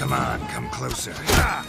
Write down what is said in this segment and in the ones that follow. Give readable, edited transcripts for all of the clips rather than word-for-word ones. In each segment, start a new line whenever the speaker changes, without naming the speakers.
Come on, come closer. Ah!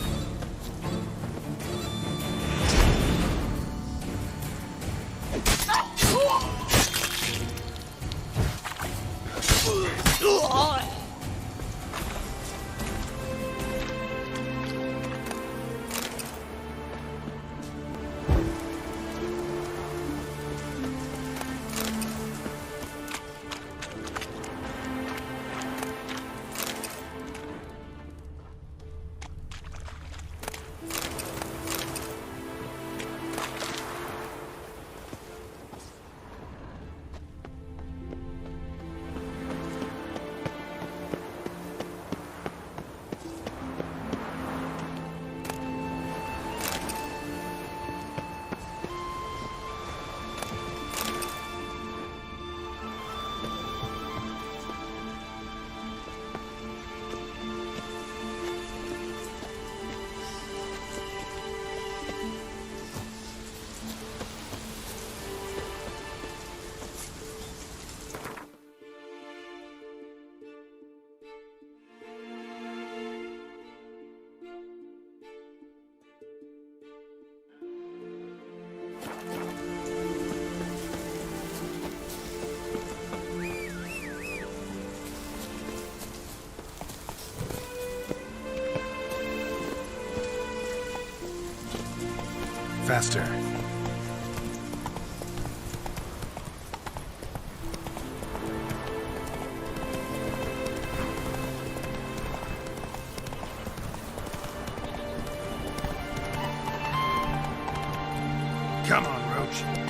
Faster. Come on, Roach.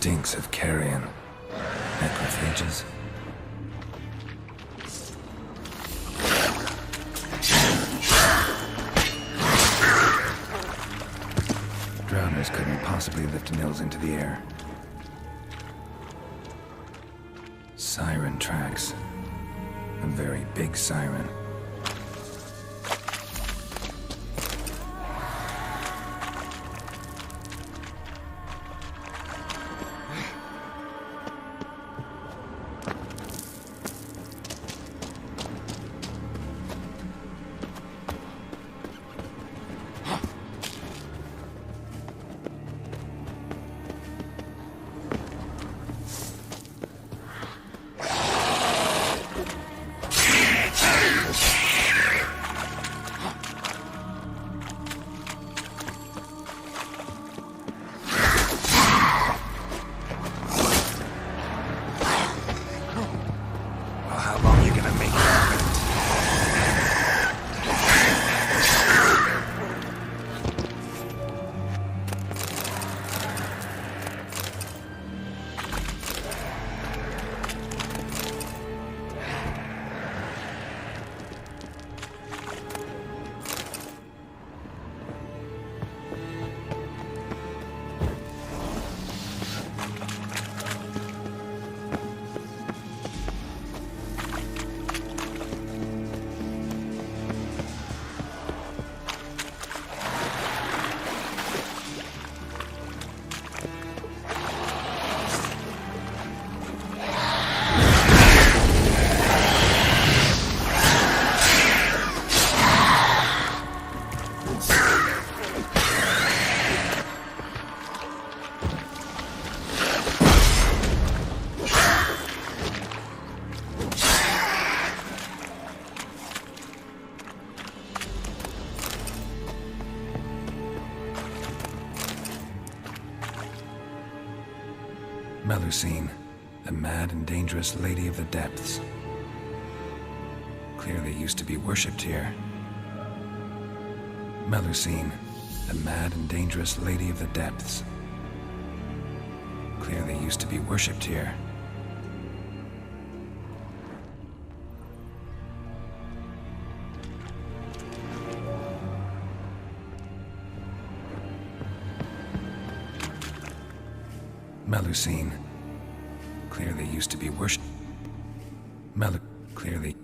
stinks of carrion. Necrophages. Drowners couldn't possibly lift mills into the air. Siren tracks. A very big siren. Melusine, the mad and dangerous lady of the depths. Clearly used to be worshipped here. Melusine, the mad and dangerous lady of the depths. Clearly used to be worshipped here. Melusine. Clearly used to be worshipped. Clearly.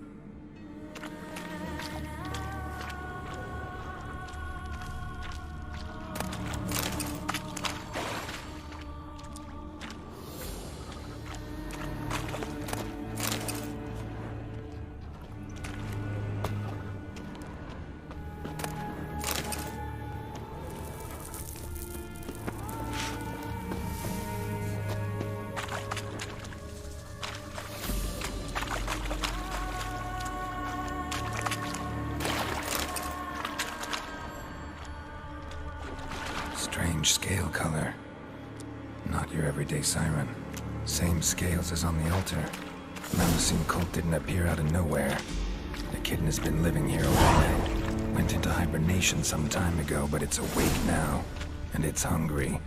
Strange scale color. Not your everyday siren. Same scales as on the altar. Melusine cult didn't appear out of nowhere. The kitten has been living here a while. Went into hibernation some time ago, but it's awake now. And it's hungry.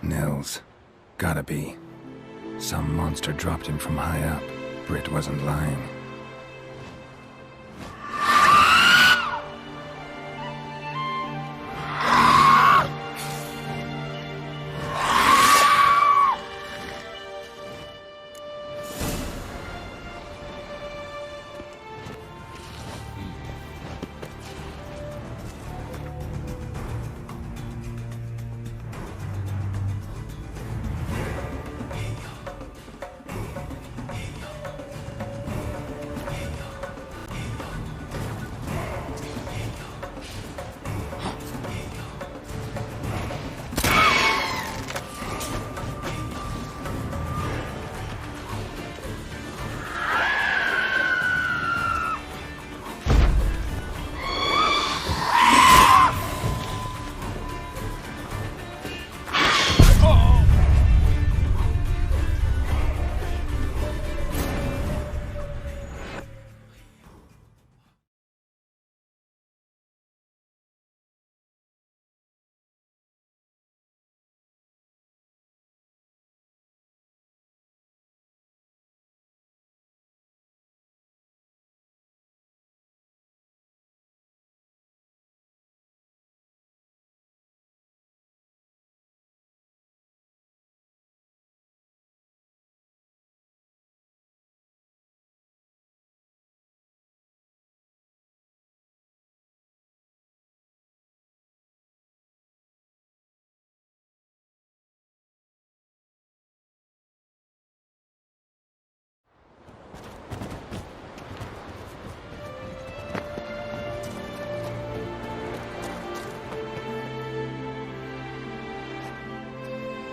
Nils. Gotta be. Some monster dropped him from high up. Britt wasn't lying.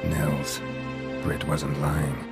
Nils. Britt wasn't lying.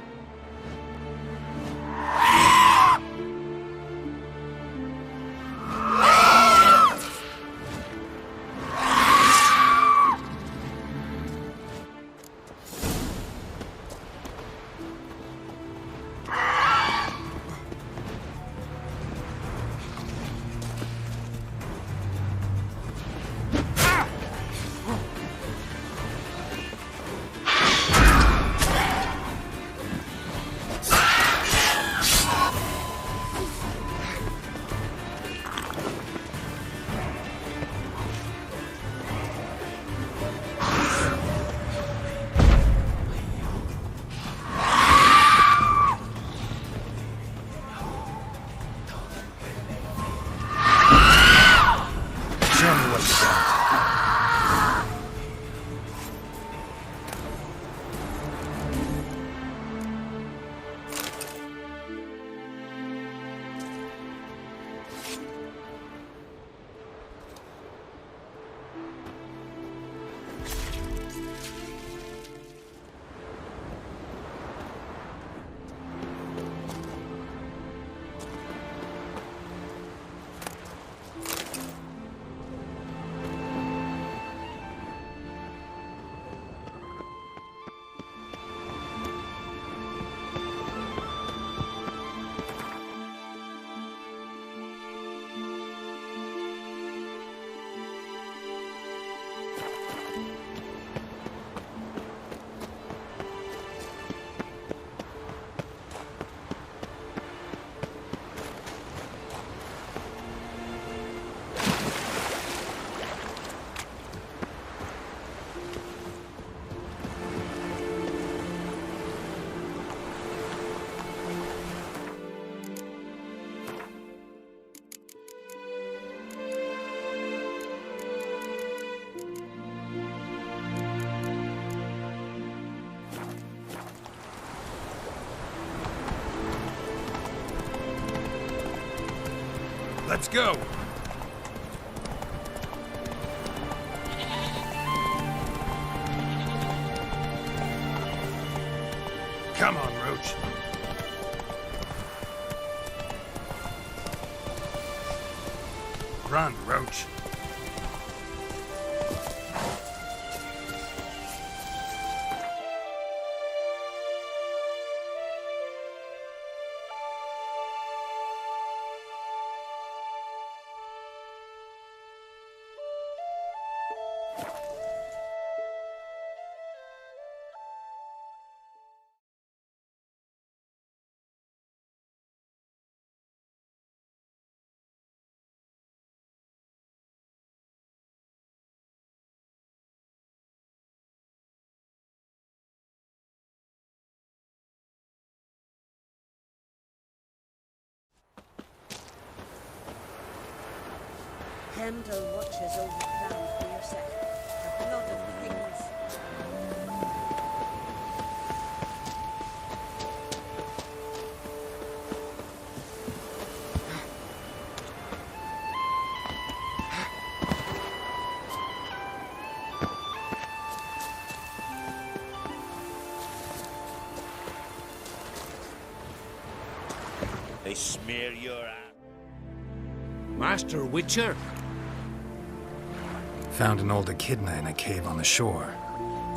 Let's go! Come on, Roach. Run, Roach.
Heimdall watches over the plan for your set. The blood of kings.
They smear your ass.
Master Witcher?
Found an old echidna in a cave on the shore.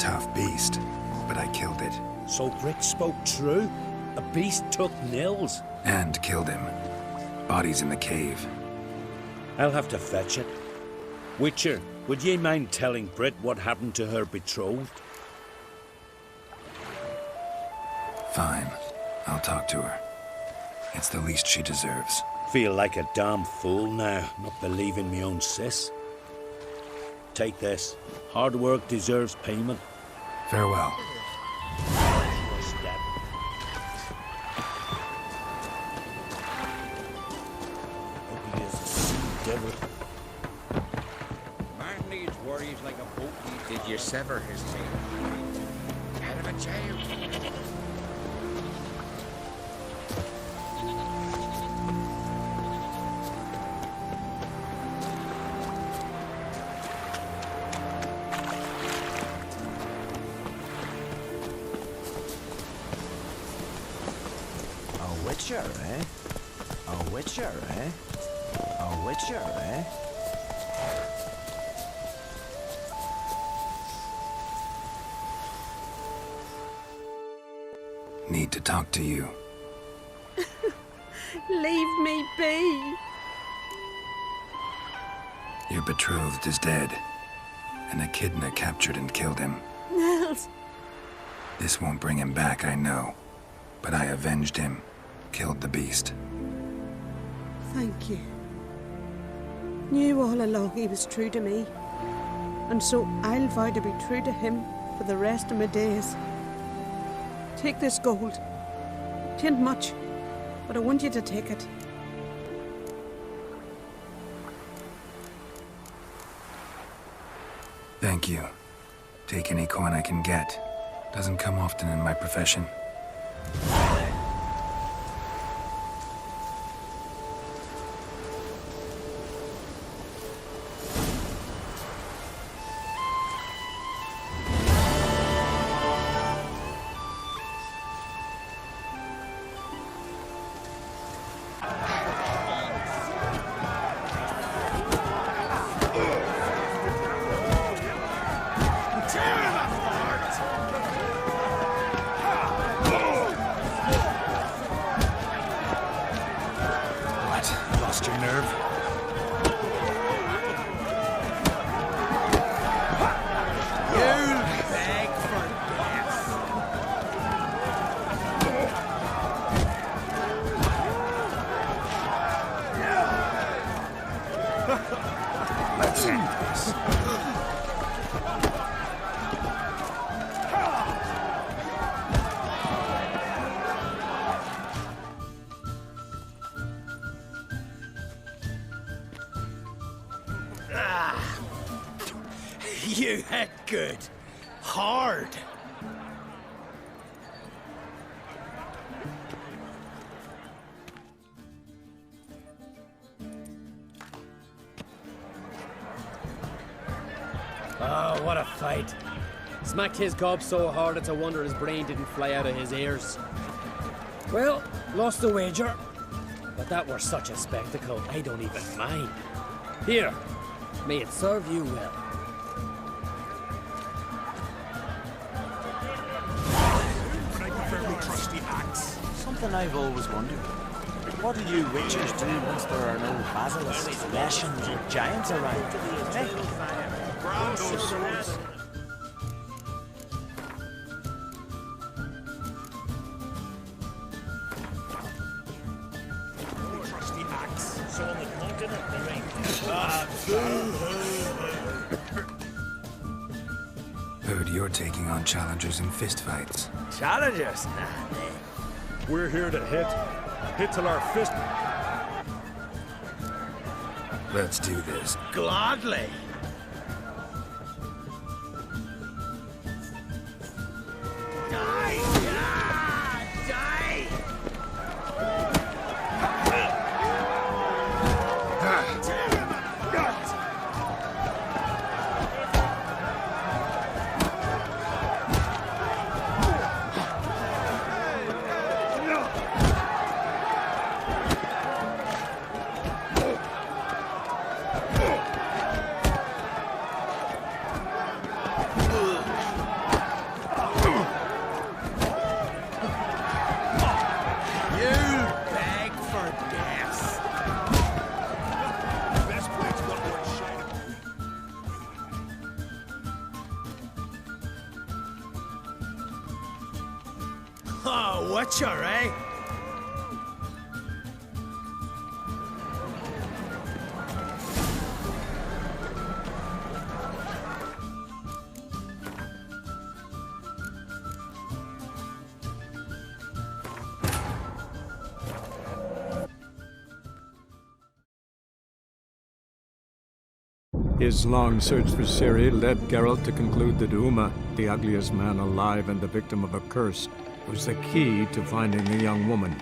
Tough beast, but I killed it.
So Brick spoke true? A beast took Nils?
And killed him. Body's in the cave.
I'll have to fetch it. Witcher, would ye mind telling Brit what happened to her betrothed?
Fine. I'll talk to her. It's the least she deserves.
Feel like a damn fool now, not believing me own sis. Take this. Hard work deserves payment.
Farewell.
He is a sea devil.
Man needs worries like a boat needs. Did you sever his tail? Head of a child.
A witcher, eh? A witcher, eh? A witcher, eh?
Need to talk to you.
Leave me be.
Your betrothed is dead. An echidna captured and killed him.
Nils.
This won't bring him back, I know. But I avenged him. Killed the beast.
Thank you. Knew all along he was true to me. And so I'll vow to be true to him for the rest of my days. Take this gold. 'Tain't much, but I want you to take it.
Thank you. Take any coin I can get. Doesn't come often in my profession. Lost your nerve?
You'll beg for death.
Let's end this.
You had good. Hard.
Oh, what a fight. Smacked his gob so hard it's a wonder his brain didn't fly out of his ears. Well, lost the wager. But that were such a spectacle, I don't even mind. Here, may it serve you well.
Something I've always wondered. What do you witchers do once there are no basilisks, leshens, or giants around? Eh?
Ground those swords. Trusty axe. So on the continent there ain't.
Heard you're taking on challengers in fistfights.
Challengers?
We're here to hit. Hit till our fist.
Let's do this.
Gladly. Die! Ah, die! Oh, Witcher, eh?
His long search for Ciri led Geralt to conclude that Uma, the ugliest man alive and the victim of a curse, was the key to finding the young woman.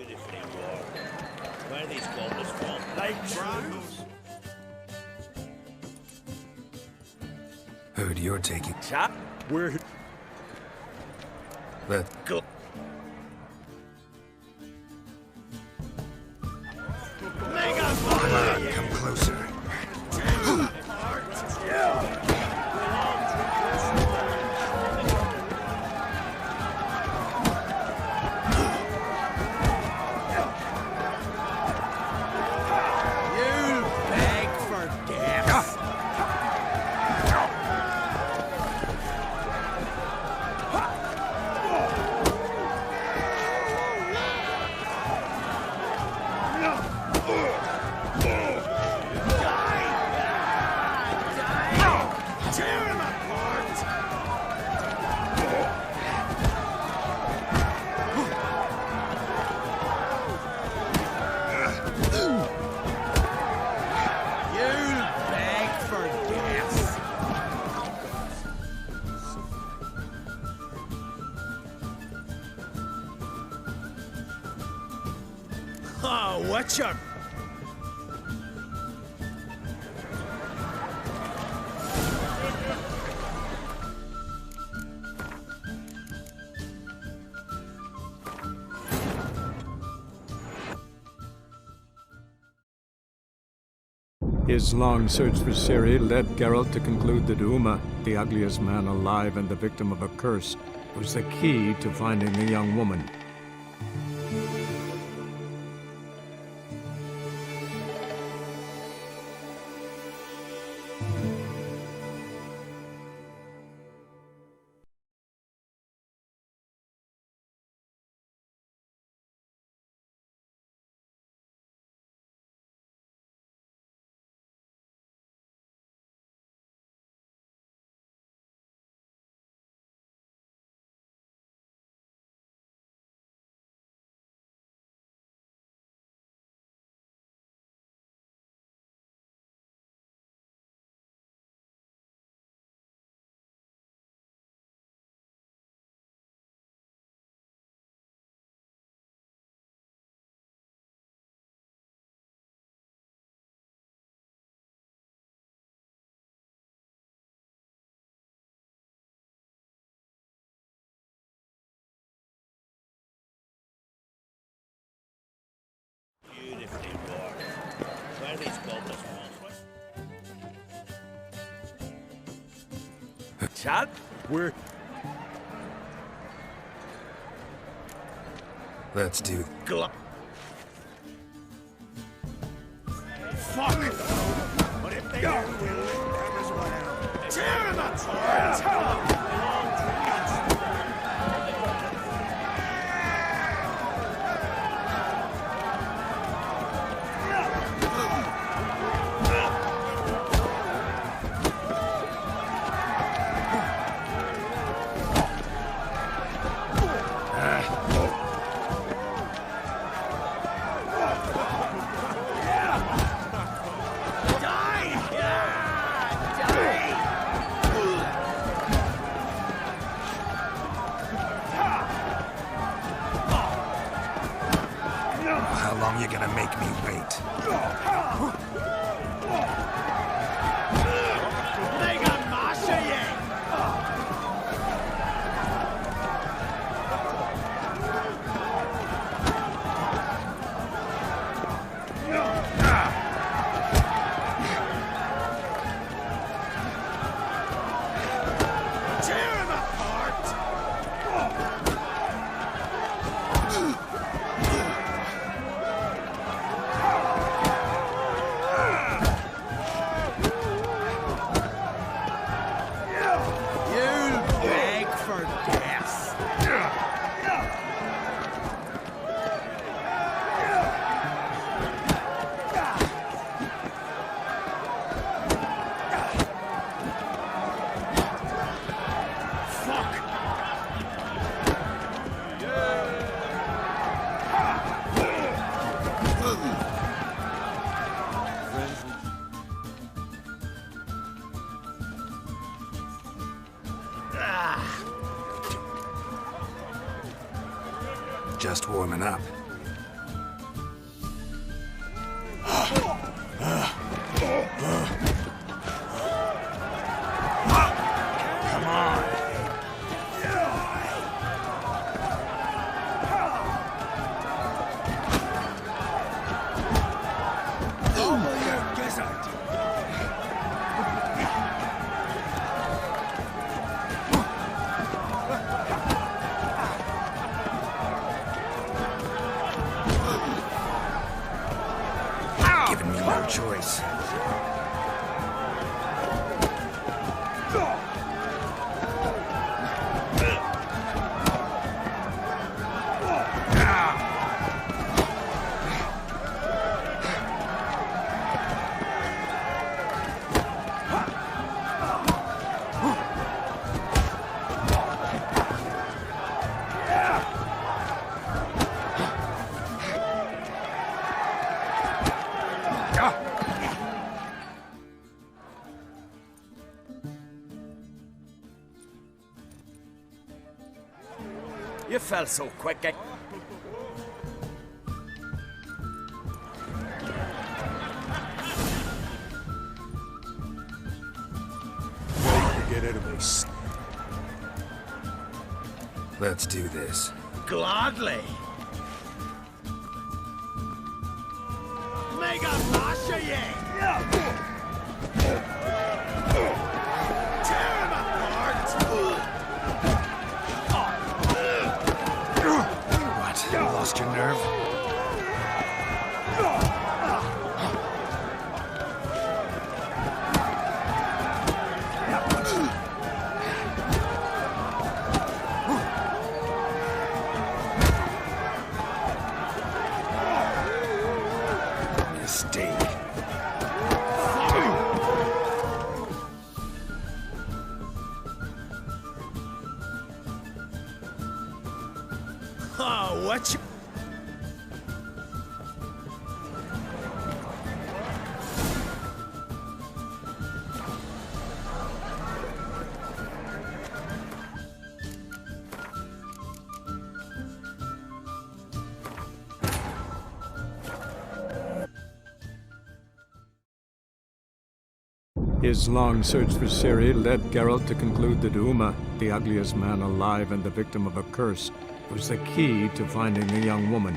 Beautifully wrought. Where are these goblins from? Like dragons.
Heard you're taking...
Chap? Where?
Let...
Go.
Come on, come closer.
Oh, Witcher!
His long search for Ciri led Geralt to conclude that Uma, the ugliest man alive and the victim of a curse, was the key to finding the young woman.
chat. We're...
Let's do.
Fuck! But if they do, we'll lick them as well. Tear him apart!
How long you gonna make me wait?
Mega Masha, tear him apart! You'll beg for death. Fuck!
Just warming up.
Come on. Over your gizzard.
Giving me no choice.
You fell so quick. Get out of this.
Let's do this.
Gladly. Mega Masha, tear him apart.
What? You lost your nerve? Mistake.
Oh, what you...
His long search for Ciri led Geralt to conclude that Uma, the ugliest man alive and the victim of a curse, was the key to finding the young woman.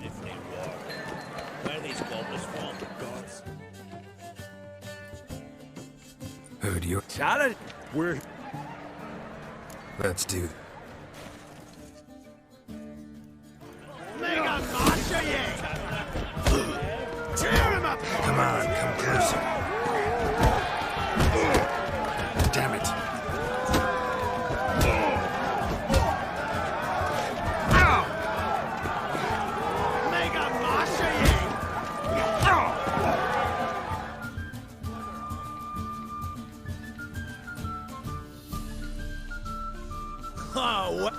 Imagine if they were. Where are these goblins from? Gods.
Who do you...
Challenge!
We're...
Let's do... Come on, come closer. Damn it.
Oh, what?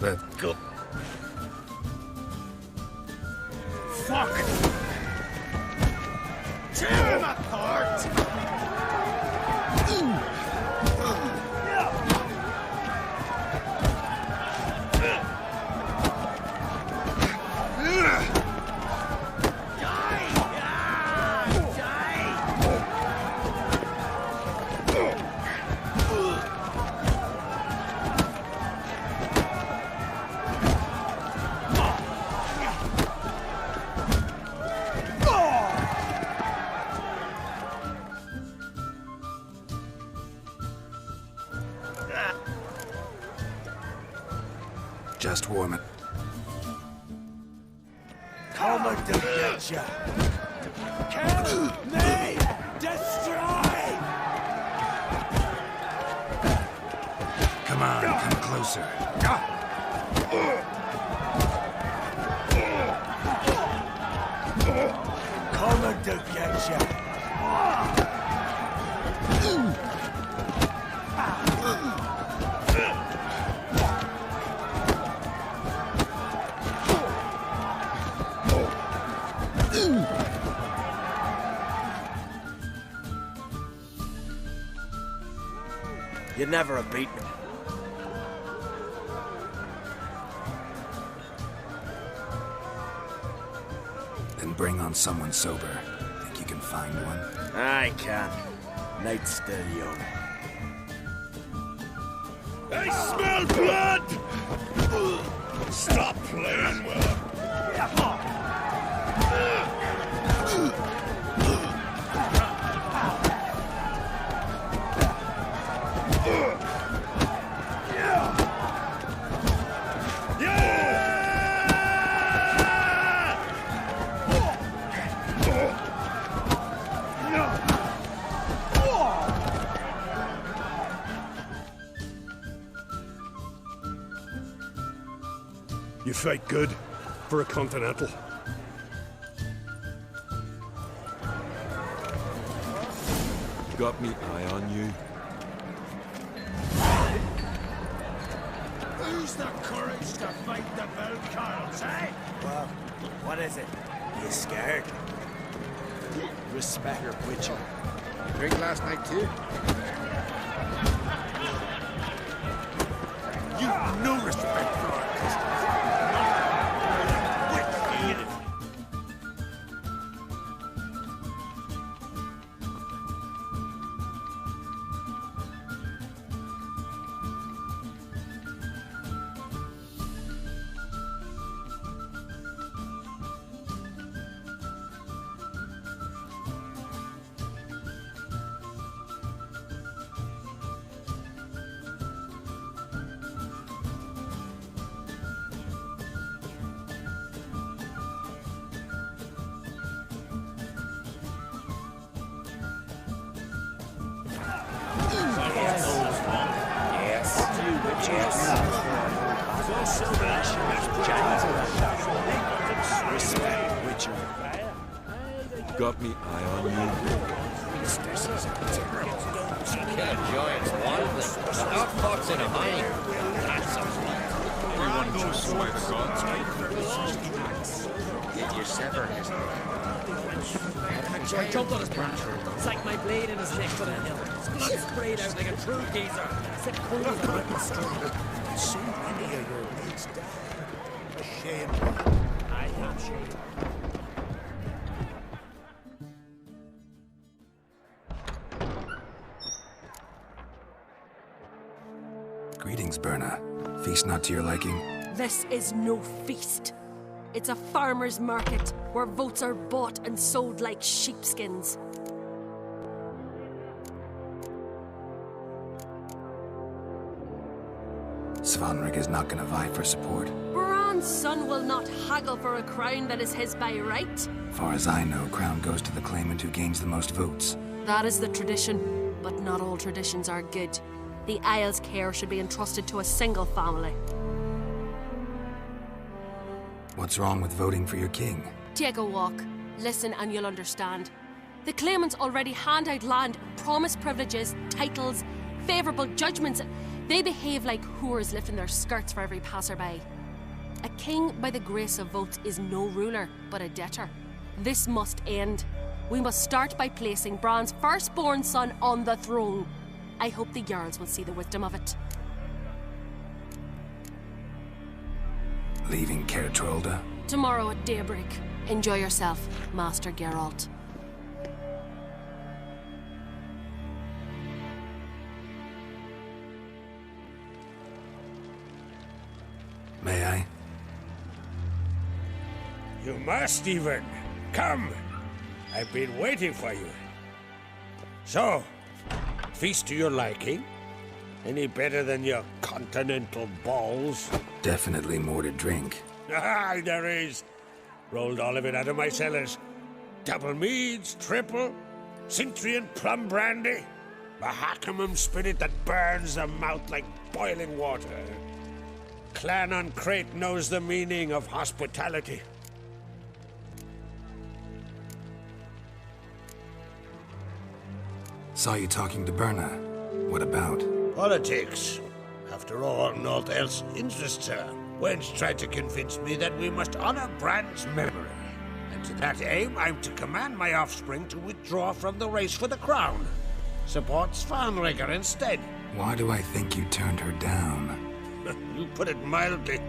Let's go.
Fuck! Tear him apart!
Just warm it.
Come and to get ya! Kill me! Destroy!
Come on, come closer.
Come and to get ya! You never have beat me.
Then bring on someone sober. Think you can find one?
I can. Night's still young.
I smell blood! Stop playing with him!
You fight good for a continental.
Got me eye on you.
Who's the courage to fight the Beserkers, eh? Well, what is it? You scared? Respect your Witcher.
Drink last night too?
You've no respect for our customs.
Got me eye on you.
Killing giants wildly. Not fox in a hind. That's a
Everyone knows why the gods
Did you sever his
I jumped on his branch, sank my blade in his neck with a hill. His blood sprayed out like a true geezer. Except cold as a witness stream.
So many of your mates died. A shame.
I am shame.
Greetings, Berna. Feast not to your liking?
This is no feast. It's a farmer's market where votes are bought and sold like sheepskins.
Svanrig is not gonna vie for support.
Bran's son will not haggle for a crown that is his by right.
Far as I know, crown goes to the claimant who gains the most votes.
That is the tradition, but not all traditions are good. The Isle's care should be entrusted to a single family.
What's wrong with voting for your king?
Take a walk. Listen and you'll understand. The claimants already hand out land, promise privileges, titles, favourable judgments. They behave like whores lifting their skirts for every passerby. A king by the grace of votes is no ruler, but a debtor. This must end. We must start by placing Bran's firstborn son on the throne. I hope the Jarls will see the wisdom of it.
Leaving Caer Trolda?
Tomorrow at daybreak. Enjoy yourself, Master Geralt.
May I?
You must, Stephen. Come. I've been waiting for you. So, feast to your liking? Any better than your continental balls?
Definitely more to drink.
Ah, there is. Rolled all of it out of my cellars. Double meads, triple, Cintrian plum brandy, Mahakimum spirit that burns the mouth like boiling water. Clan on Crate knows the meaning of hospitality.
Saw you talking to Berna. What about?
Politics. After all, naught else interests her. Wench tried to convince me that we must honor Bran's memory. And to that aim, I'm to command my offspring to withdraw from the race for the crown. Support Svanrig instead.
Why do I think you turned her down?
You put it mildly.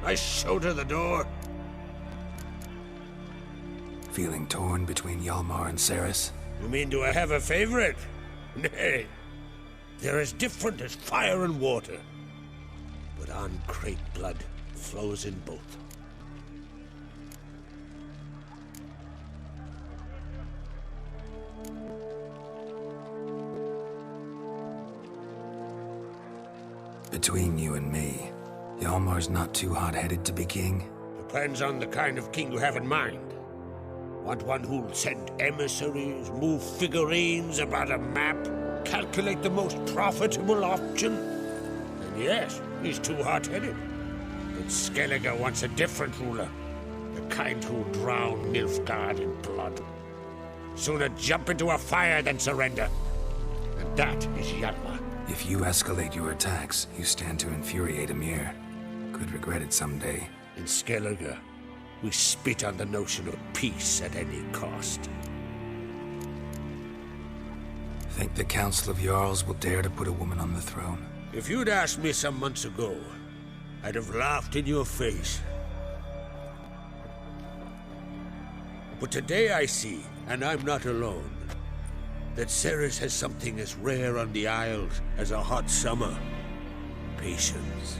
I showed her the door.
Feeling torn between Hjalmar and Cerys?
You mean, do I have a favorite? Nay. They're as different as fire and water. But on Crate blood flows in both.
Between you and me, Hjalmar's not too hot-headed to be king?
Depends on the kind of king you have in mind. Want one who'll send emissaries, move figurines about a map, calculate the most profitable option? And yes, he's too hot-headed. But Skellige wants a different ruler. The kind who'll drown Nilfgaard in blood. Sooner jump into a fire than surrender. And that is Hjalmar.
If you escalate your attacks, you stand to infuriate Emir. Could regret it someday.
In Skellige, we spit on the notion of peace at any cost.
Think the Council of Jarls will dare to put a woman on the throne?
If you'd asked me some months ago, I'd have laughed in your face. But today I see, and I'm not alone, that Cerys has something as rare on the Isles as a hot summer. Patience.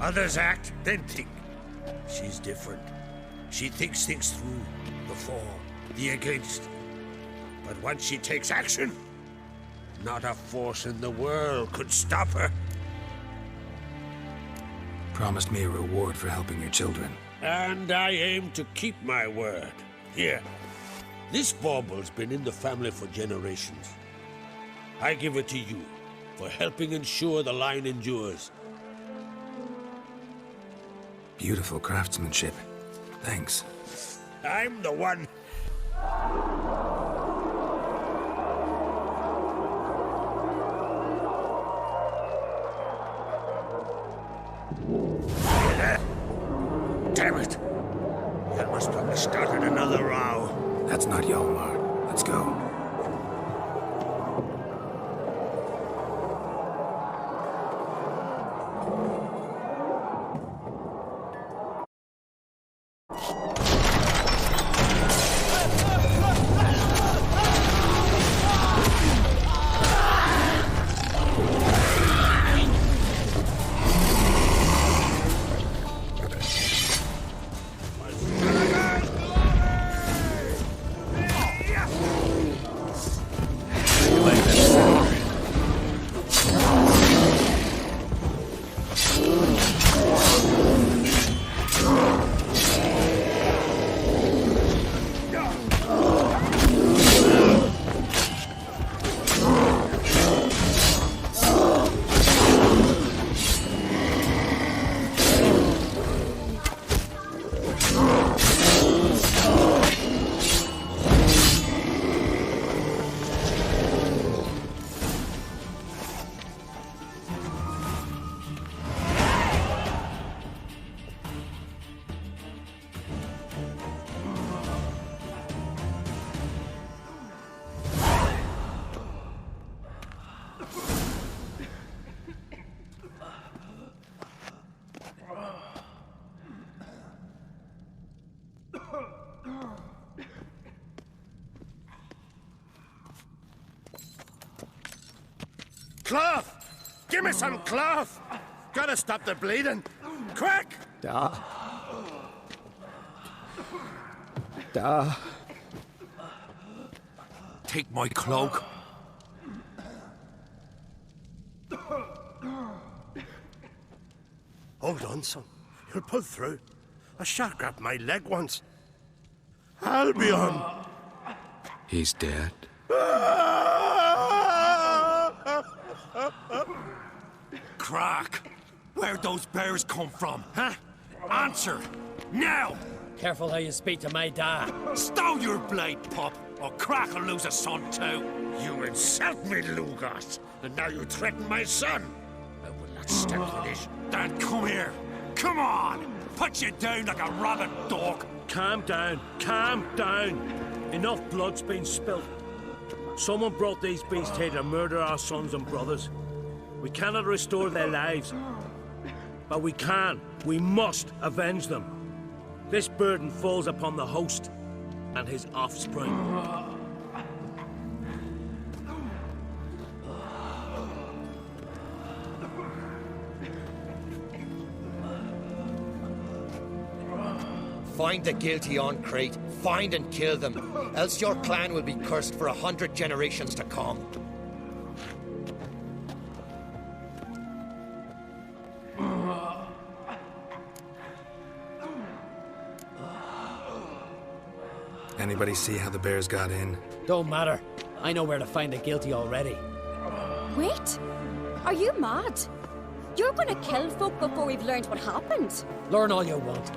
Others act, then think. She's different. She thinks things through. The for, the against. But once she takes action, not a force in the world could stop her.
Promised me a reward for helping your children.
And I aim to keep my word. Here. This bauble's been in the family for generations. I give it to you for helping ensure the line endures.
Beautiful craftsmanship. Thanks.
I'm the one. Damn it! That must have started another row.
That's not Hjalmar. Let's go.
Cloth! Give me some cloth! Gotta stop the bleeding! Quick!
Da.
Take my cloak.
Hold on, son. You'll pull through. A shark grabbed my leg once. Albion!
He's dead.
Crack! Where'd those bears come from, huh? Answer! Now!
Careful how you speak to my dad.
Stow your blade, pup, or Crack will lose a son too.
You insult me, Lugos, and now you threaten my son. I will not stand for this.
Then come here. Come on! Put you down like a rabid dog.
Calm down, calm down. Enough blood's been spilt. Someone brought these beasts here to murder our sons and brothers. We cannot restore their lives. But we must avenge them. This burden falls upon the host and his offspring.
Find the guilty on Crete, find and kill them, else your clan will be cursed for 100 generations to come.
Anybody see how the bears got in?
Don't matter. I know where to find the guilty already.
Wait! Are you mad? You're gonna kill folk before we've learned what happened.
Learn all you want.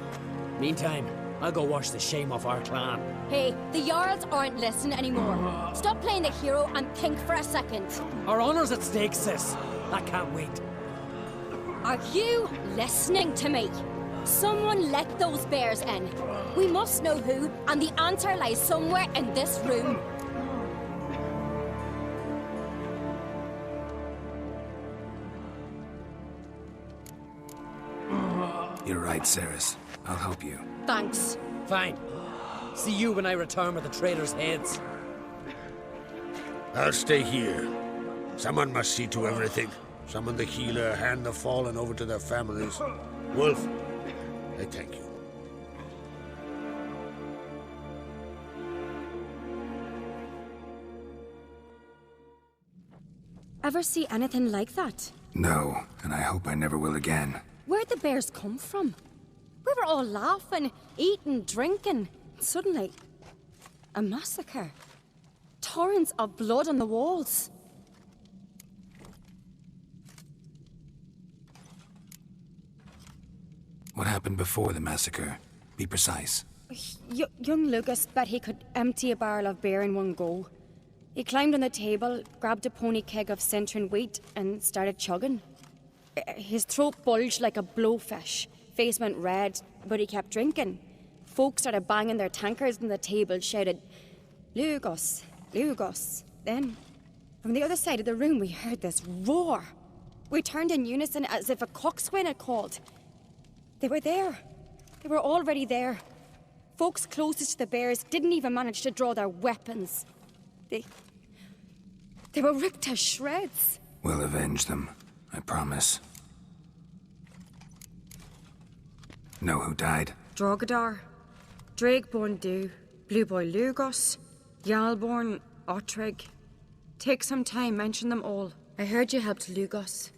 Meantime, I'll go wash the shame off our clan.
Hey, the Jarls aren't listening anymore. Stop playing the hero and think for a second.
Our honor's at stake, sis. I can't wait.
Are you listening to me? Someone let those bears in. We must know who, and the answer lies somewhere in this room.
You're right, Ceres. I'll help you.
Thanks.
Fine. See you when I return with the traitors' heads.
I'll stay here. Someone must see to everything. Summon the healer, hand the fallen over to their families. Wolf, I thank you.
Ever see anything like that?
No, and I hope I never will again.
Where'd the bears come from? We were all laughing, eating, drinking. Suddenly, a massacre. Torrents of blood on the walls.
What happened before the massacre? Be precise.
Young Lucas bet he could empty a barrel of beer in one go. He climbed on the table, grabbed a pony keg of Centron wheat, and started chugging. His throat bulged like a blowfish. Face went red, but he kept drinking. Folk started banging their tankards on the table, shouted, "Lugos, Lugos." Then, from the other side of the room, we heard this roar. We turned in unison as if a coxswain had called. They were there. They were already there. Folks closest to the bears didn't even manage to draw their weapons. They were ripped to shreds.
We'll avenge them, I promise. Know who died?
Drogadar, Drakeborn Du, Blue Boy Lugos, Jarlborn, Ottrig. Take some time, mention them all. I heard you helped Lugos,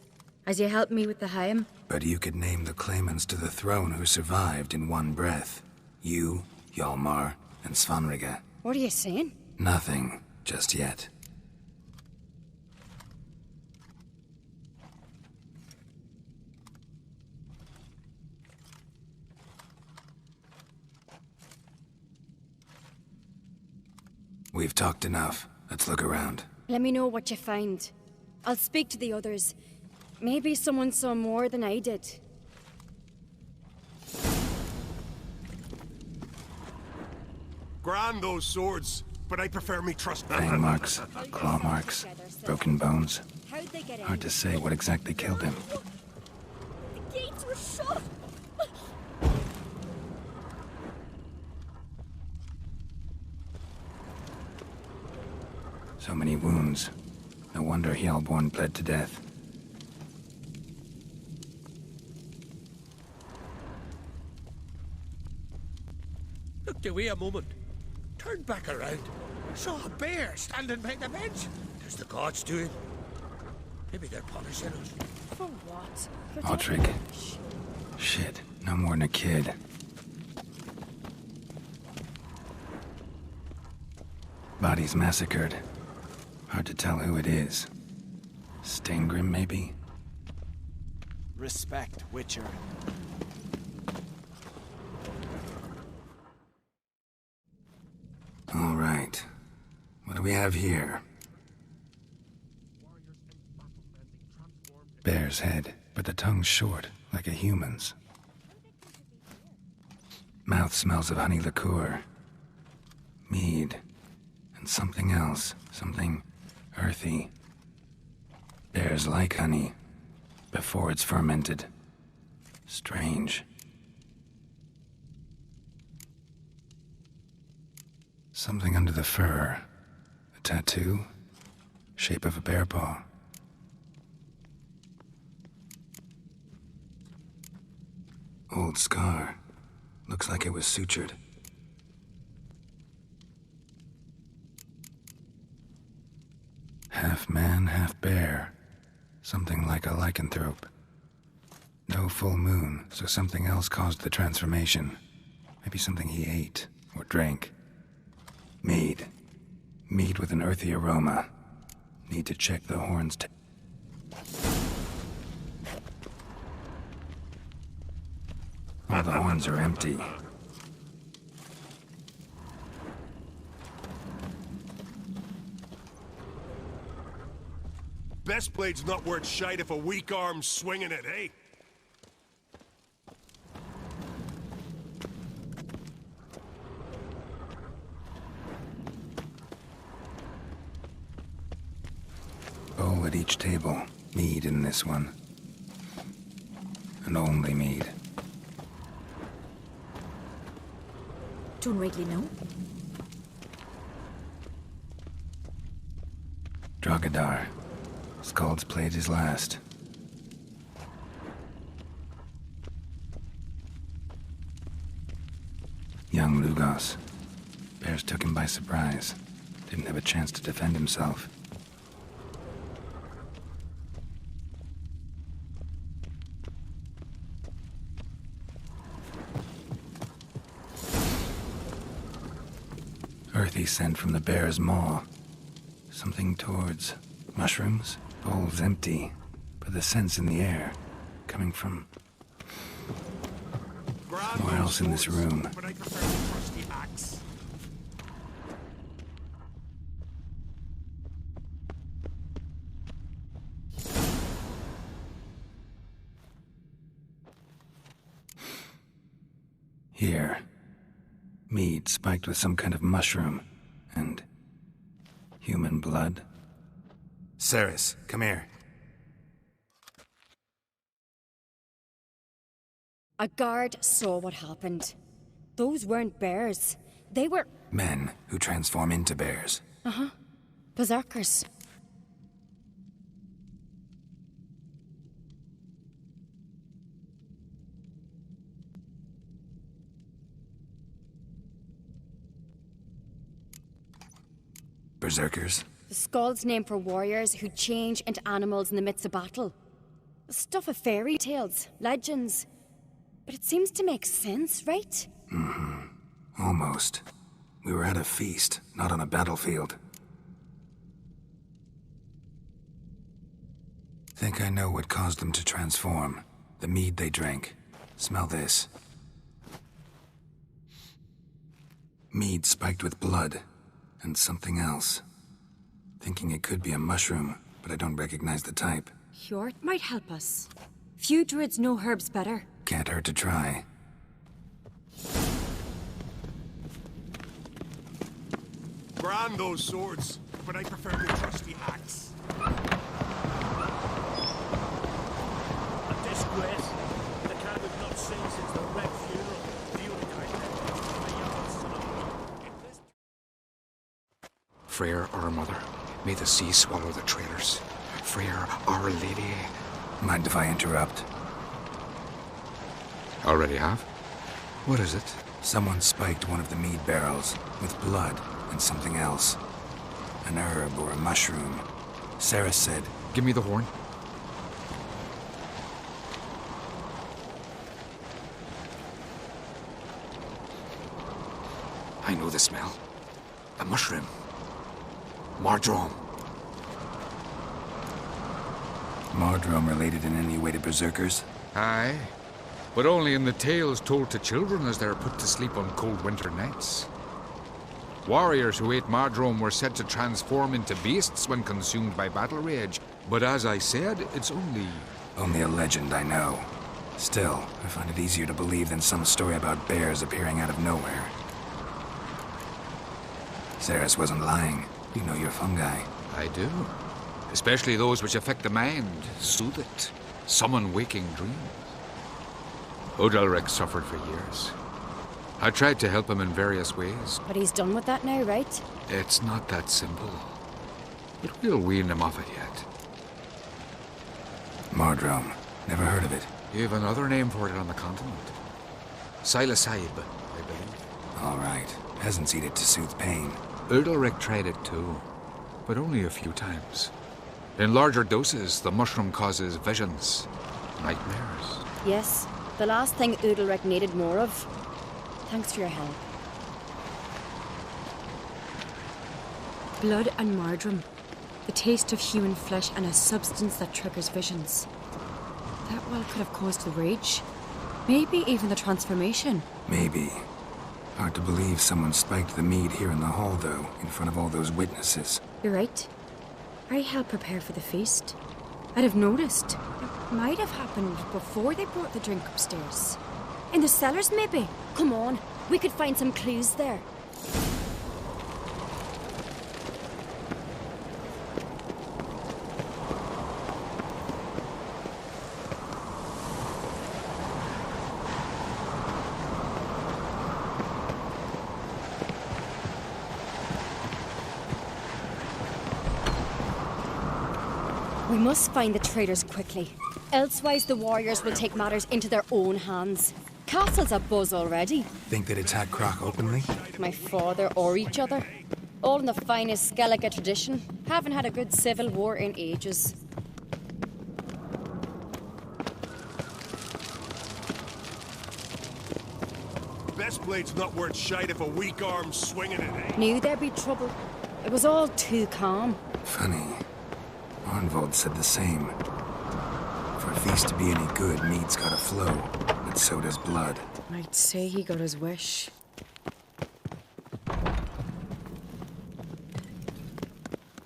as you helped me with the Haim.
But you could name the claimants to the throne who survived in one breath. You, Hjalmar, and Svanrige.
What are you saying?
Nothing, just yet. We've talked enough. Let's look around.
Let me know what you find. I'll speak to the others. Maybe someone saw more than I did.
Grand those swords, but I prefer me trust them.
Fang marks, claw marks, broken bones.
How'd they get in?
Hard to say what exactly killed him.
The gates were shut!
So many wounds. No wonder Hellborn bled to death.
Looked away a moment, turned back around, saw a bear standing by the bench. There's the gods doing. Maybe they're punishing us.
For what?
Otrigg. Shit, no more than a kid. Bodies massacred. Hard to tell who it is. Steingrim, maybe?
Respect, Witcher.
All right. What do we have here? Bear's head, but the tongue's short, like a human's. Mouth smells of honey liqueur. Mead. And something else. Something earthy. Bears like honey. Before it's fermented. Strange. Something under the fur. A tattoo? Shape of a bear paw. Old scar. Looks like it was sutured. Half man, half bear. Something like a lycanthrope. No full moon, so something else caused the transformation. Maybe something he ate or drank. Mead. Mead with an earthy aroma. Need to check the horns. All the horns are empty.
Best blade's not worth shite if a weak arm's swinging it, eh?
Bowl at each table. Mead in this one. And only mead.
Don't really know.
Drogadar. Skald's played his last. Young Lugos. Bears took him by surprise. Didn't have a chance to defend himself. Earthy scent from the bear's maw. Something towards mushrooms? Bowl's empty, but the scent's in the air. Coming from somewhere else in this room.
But I prefer the trusty axe.
Here. Mead spiked with some kind of mushroom. And human blood. Ceres, come here.
A guard saw what happened. Those weren't bears. They were...
Men who transform into bears.
Uh-huh. Beserkers.
Beserkers?
The Skald's name for warriors who change into animals in the midst of battle. Stuff of fairy tales, legends. But it seems to make sense, right?
Mm-hmm. Almost. We were at a feast, not on a battlefield. Think I know what caused them to transform. The mead they drank. Smell this. Mead spiked with blood. And something else. Thinking it could be a mushroom, but I don't recognize the type.
Hjort might help us. Few druids know herbs better.
Can't hurt to try.
Brand those swords, but I prefer the trusty axe.
A disgrace. The cat we've not seen since the Red funeral. The only kind of
Freyr, our mother.
May the sea swallow the traitors. Frere, Our Lady.
Mind if I interrupt?
Already have? What is it?
Someone spiked one of the mead barrels with blood and something else. An herb or a mushroom. Sarah said...
Give me the horn. I know the smell. A mushroom. Mardrome.
Mardrome related in any way to Beserkers?
Aye. But only in the tales told to children as they're put to sleep on cold winter nights. Warriors who ate Mardrome were said to transform into beasts when consumed by battle rage. But as I said, it's only...
Only a legend, I know. Still, I find it easier to believe than some story about bears appearing out of nowhere. Ceres wasn't lying. You know your fungi.
I do. Especially those which affect the mind, soothe it, summon waking dreams. Odalric suffered for years. I tried to help him in various ways.
But he's done with that now, right?
It's not that simple. But we'll wean him off it yet.
Mardrome. Never heard of it.
You have another name for it on the continent. Psilocybe, I believe.
All right. Peasants eat it to soothe pain.
Odalric tried it too, but only a few times. In larger doses, the mushroom causes visions, nightmares.
Yes, the last thing Udalric needed more of. Thanks for your help.
Blood and Mardrome. The taste of human flesh and a substance that triggers visions. That well could have caused the rage. Maybe even the transformation.
Maybe. Hard to believe someone spiked the mead here in the hall, though, in front of all those witnesses.
You're right. I helped prepare for the feast. I'd have noticed. It might have happened before they brought the drink upstairs. In the cellars, maybe?
Come on, we could find some clues there. We must find the traitors quickly. Elsewise, the warriors will take matters into their own hands. Castle's abuzz already.
Think they'd attack Croc openly?
My father or each other. All in the finest Skellige tradition. Haven't had a good civil war in ages.
Best blade's not worth shite if a weak arm's swinging it, eh?
Knew there'd be trouble. It was all too calm.
Funny. Arnvold said the same. For a feast to be any good, mead's gotta flow, but so does blood.
I'd say he got his wish.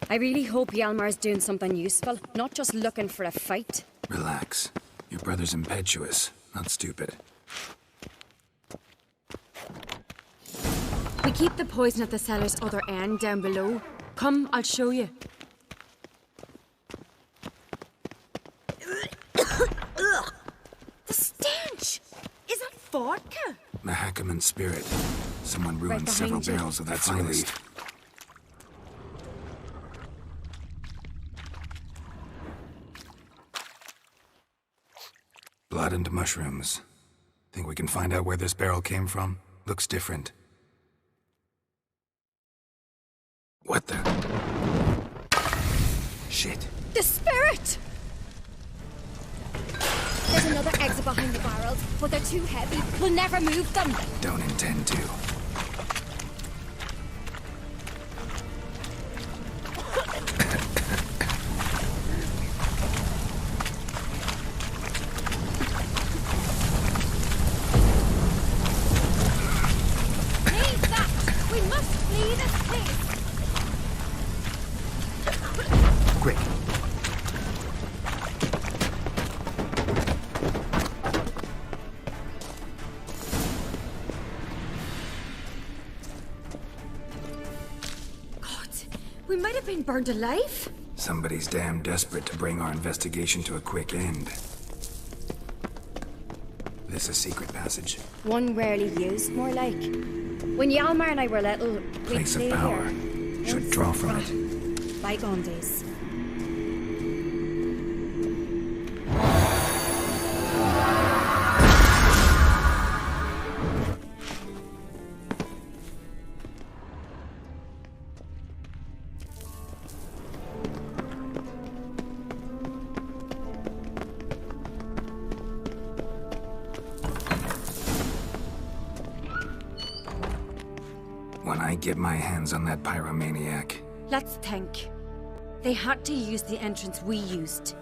I really hope Hjalmar's doing something useful, not just looking for a fight.
Relax. Your brother's impetuous, not stupid.
We keep the poison at the cellar's other end down below. Come, I'll show you. The stench! Is that vodka?
Mahakaman spirit. Someone ruined several barrels of the finest. Blood and mushrooms. Think we can find out where this barrel came from? Looks different. What the? Shit.
The spirit! There's another exit behind the barrels, but they're too heavy. We'll never move them.
Don't intend to.
Leave that! We must flee this place!
Quick.
We might have been burned alive.
Somebody's damn desperate to bring our investigation to a quick end. This a secret passage?
One rarely used, more like. When Hjalmar and I were little, we'd
Place of
play
power.
here.
Should draw from it.
bygone days.
When I get my hands on that pyromaniac.
Let's think. They had to use the entrance we used.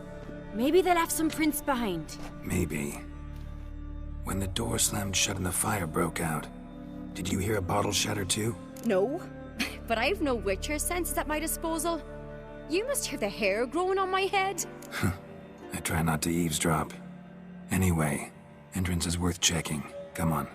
Maybe they left some prints behind.
Maybe. When the door slammed shut and the fire broke out, did you hear a bottle shatter too?
No, but I've no Witcher senses at my disposal. You must hear the hair growing on my head.
I try not to eavesdrop. Anyway, entrance is worth checking. Come on.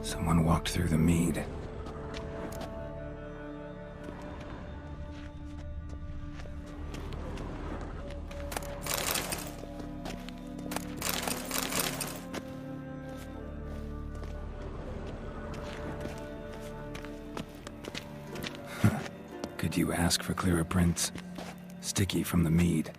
Someone walked through the mead. Could you ask for clearer prints? Sticky from the mead.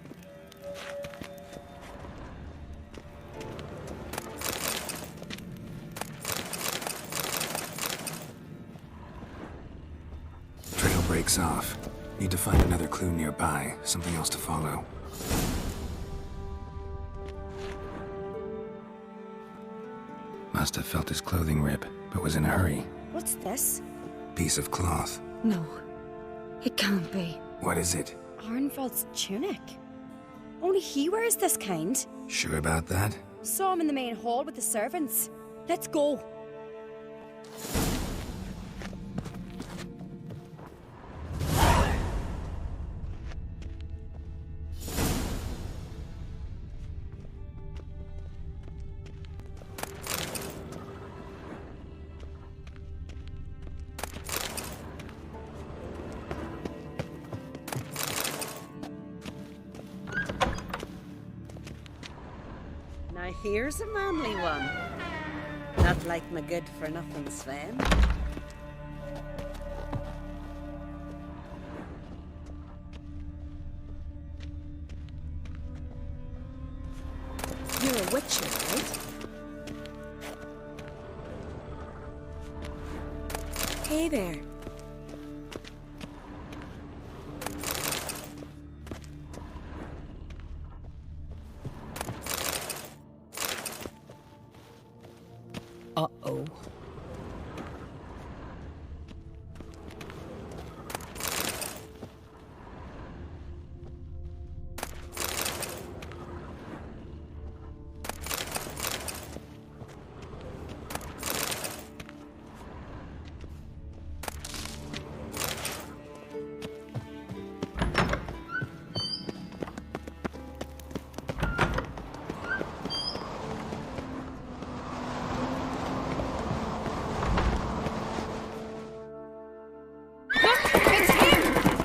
Breaks off. Need to find another clue nearby, something else to follow. Must have felt his clothing rip, but was in a hurry.
What's this?
Piece of cloth.
No, it can't be.
What is it?
Arnvald's tunic. Only he wears this kind.
Sure about that?
Saw him in the main hall with the servants. Let's go.
Now here's a manly one. Not like my good-for-nothing Sven.
You're a Witcher, right? Hey there.
Uh-oh.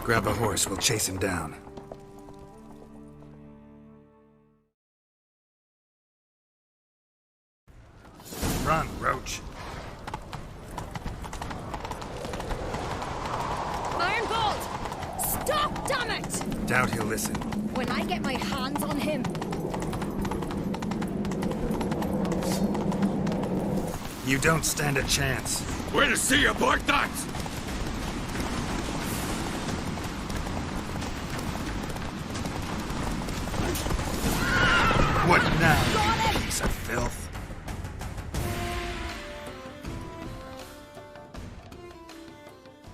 Grab a horse, we'll chase him down. Run, Roach.
Iron Bolt! Stop, damn it!
Doubt he'll listen.
When I get my hands on him.
You don't stand a chance.
Where to see you, that?
What now, you piece of filth?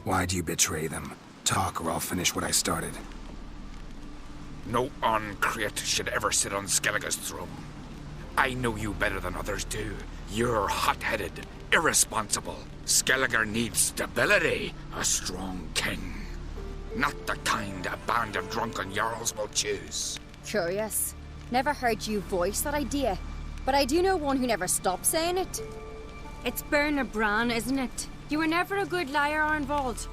Why'd you betray them? Talk or I'll finish what I started.
No uncreate should ever sit on Skellige's throne. I know you better than others do. You're hot-headed, irresponsible. Skellige needs stability, a strong king. Not the kind a band of drunken jarls will choose.
Curious. Never heard you voice that idea, but I do know one who never stops saying it.
It's Berengar Bran, isn't it? You were never a good liar, Arnvald.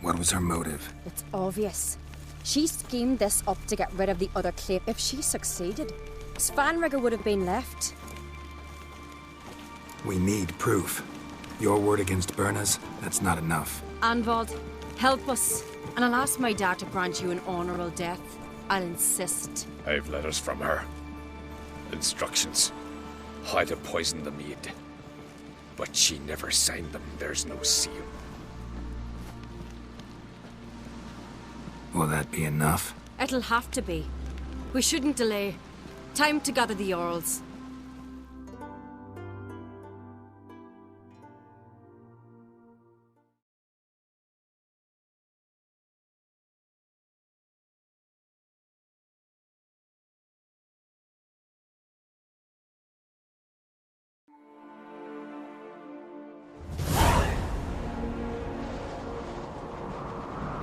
What was her motive?
It's obvious. She schemed this up to get rid of the other claim. If she succeeded, Svanrigger would have been left.
We need proof. Your word against Berna's, that's not enough.
Arnvald, help us. And I'll ask my dad to grant you an honorable death. I'll insist.
I've letters from her. Instructions. How to poison the mead. But she never signed them. There's no seal.
Will that be enough?
It'll have to be. We shouldn't delay. Time to gather the Jarls.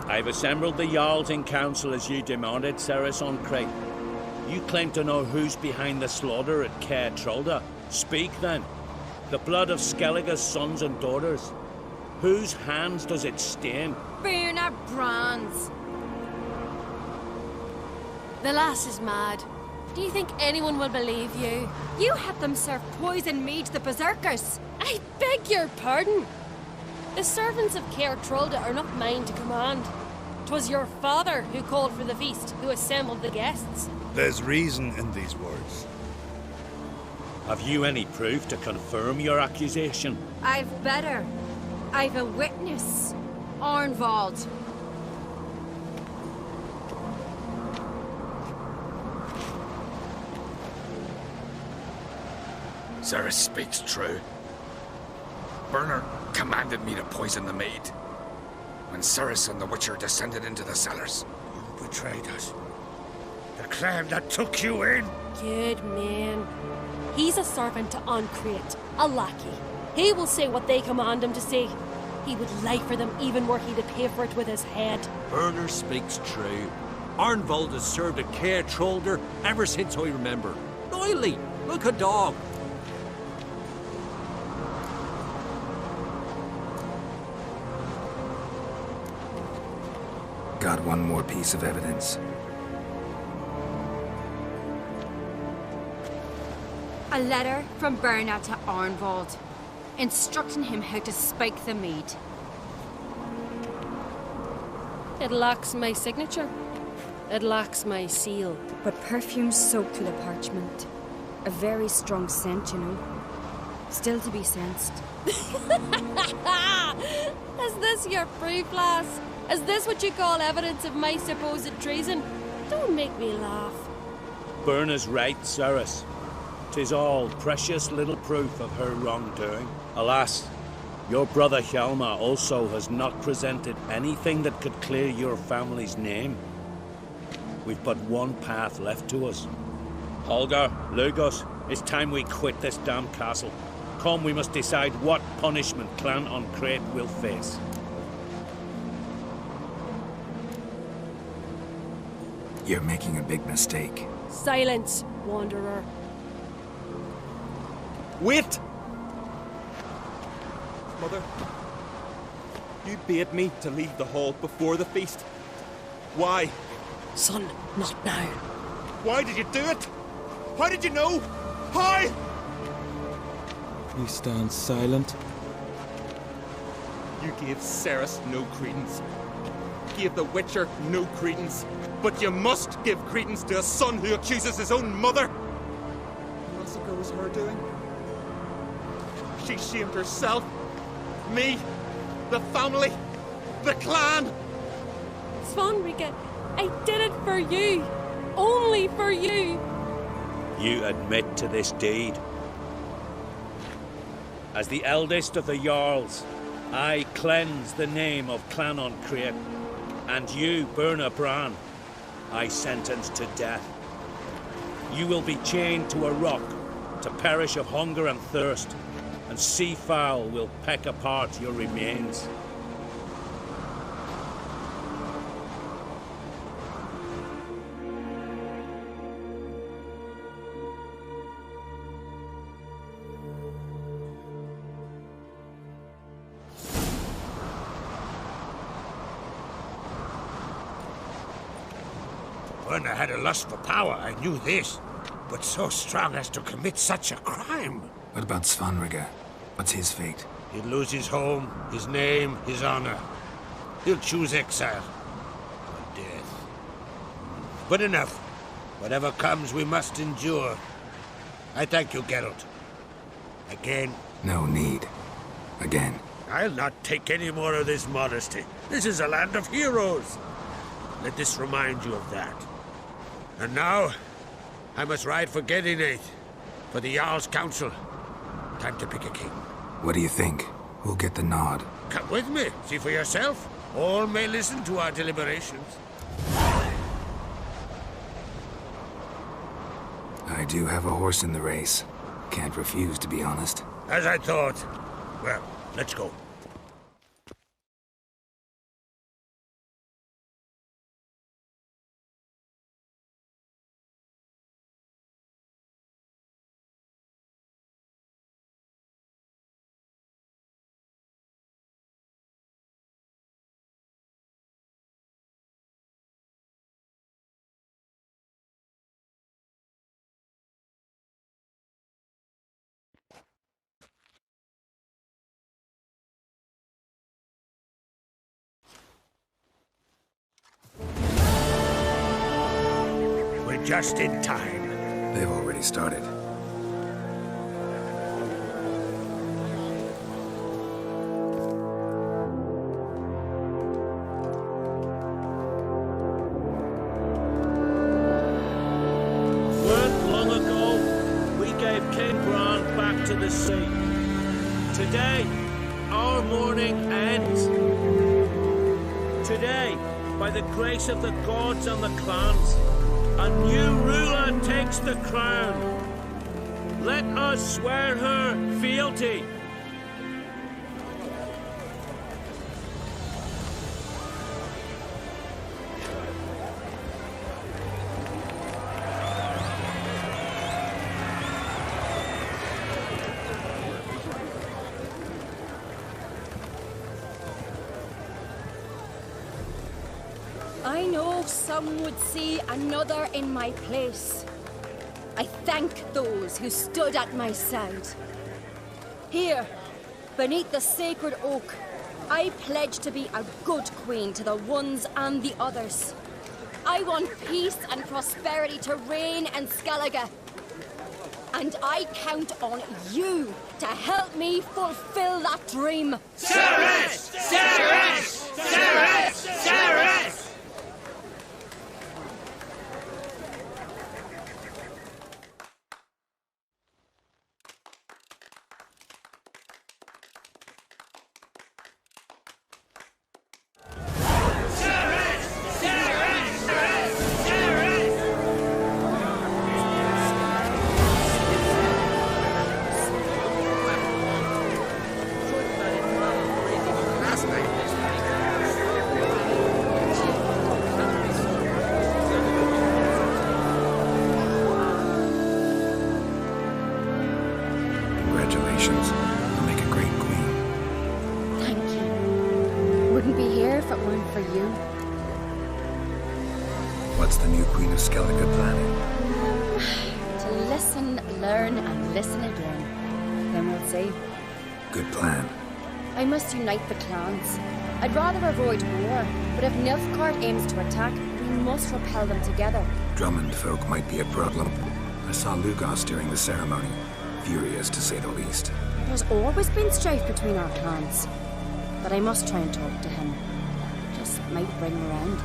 I've assembled the Jarls in council as you demanded, Ceres on Crate. You claim to know who's behind the slaughter at Caer Trolda. Speak then. The blood of Skellige's sons and daughters. Whose hands does it stain?
Berengar Bran's.
The lass is mad. Do you think anyone will believe you?
You had them serve poison mead to the Beserkers.
I beg your pardon. The servants of Caer Trolda are not mine to command. 'Twas your father who called for the feast, who assembled the guests.
There's reason in these words.
Have you any proof to confirm your accusation?
I've better. I've a witness. Arnvald.
Ceres speaks true. Berengar commanded me to poison the maid. When Ceres and the Witcher descended into the cellars.
You betrayed us. The clan that took you in.
Good man. He's a servant to Uncreate, a lackey. He will say what they command him to say. He would lie for them even were he to pay for it with his head.
Berengar speaks true. Arnvald has served at Caer Trolda ever since I remember. Oily, like a dog.
Got one more piece of evidence.
A letter from Berengar to Arnvald, instructing him how to spike the mead.
It lacks my signature. It lacks my seal.
But perfume soaked through the parchment. A very strong scent, you know. Still to be sensed.
Is this your proof, lass? Is this what you call evidence of my supposed treason? Don't make me laugh.
Berna's right, Ceres. 'Tis all precious little proof of her wrongdoing. Alas, your brother Hjalmar also has not presented anything that could clear your family's name. We've but one path left to us. Holger, Lugos, it's time we quit this damn castle. Come, we must decide what punishment Clan on Crete will face.
You're making a big mistake.
Silence, Wanderer.
Wait! Mother, you bade me to leave the hall before the feast. Why?
Son, not now.
Why did you do it? How did you know? How? You stand silent. You gave Ceres no credence. Gave the Witcher no credence. But you must give credence to a son who accuses his own mother. The massacre was her doing. She shamed herself. Me. The family. The clan.
Svanrika, I did it for you. Only for you.
You admit to this deed. As the eldest of the Jarls, I cleanse the name of Clan on Crete, and you, Berna Bran, I sentence to death. You will be chained to a rock to perish of hunger and thirst, and sea fowl will peck apart your remains.
When I had a lust for power, I knew this. But so strong as to commit such a crime.
What about Svanrika? What's his fate?
He'll lose his home, his name, his honor. He'll choose exile. Or death. But enough. Whatever comes, we must endure. I thank you, Geralt. Again.
No need. Again.
I'll not take any more of this modesty. This is a land of heroes. Let this remind you of that. And now, I must ride for Gedinath, for the Jarl's Council. Time to pick a king.
What do you think? Who'll get the nod?
Come with me, see for yourself. All may listen to our deliberations.
I do have a horse in the race. Can't refuse, to be honest.
As I thought. Well, let's go. Just in time.
They've already started.
Weren't long ago, we gave King Bran back to the sea. Today, our mourning ends. Today, by the grace of the gods and the clans, a new ruler takes the crown. Let us swear her fealty.
I know some would see another in my place. I thank those who stood at my side. Here, beneath the sacred oak, I pledge to be a good queen to the ones and the others. I want peace and prosperity to reign in Skellige. And I count on you to help me fulfill that dream.
Ceres! Ceres! Ceres! Ceres!
patience. You'll make a great queen.
Thank you. Wouldn't be here if it weren't for you.
What's the new Queen of Skellige planning?
To listen, learn, and listen again. Then we'll see.
Good plan.
I must unite the clans. I'd rather avoid war, but if Nilfgaard aims to attack, we must repel them together.
Drummond folk might be a problem. I saw Lugos during the ceremony. Furious, to say the least.
There's always been strife between our clans. But I must try and talk to him. Just might bring him around.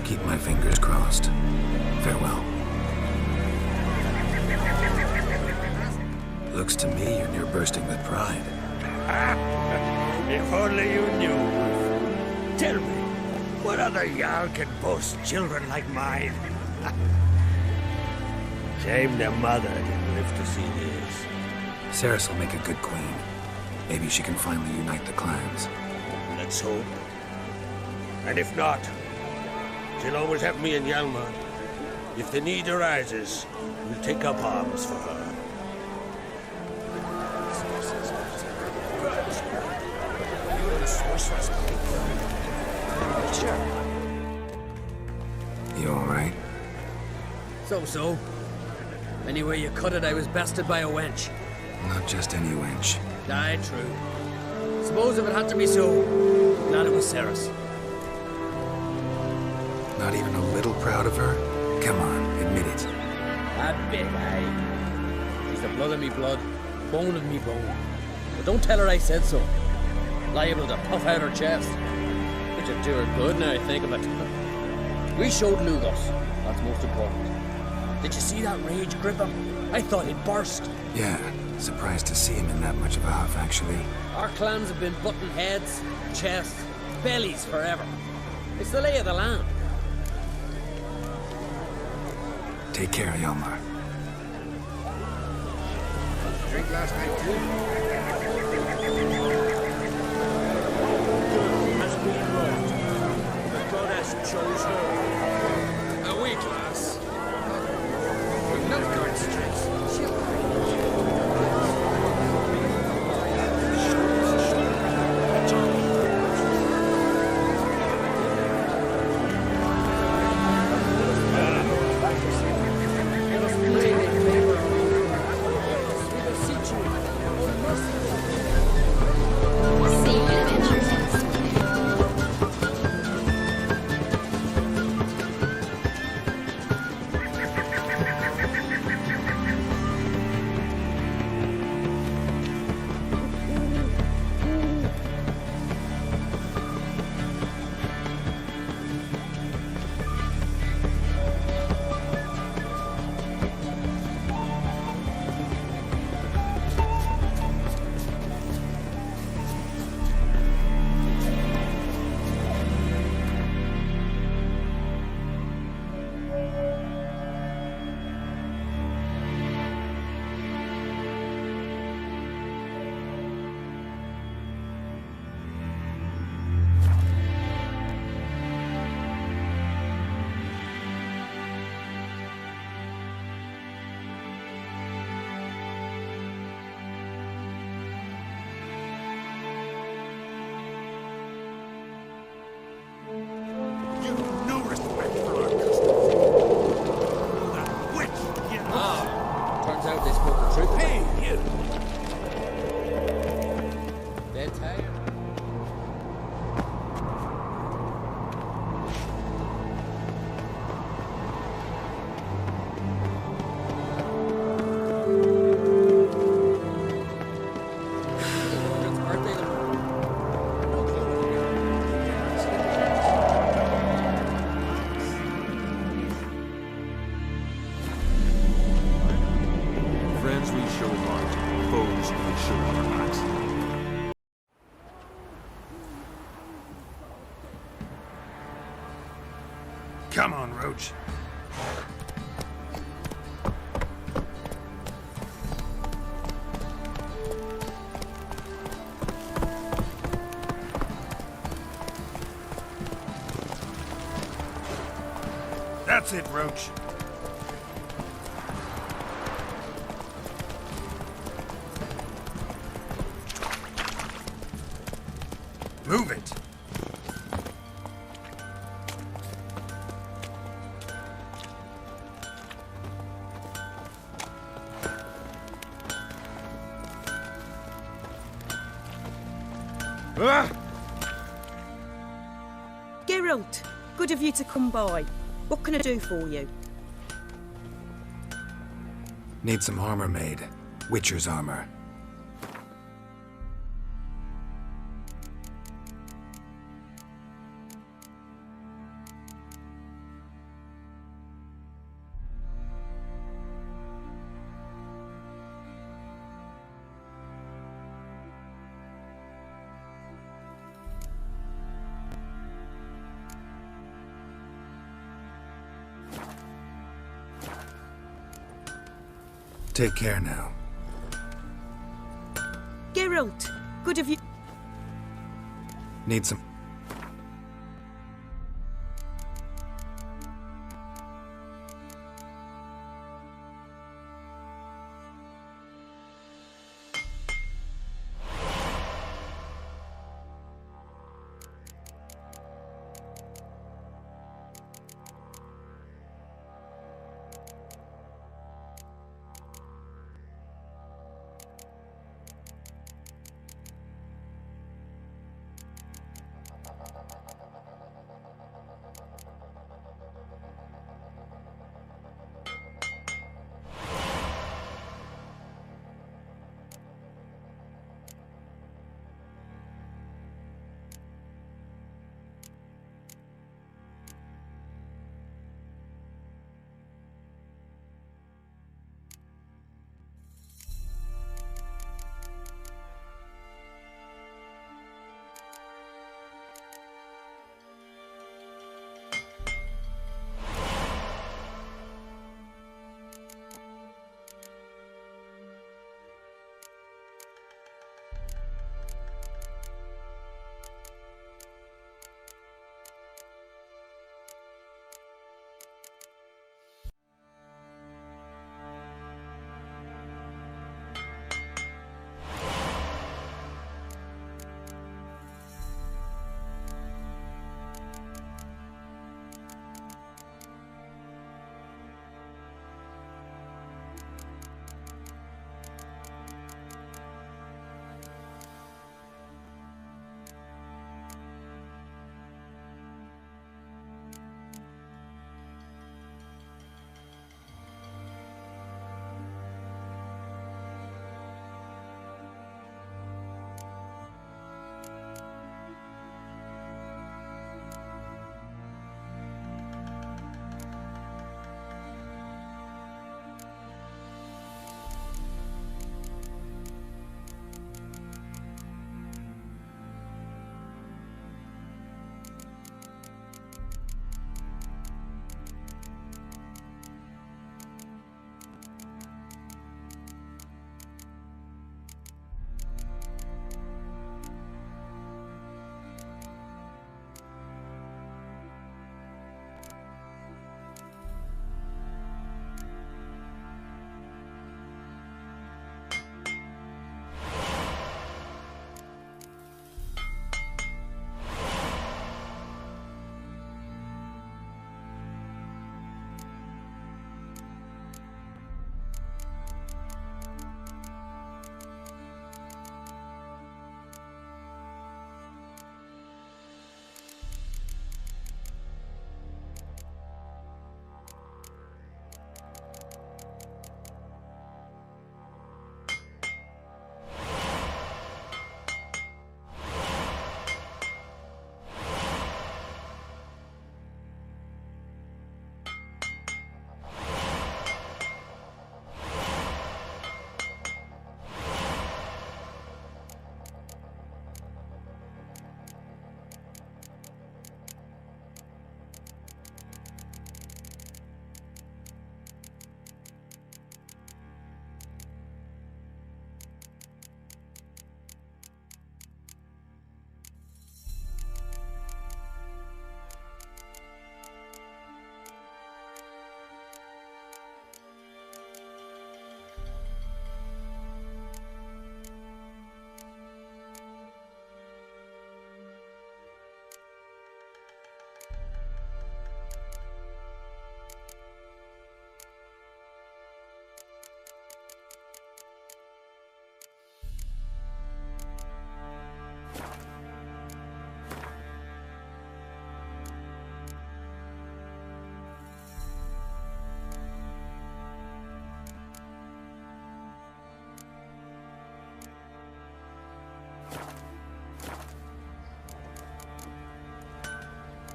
Keep my fingers crossed. Farewell. Looks to me you're near bursting with pride.
If only you knew. Tell me, what other Jarl can boast children like mine? Shame their mother didn't live to see this.
Ceres will make a good queen. Maybe she can finally unite the clans.
Let's hope. And if not, she'll always have me and Hjalmar. If the need arises, we'll take up arms for her.
You alright?
So. Any way you cut it, I was bested by a wench.
Not just any wench.
Aye, true. Suppose if it had to be so, glad it was Ceres.
Not even a little proud of her? Come on, admit it.
A bit, aye. She's the blood of me blood, bone of me bone. But don't tell her I said so. Liable to puff out her chest. Which would do her good now I think of it. We showed Lugos. That's most important. Did you see that rage grip him? I thought he'd burst.
Yeah, surprised to see him in that much of a huff, actually.
Our clans have been butting heads, chests, bellies forever. It's the lay of the land.
Take care, Hjalmar.
Drink last night too?
As we wrote, the goddess chose her.
A weak lass. With Nilfgaard's tricks, she'll
Come on, Roach. That's it, Roach.
Move it!
Geralt, good of you to come by. What can I do for you?
Need some armor made. Witcher's armor. Take care now.
Geralt, good of you.
Need some...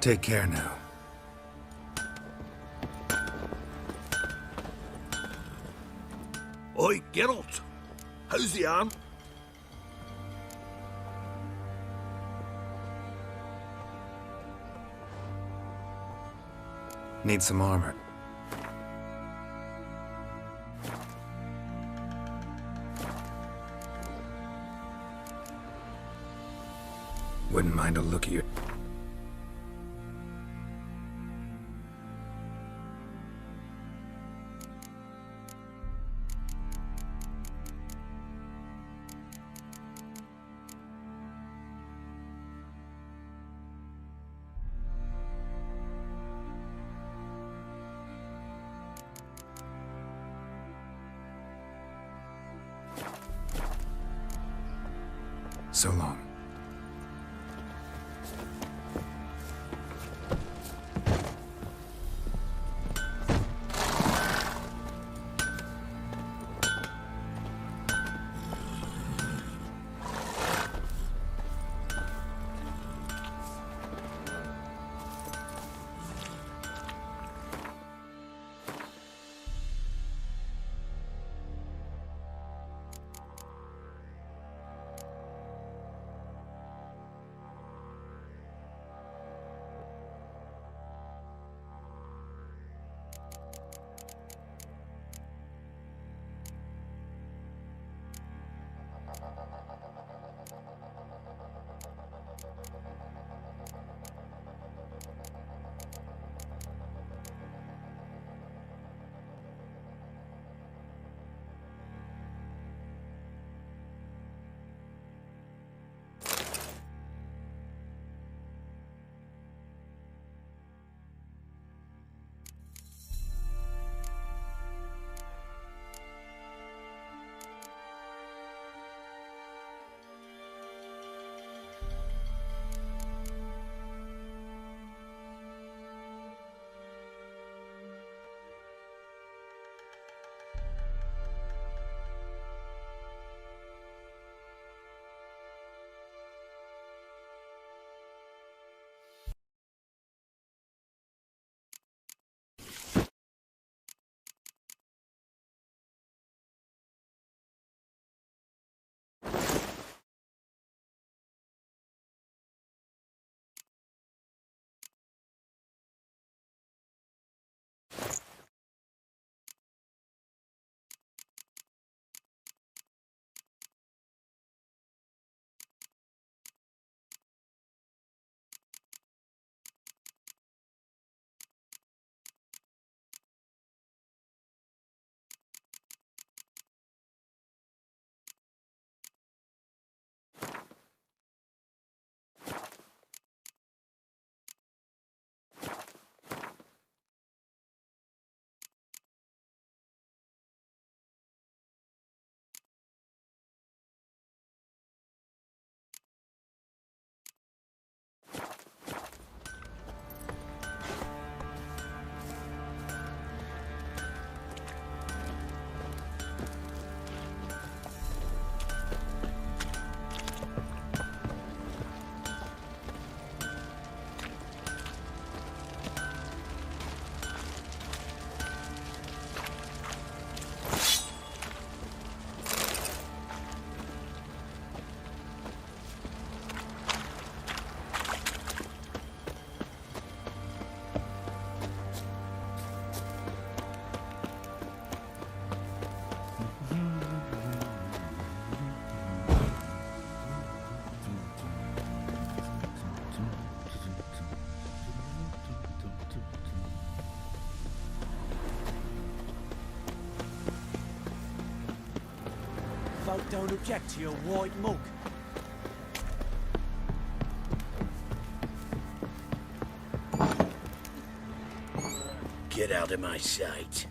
Take care now.
Oi, Geralt. How's the arm?
Need some armor. Wouldn't mind a look at you. So long.
Folk don't object to your white mug.
Get out of my sight.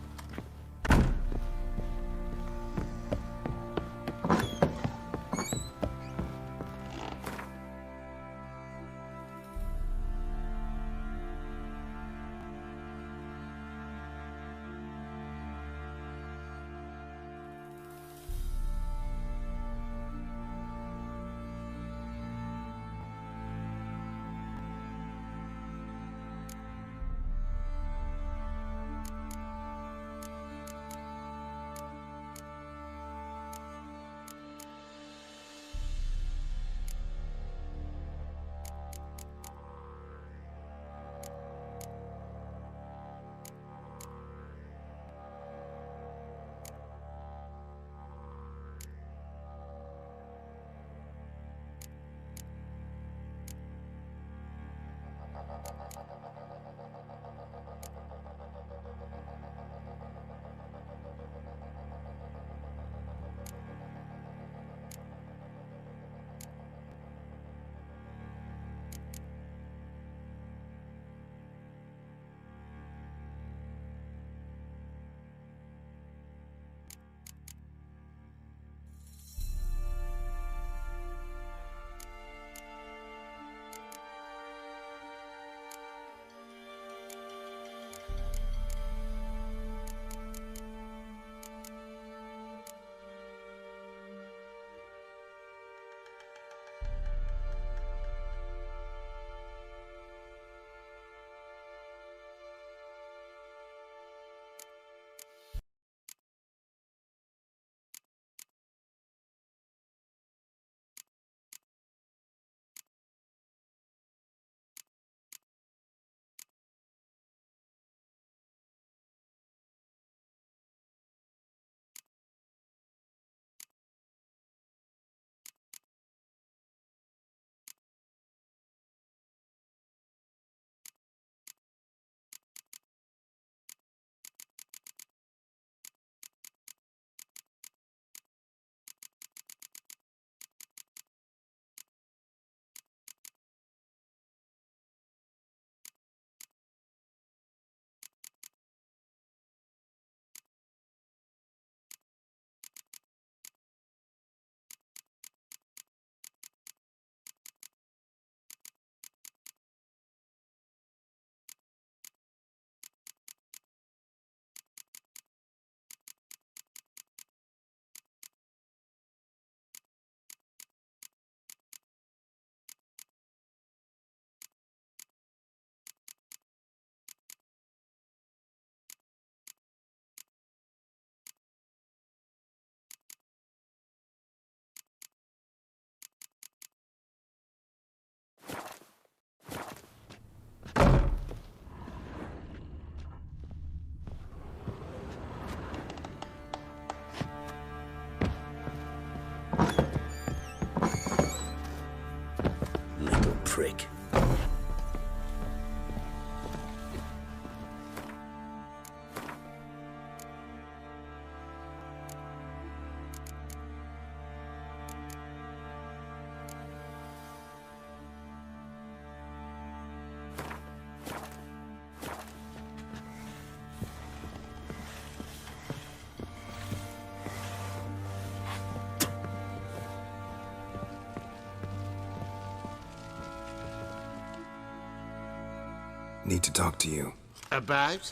Need to talk to you.
About?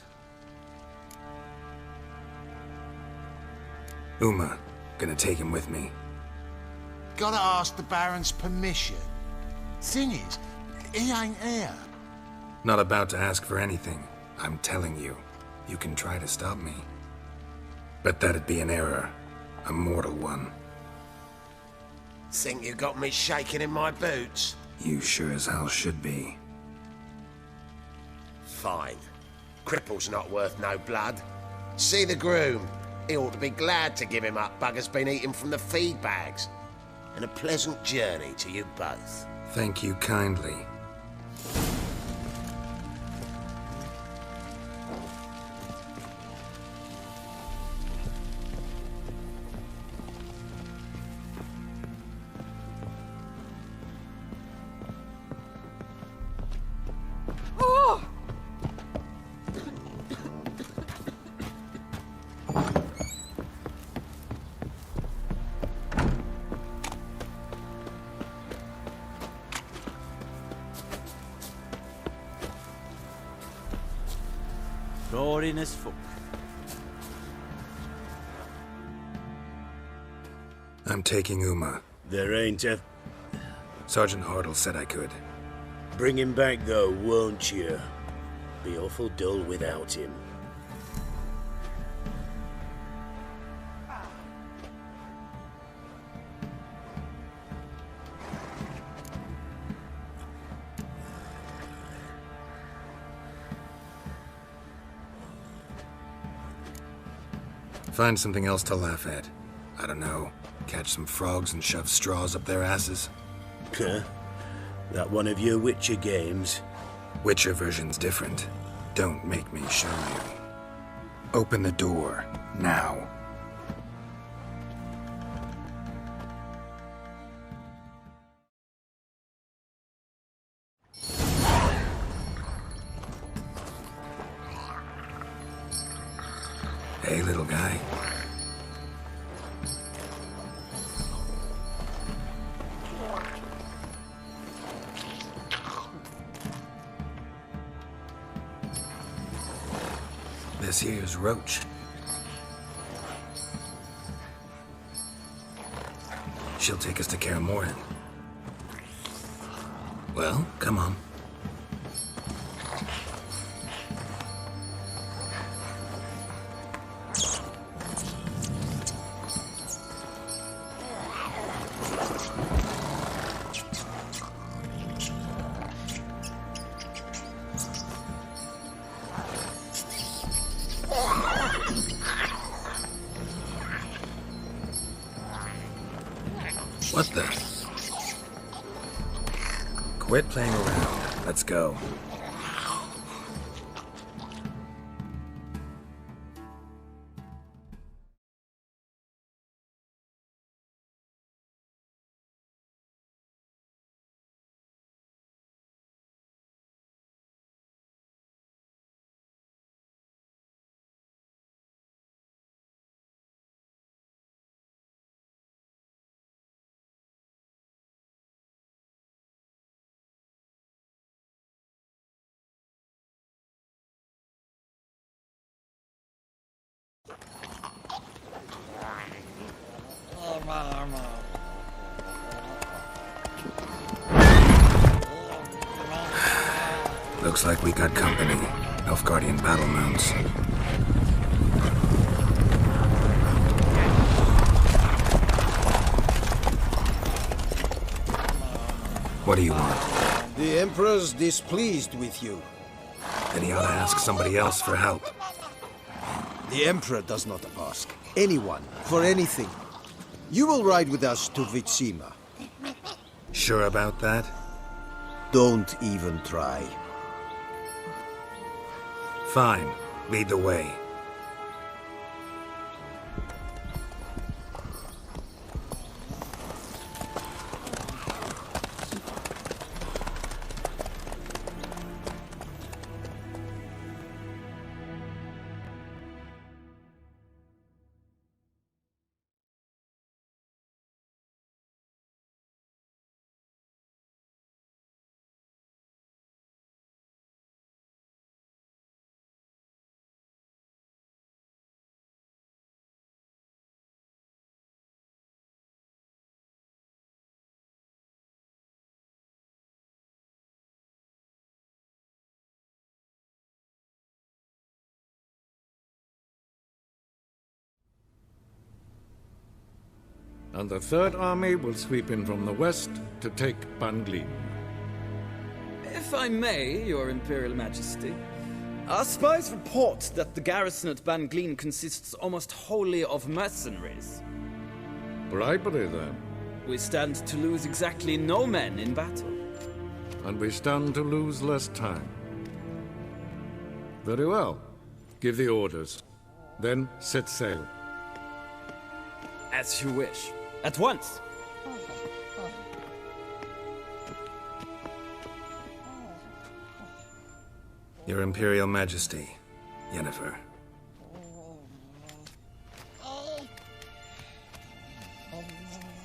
Uma. Gonna take him with me.
Gotta ask the Baron's permission. Thing is, he ain't here.
Not about to ask for anything. I'm telling you. You can try to stop me. But that'd be an error. A mortal one.
Think you got me shaking in my boots?
You sure as hell should be.
Fine. Cripple's not worth no blood. See the groom. He ought to be glad to give him up. Bugger's been eating from the feed bags. And a pleasant journey to you both.
Thank you kindly.
Roaring as fuck.
I'm taking Uma.
There ain't a...
Sergeant Hartle said I could.
Bring him back though, won't you? Be awful dull without him.
Find something else to laugh at. I don't know. Catch some frogs and shove straws up their asses.
Huh? That one of your Witcher games?
Witcher version's different. Don't make me show you. Open the door, now. Hey, little guy. This here's Roach. She'll take us to Kaer Morhen. Well, come on. What the? Quit playing around. Let's go. Looks like we got company. Nilfgaardian battle mounts. What do you want?
The Emperor's displeased with you.
Then he ought to ask somebody else for help.
The Emperor does not ask anyone for anything. You will ride with us to Vitsima.
Sure about that?
Don't even try.
Fine. Lead the way.
and the Third Army will sweep in from the west to take Banglin.
If I may, Your Imperial Majesty, our spies report that the garrison at Banglin consists almost wholly of mercenaries.
Bribery, then.
We stand to lose exactly no men in battle.
And we stand to lose less time. Very well. Give the orders. Then set sail.
As you wish. At once!
Your Imperial Majesty, Yennefer.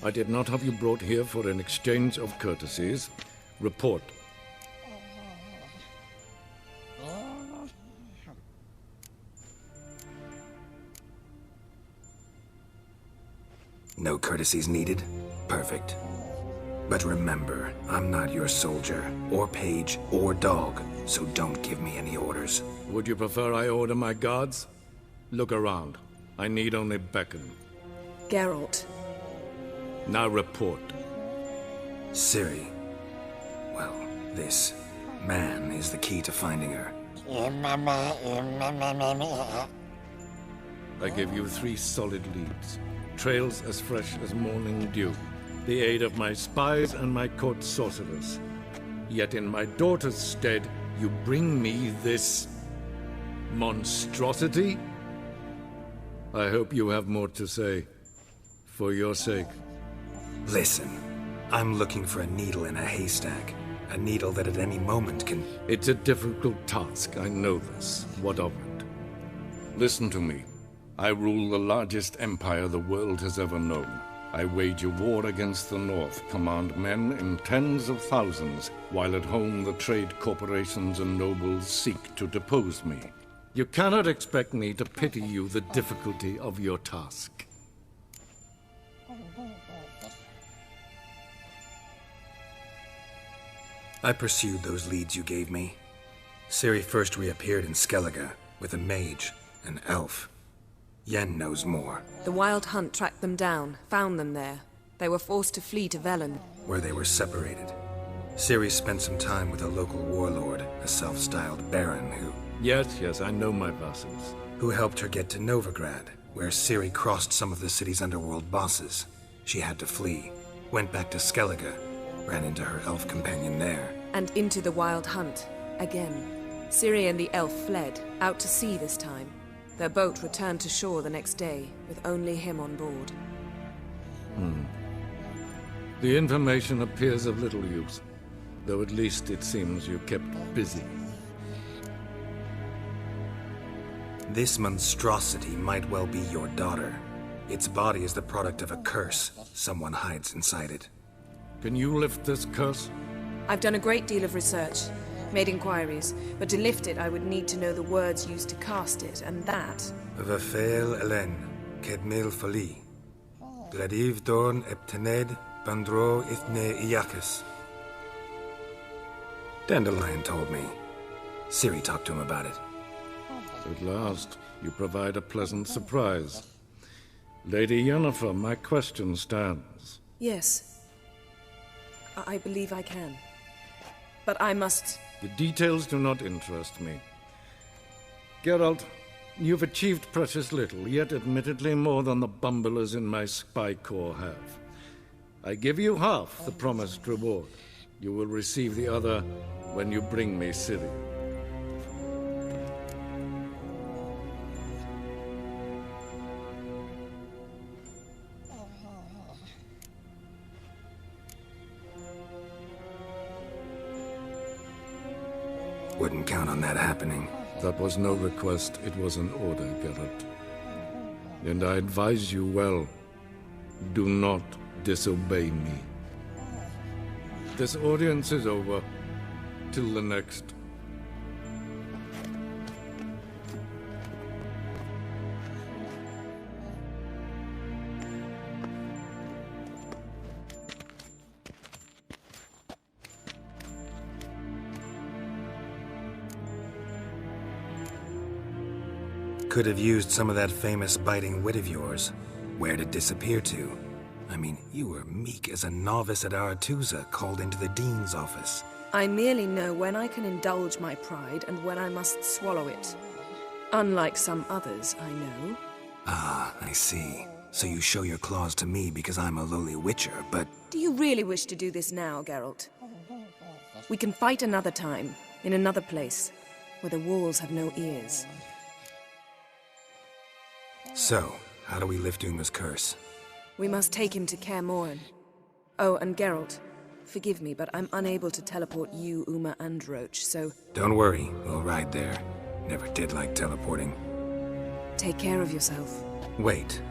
I did not have you brought here for an exchange of courtesies. Report.
No courtesies needed? Perfect. But remember, I'm not your soldier, or page, or dog, so don't give me any orders.
Would you prefer I order my guards? Look around. I need only beckon.
Geralt.
Now report.
Ciri. Well, this man is the key to finding her.
I give you 3 solid leads. Trails as fresh as morning dew. The aid of my spies and my court sorcerers. Yet in my daughter's stead, you bring me this monstrosity? I hope you have more to say. For your sake.
Listen, I'm looking for a needle in a haystack. A needle that at any moment can...
It's a difficult task, I know this. What of it? Listen to me. I rule the largest empire the world has ever known. I wage a war against the North, command men in tens of thousands, while at home the trade corporations and nobles seek to depose me. You cannot expect me to pity you the difficulty of your task.
I pursued those leads you gave me. Ciri first reappeared in Skellige with a mage, an elf. Yen knows more.
The Wild Hunt tracked them down, found them there. They were forced to flee to Velen,
where they were separated. Ciri spent some time with a local warlord, a self-styled baron who...
Yes, I know my vassals.
Who helped her get to Novigrad, where Ciri crossed some of the city's underworld bosses. She had to flee, went back to Skellige, ran into her elf companion there.
And into the Wild Hunt, again. Ciri and the elf fled, out to sea this time. Their boat returned to shore the next day, with only him on board.
The information appears of little use, though at least it seems you kept busy.
This monstrosity might well be your daughter. Its body is the product of a curse someone hides inside it.
Can you lift this curse?
I've done a great deal of research, made inquiries, but to lift it I would need to know the words used to cast it, and that...
Vafel Elen, Kedmil Fali. Gladiv Dorn Eptened, Bandro Ithne Iakis. Dandelion told me. Ciri talked to him about it.
At last, you provide a pleasant surprise. Lady Yennefer, my question stands.
Yes. I believe I can. But I must...
The details do not interest me. Geralt, you've achieved precious little, yet admittedly more than the bumblers in my spy corps have. I give you half the promised reward. You will receive the other when you bring me Ciri.
Wouldn't count on that happening.
That was no request, it was an order, Geralt. And I advise you well, do not disobey me. This audience is over. Till the next.
Could have used some of that famous biting wit of yours. Where'd it disappear to? I mean, you were meek as a novice at Aretusa called into the Dean's office.
I merely know when I can indulge my pride and when I must swallow it. Unlike some others I know.
Ah, I see. So you show your claws to me because I'm a lowly witcher, but...
Do you really wish to do this now, Geralt? We can fight another time, in another place, where the walls have no ears.
So, how do we lift Uma's curse?
We must take him to Kaer Morhen. Oh, and Geralt, forgive me, but I'm unable to teleport you, Uma, and Roach, so...
Don't worry, we'll ride there. Never did like teleporting.
Take care of yourself.
Wait.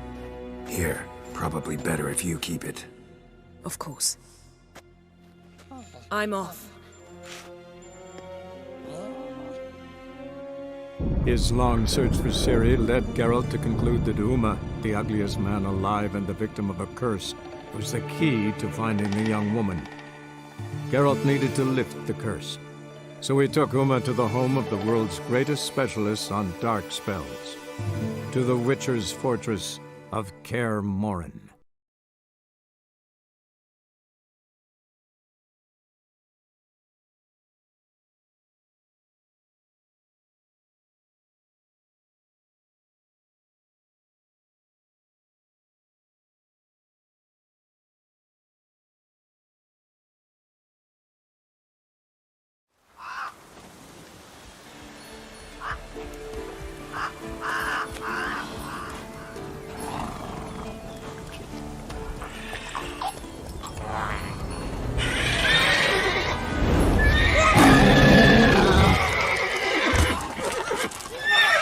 Here, probably better if you keep it.
Of course. I'm off.
His long search for Ciri led Geralt to conclude that Uma, the ugliest man alive and the victim of a curse, was the key to finding the young woman. Geralt needed to lift the curse, so he took Uma to the home of the world's greatest specialists on dark spells, to the Witcher's fortress of Kaer Morhen.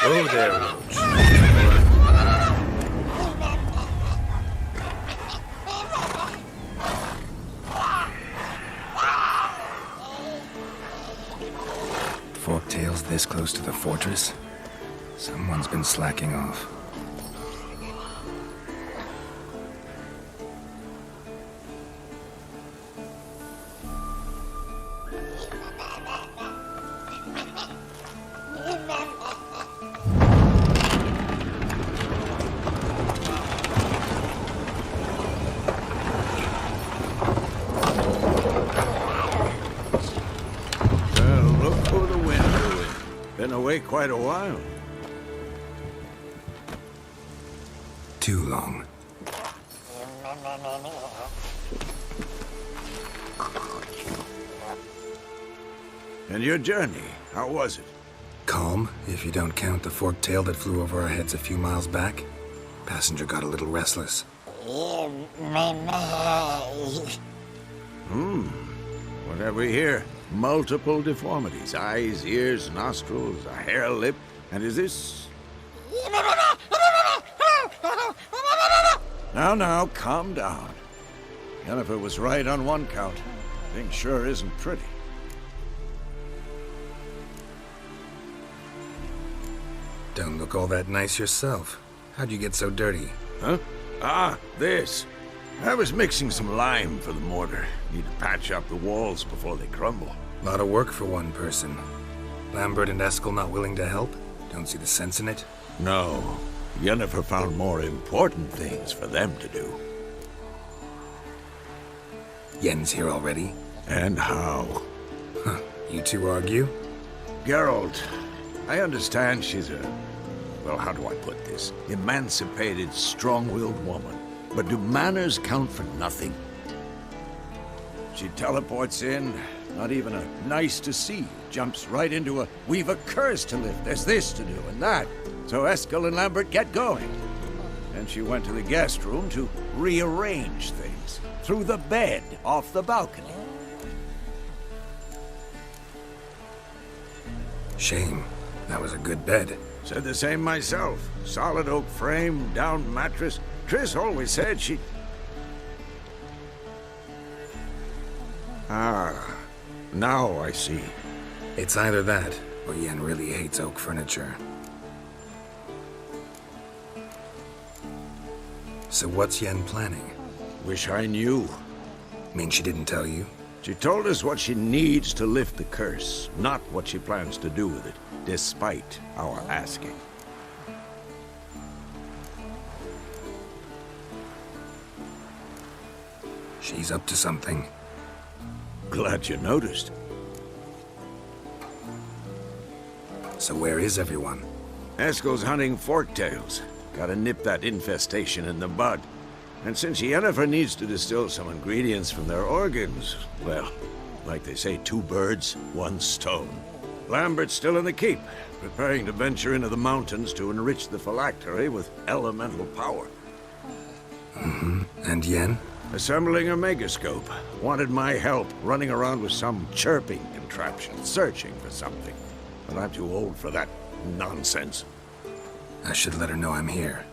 Oh, there, Roach.
Forktails this close to the fortress? Someone's been slacking off.
Quite a while.
Too long.
And your journey, how was it?
Calm, if you don't count the forktail that flew over our heads a few miles back. Passenger got a little restless.
What have we here? Multiple deformities. Eyes, ears, nostrils, a hair lip. And is this... Now, calm down. Yennefer was right on one count. Thing sure isn't pretty.
Don't look all that nice yourself. How'd you get so dirty?
Huh? Ah, this. I was mixing some lime for the mortar. Need to patch up the walls before they crumble.
Lot of work for one person. Lambert and Eskel not willing to help? Don't see the sense in it?
No. Yennefer found more important things for them to do.
Yen's here already?
And how?
Huh. You two argue?
Geralt, I understand she's a... well, how do I put this? Emancipated, strong-willed woman. But do manners count for nothing? She teleports in, not even a nice to see, jumps right into a we've a curse to lift, there's this to do and that. So Eskel and Lambert get going. Then she went to the guest room to rearrange things. Through the bed, off the balcony.
Shame. That was a good bed.
Said the same myself. Solid oak frame, down mattress. Triss always said she... Ah, now I see.
It's either that, or Yen really hates oak furniture. So what's Yen planning?
Wish I knew.
Mean she didn't tell you?
She told us what she needs to lift the curse, not what she plans to do with it, despite our asking.
She's up to something.
Glad you noticed.
So where is everyone?
Eskel's hunting Forktails. Gotta nip that infestation in the bud. And since Yennefer needs to distill some ingredients from their organs, well, like they say, 2 birds, 1 stone. Lambert's still in the keep, preparing to venture into the mountains to enrich the phylactery with elemental power.
And Yen?
Assembling a megascope. Wanted my help running around with some chirping contraption, searching for something. But I'm too old for that nonsense.
I should let her know I'm here.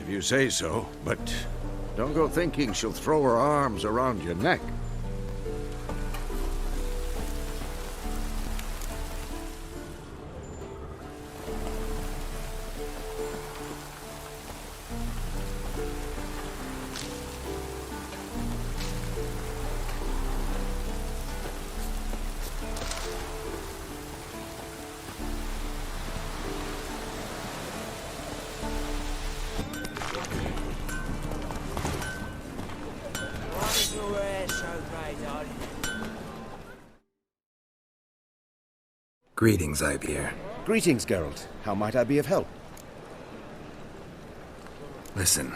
If you say so, but don't go thinking she'll throw her arms around your neck.
Greetings, Ibeer.
Greetings, Geralt. How might I be of help?
Listen.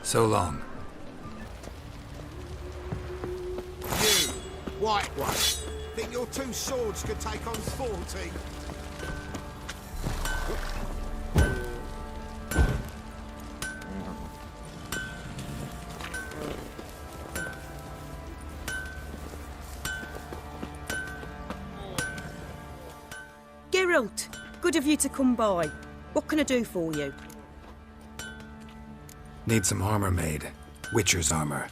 So long.
You, WhiteWolf, think your 2 swords could take on 40?
Geralt, good of you to come by. What can I do for you?
Need some armor made. Witcher's armor.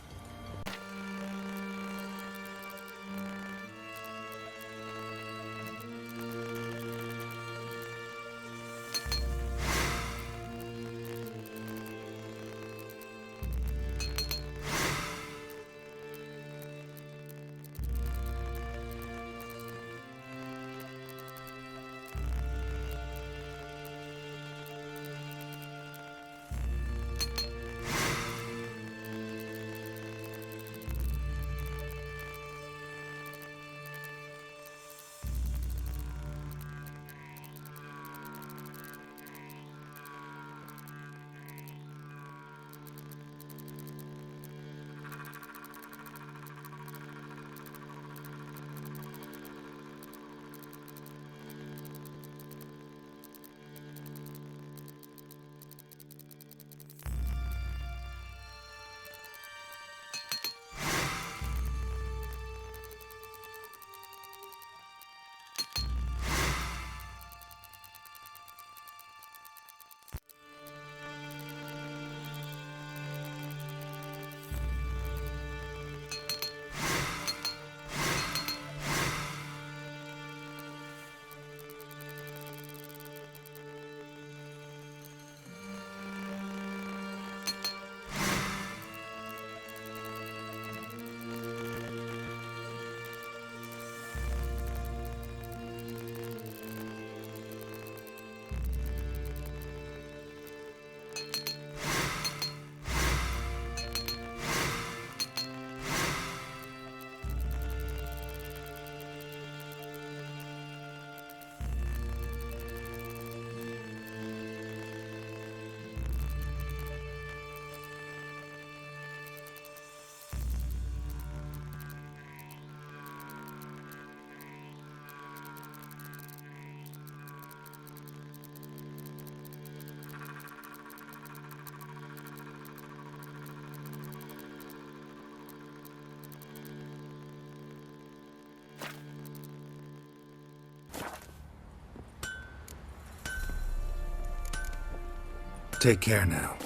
Take care now.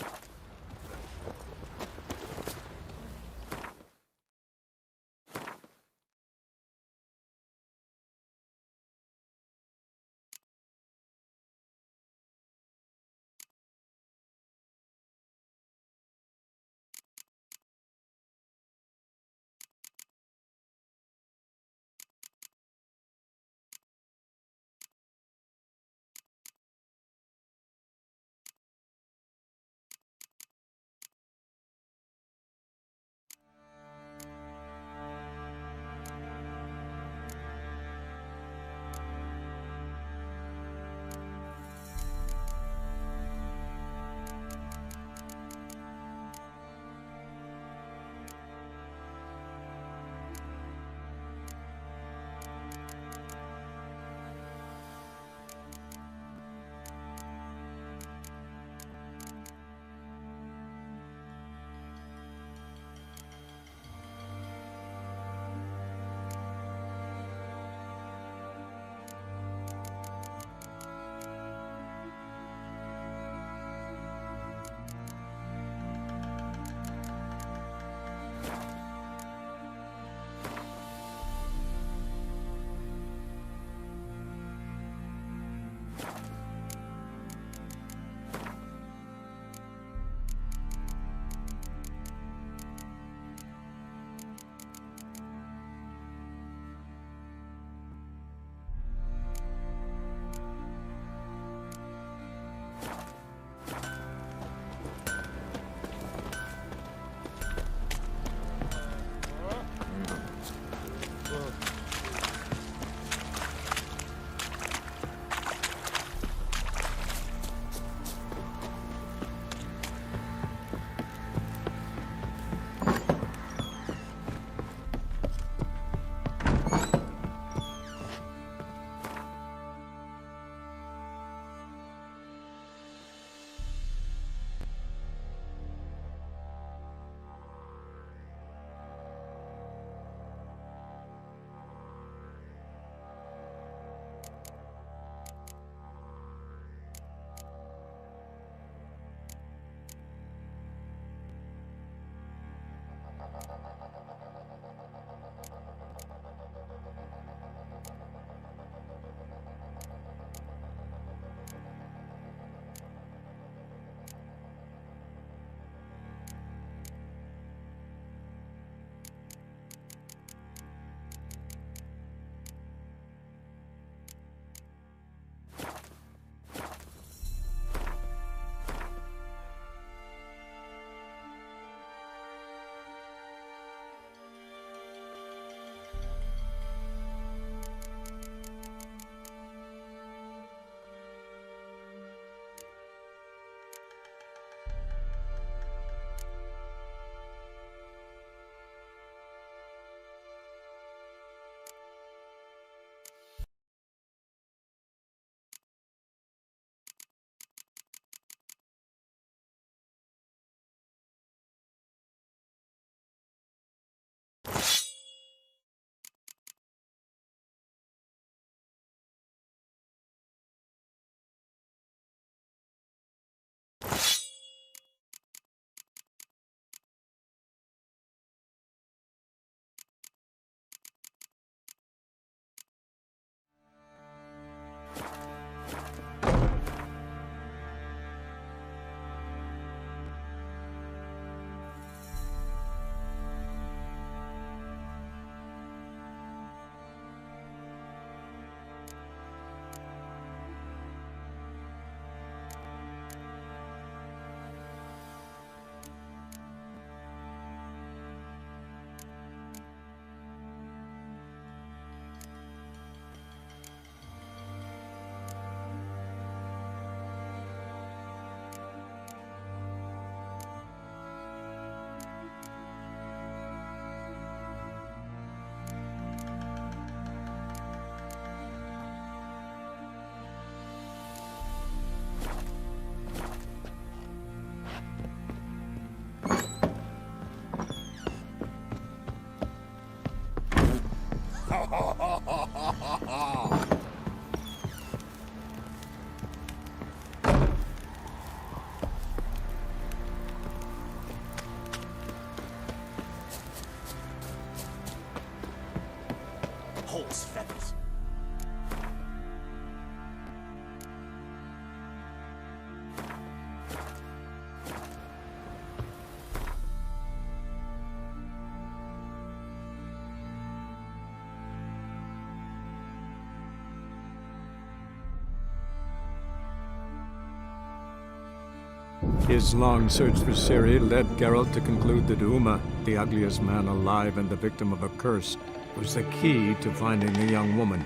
His long search for Ciri led Geralt to conclude that Uma, the ugliest man alive and the victim of a curse, was the key to finding the young woman.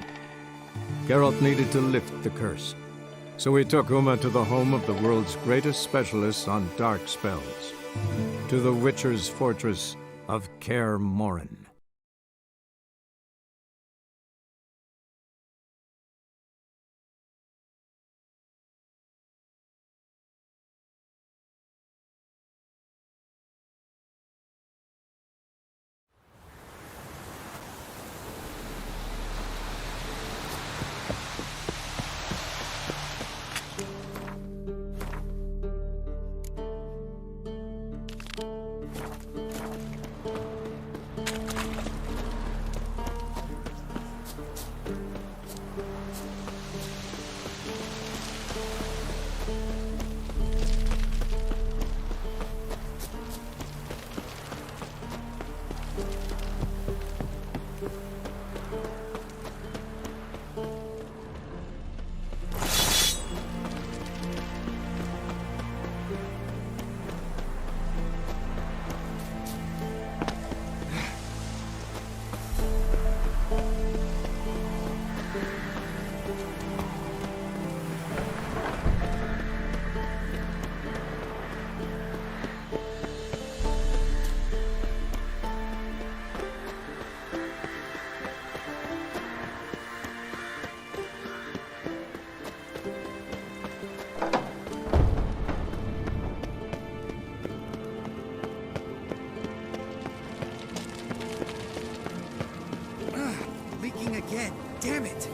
Geralt needed to lift the curse, so he took Uma to the home of the world's greatest specialist on dark spells, to the Witcher's fortress of Kaer Morhen.
Again. Damn it!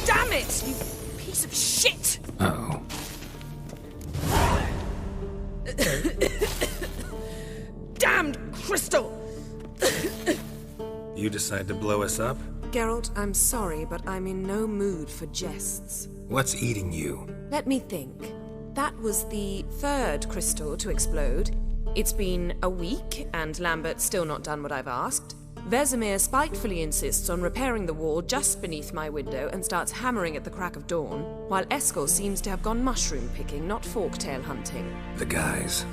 Damn it, you piece of shit!
Uh-oh.
Damned crystal!
You decide to blow us up?
Geralt, I'm sorry, but I'm in no mood for jests.
What's eating you?
Let me think. That was the third crystal to explode. It's been a week, and Lambert's still not done what I've asked. Vesemir spitefully insists on repairing the wall just beneath my window and starts hammering at the crack of dawn, while Eskel seems to have gone mushroom picking, not forktail hunting.
The guys.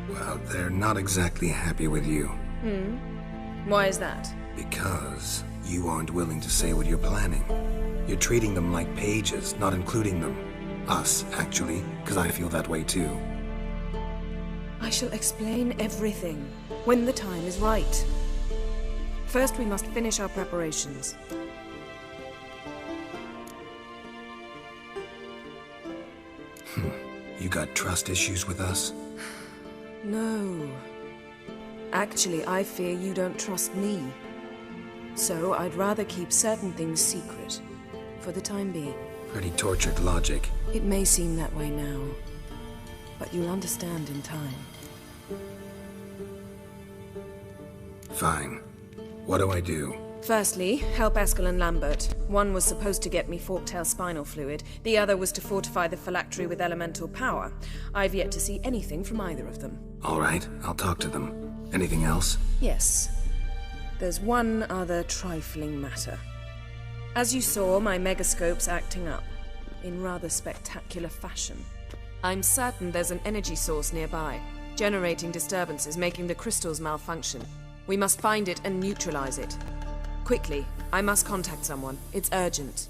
Well, they're not exactly happy with you.
Why is that?
Because you aren't willing to say what you're planning. You're treating them like pages, not including them. Us, actually, because I feel that way too.
I shall explain everything when the time is right. First, we must finish our preparations.
You got trust issues with us?
No. Actually, I fear you don't trust me. So I'd rather keep certain things secret, for the time being.
Pretty tortured logic.
It may seem that way now, but you'll understand in time.
Fine. What do I do?
Firstly, help Eskel and Lambert. One was supposed to get me Forktail spinal fluid, the other was to fortify the phylactery with elemental power. I've yet to see anything from either of them.
All right, I'll talk to them. Anything else?
Yes. There's one other trifling matter. As you saw, my megascope's acting up, in rather spectacular fashion. I'm certain there's an energy source nearby, generating disturbances, making the crystals malfunction. We must find it and neutralize it. Quickly, I must contact someone. It's urgent.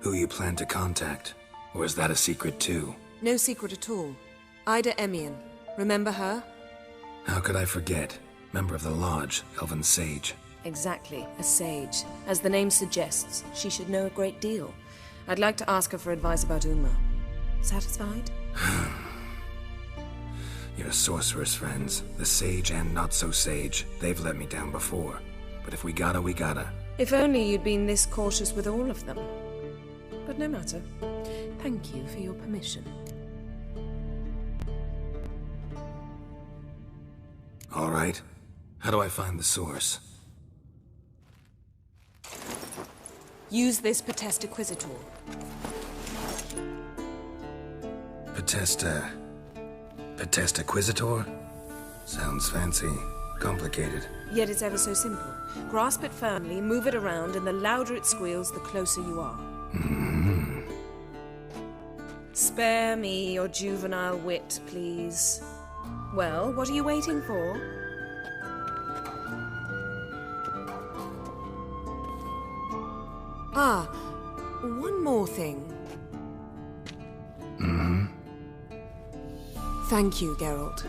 Who you plan to contact? Or is that a secret too?
No secret at all. Ida Emian. Remember her?
How could I forget? Member of the Lodge, Elven Sage.
Exactly, a sage. As the name suggests, she should know a great deal. I'd like to ask her for advice about Uma. Satisfied?
Your sorceress friends, the sage and not-so-sage, they've let me down before. But if we gotta, we gotta.
If only you'd been this cautious with all of them. But no matter. Thank you for your permission.
All right. How do I find the source?
Use this Potestaquizitor.
Potestaquizitor? Sounds fancy. Complicated.
Yet it's ever so simple. Grasp it firmly, move it around, and the louder it squeals, the closer you are.
Mm-hmm.
Spare me your juvenile wit, please. Well, what are you waiting for? Ah, one more thing.
Mm-hmm.
Thank you, Geralt.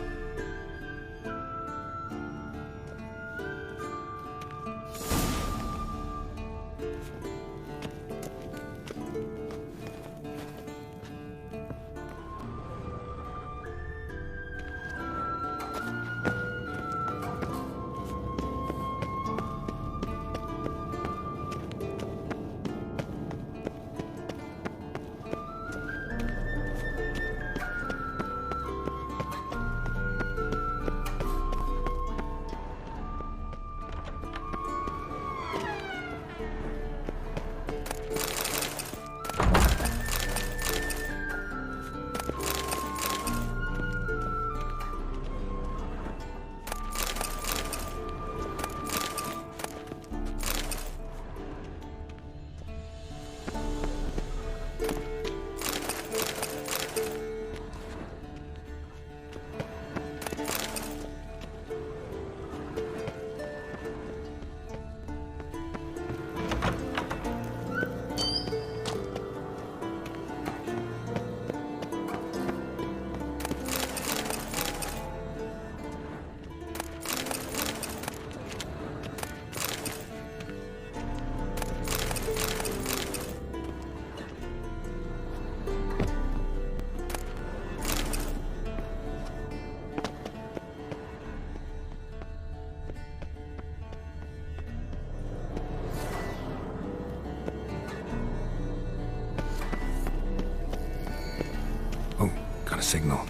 Signal.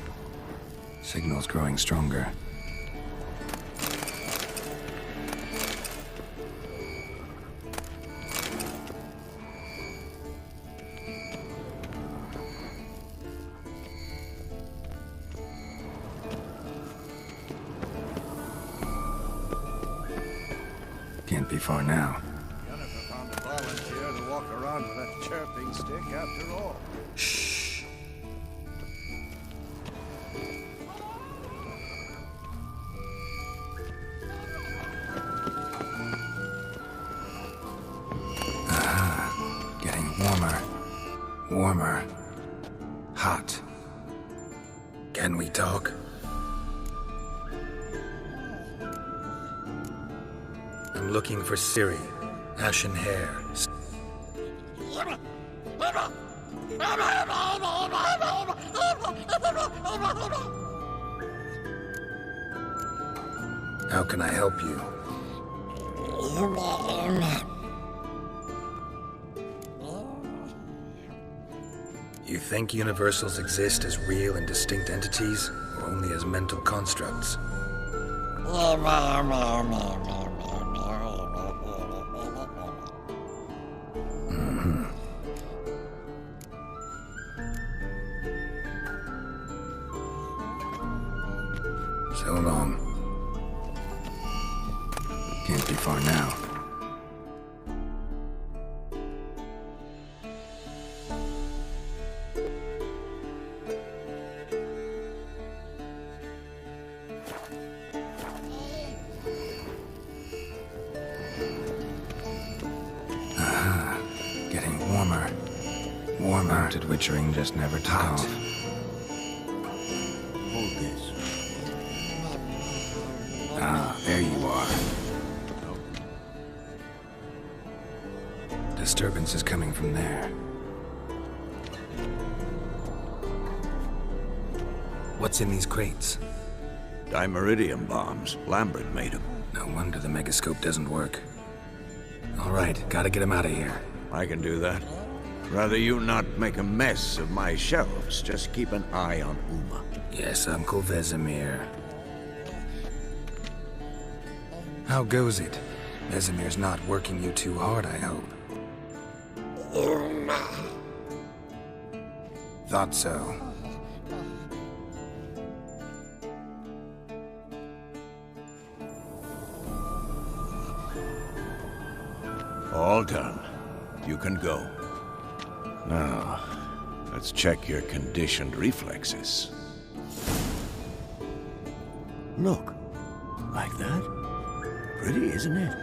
Signal's growing stronger. Can't be far now.
Jennifer found a volunteer to walk around with that chirping stick after all.
Shh. Warmer. Hot. Can we talk? I'm looking for Ciri. Ashen hair. How can I help you? You think universals exist as real and distinct entities? only as mental constructs. So long. Can't be far now. Getting warmer. Warmer. Mounted witchering just never took off.
Hold this.
Ah, there you are. Disturbance is coming from there. What's in these crates?
Dimeridium bombs. Lambert made them.
No wonder the megascope doesn't work. All right, gotta get him out of here.
I can do that. Rather you not make a mess of my shelves. Just keep an eye on Uma.
Yes, Uncle Vesemir. How goes it? Vesemir's not working you too hard, I hope. Thought so.
All done. You can go. Now, let's check your conditioned reflexes. Look. Like that? Pretty, isn't it?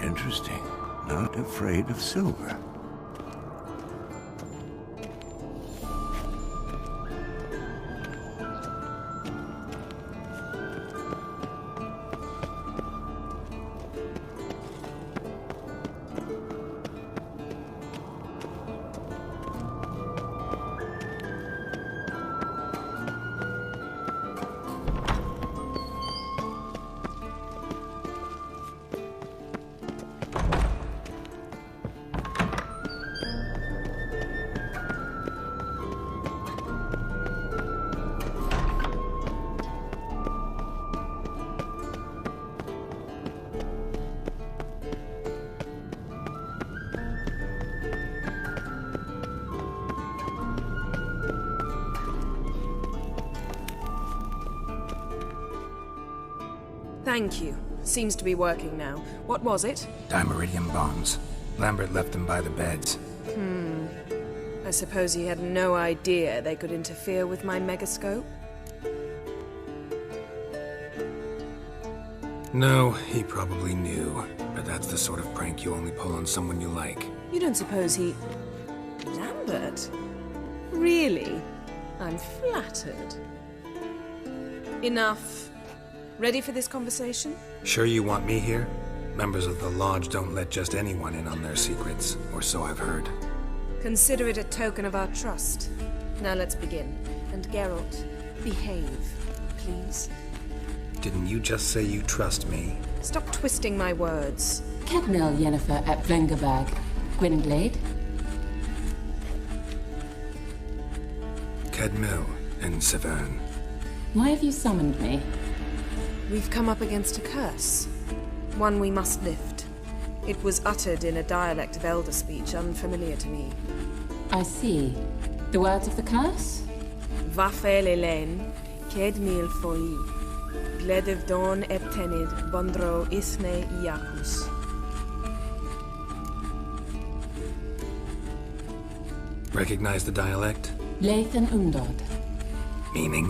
Interesting. Not afraid of silver.
Thank you. Seems to be working now. What was it?
Dimeridium bombs. Lambert left them by the beds.
I suppose he had no idea they could interfere with my megascope?
No, he probably knew. But that's the sort of prank you only pull on someone you like.
You don't suppose he... Lambert? Really? I'm flattered. Enough. Ready for this conversation?
Sure you want me here? Members of the Lodge don't let just anyone in on their secrets, or so I've heard.
Consider it a token of our trust. Now let's begin. And Geralt, behave, please.
Didn't you just say you trust me?
Stop twisting my words.
Kedmil Yennefer at Berengar, Gwynblade.
Kedmil and Severn.
Why have you summoned me?
We've come up against a curse. One we must lift. It was uttered in a dialect of Elder speech unfamiliar to me.
I see. The words of the curse?
Vafel Elaine, Kedmil Foi, Gledev Don Eptenid, Bondro Isne Iakus.
Recognize the dialect?
Lathan Undod.
Meaning?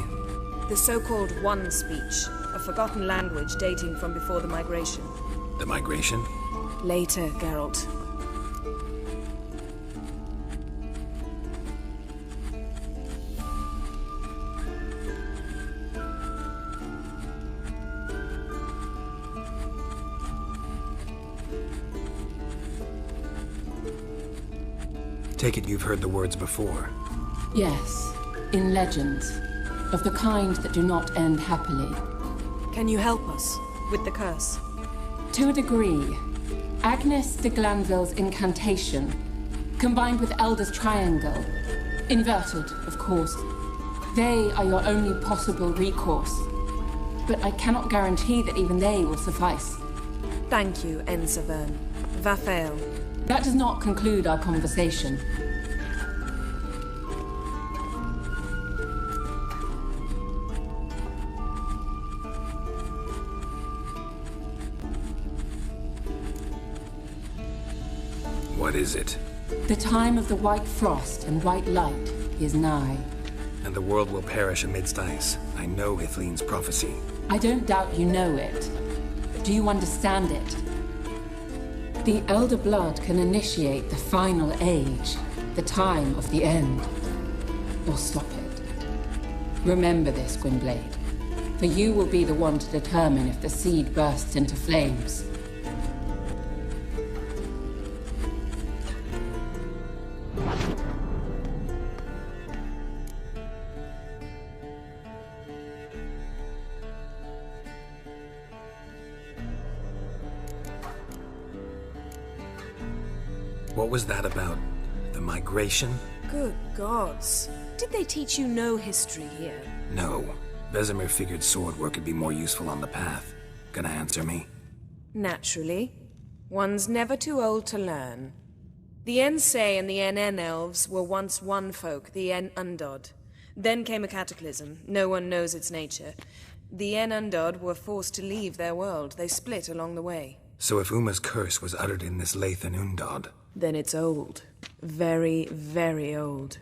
The so-called One speech, a forgotten language dating from before the migration.
The migration?
Later, Geralt.
Take it you've heard the words before.
Yes, in legends. Of the kind that do not end happily.
Can you help us with the curse?
To a degree. Agnes de Glanville's incantation, combined with Elder's Triangle. Inverted, of course. They are your only possible recourse. But I cannot guarantee that even they will suffice.
Thank you, Ensavern. Vafael.
That does not conclude our conversation.
What is it?
The time of the white frost and white light is nigh.
And the world will perish amidst ice. I know Hithleen's prophecy.
I don't doubt you know it. But do you understand it? The Elder Blood can initiate the final age, the time of the end, or stop it. Remember this, Gwynblade, for you will be the one to determine if the seed bursts into flames.
What was that about? The migration?
Good gods. Did they teach you no history here?
No. Vesemir figured sword work would be more useful on the path. Gonna answer me?
Naturally. One's never too old to learn. The Ensei and the NN elves were once one folk, the En Undod. Then came a cataclysm. No one knows its nature. The En Undod were forced to leave their world. They split along the way.
So if Uma's curse was uttered in this Lathan Undod,
then it's old. Very, very old.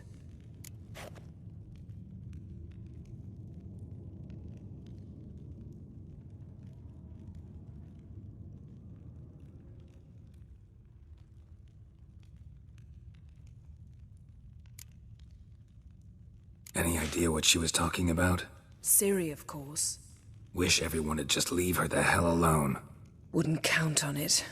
Any idea what she was talking about?
Ciri, of course.
Wish everyone would just leave her the hell alone.
Wouldn't count on it.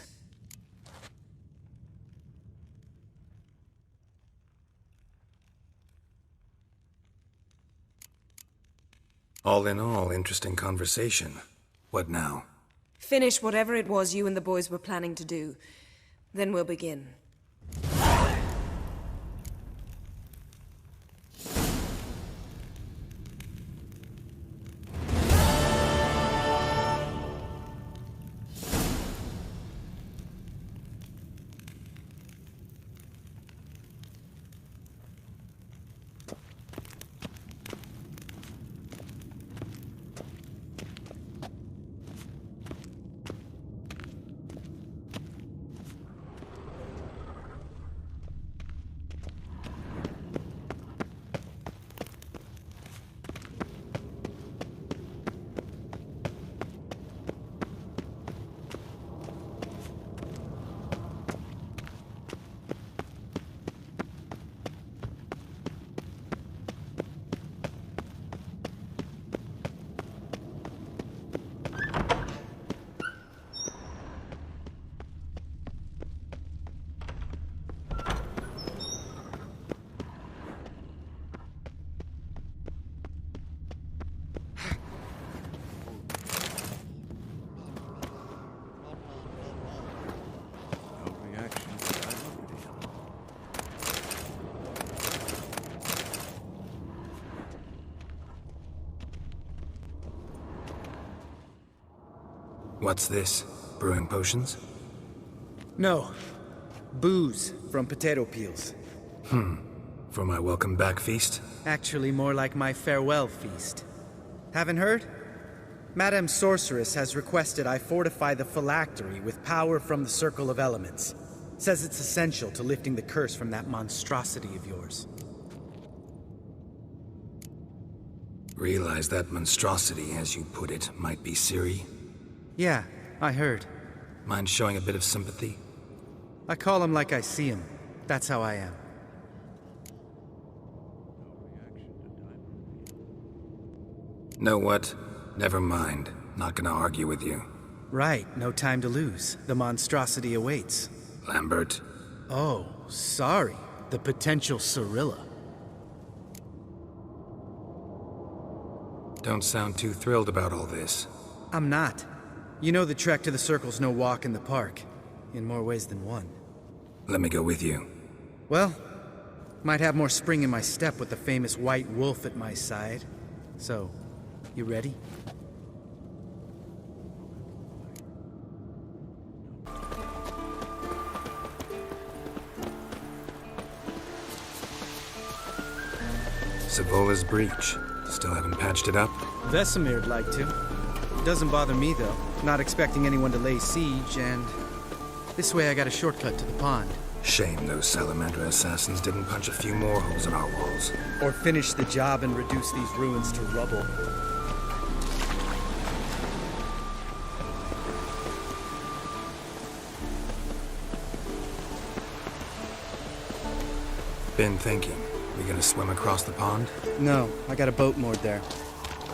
All in all, interesting conversation. What now?
Finish whatever it was you and the boys were planning to do. Then we'll begin.
What's this? Brewing potions?
No. Booze from potato peels.
For my welcome back feast?
Actually, more like my farewell feast. Haven't heard? Madame Sorceress has requested I fortify the phylactery with power from the Circle of Elements. Says it's essential to lifting the curse from that monstrosity of yours.
Realize that monstrosity, as you put it, might be Ciri?
Yeah, I heard.
Mind showing a bit of sympathy?
I call him like I see him. That's how I am.
Know what? Never mind. Not gonna argue with you.
Right, no time to lose. The monstrosity awaits.
Lambert?
Oh, sorry. The potential Cirilla.
Don't sound too thrilled about all this.
I'm not. You know the trek to the Circle's no walk in the park. In more ways than one.
Let me go with you.
Well, might have more spring in my step with the famous WhiteWolf at my side. So, you ready?
Savola's breach. Still haven't patched it up?
Vesemir'd like to. Doesn't bother me, though. Not expecting anyone to lay siege, and this way I got a shortcut to the pond.
Shame those Salamander assassins didn't punch a few more holes in our walls.
Or finish the job and reduce these ruins to rubble.
Been thinking. We gonna swim across the pond?
No, I got a boat moored there.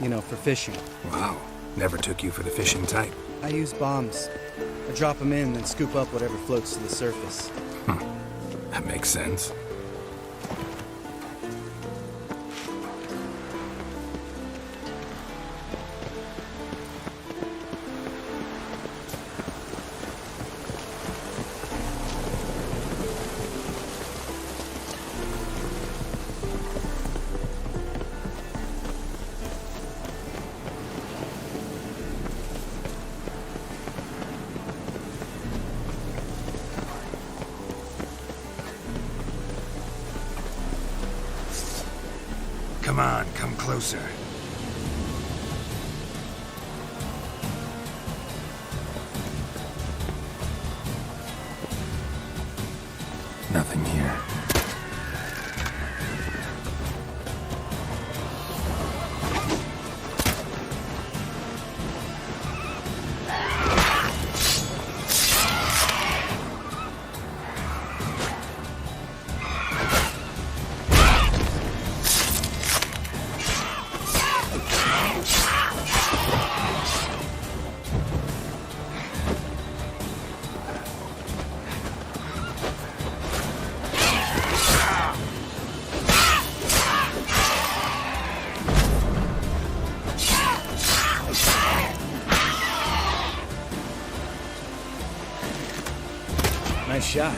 You know, for fishing.
Wow. Never took you for the fishing type.
I use bombs. I drop them in, then scoop up whatever floats to the surface.
That makes sense. Come on, come closer. Nothing here.
Nice shot.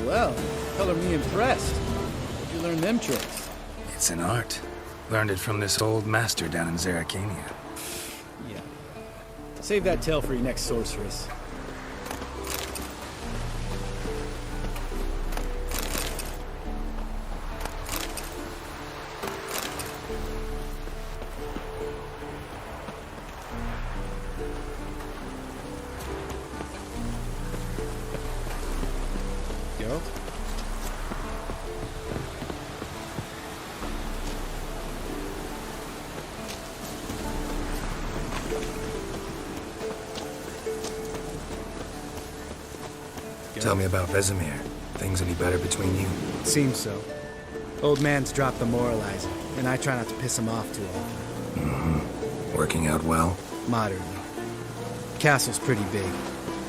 Well, color me impressed. Where'd you learn them tricks?
It's an art. Learned it from this old master down in Zerrikania.
Yeah. Save that tale for your next sorceress. Geralt?
Tell me about Vesemir. Things any better between you?
Seems so. Old man's dropped the moralizer, and I try not to piss him off too often.
Mm-hmm. Working out well?
Moderately. Castle's pretty big.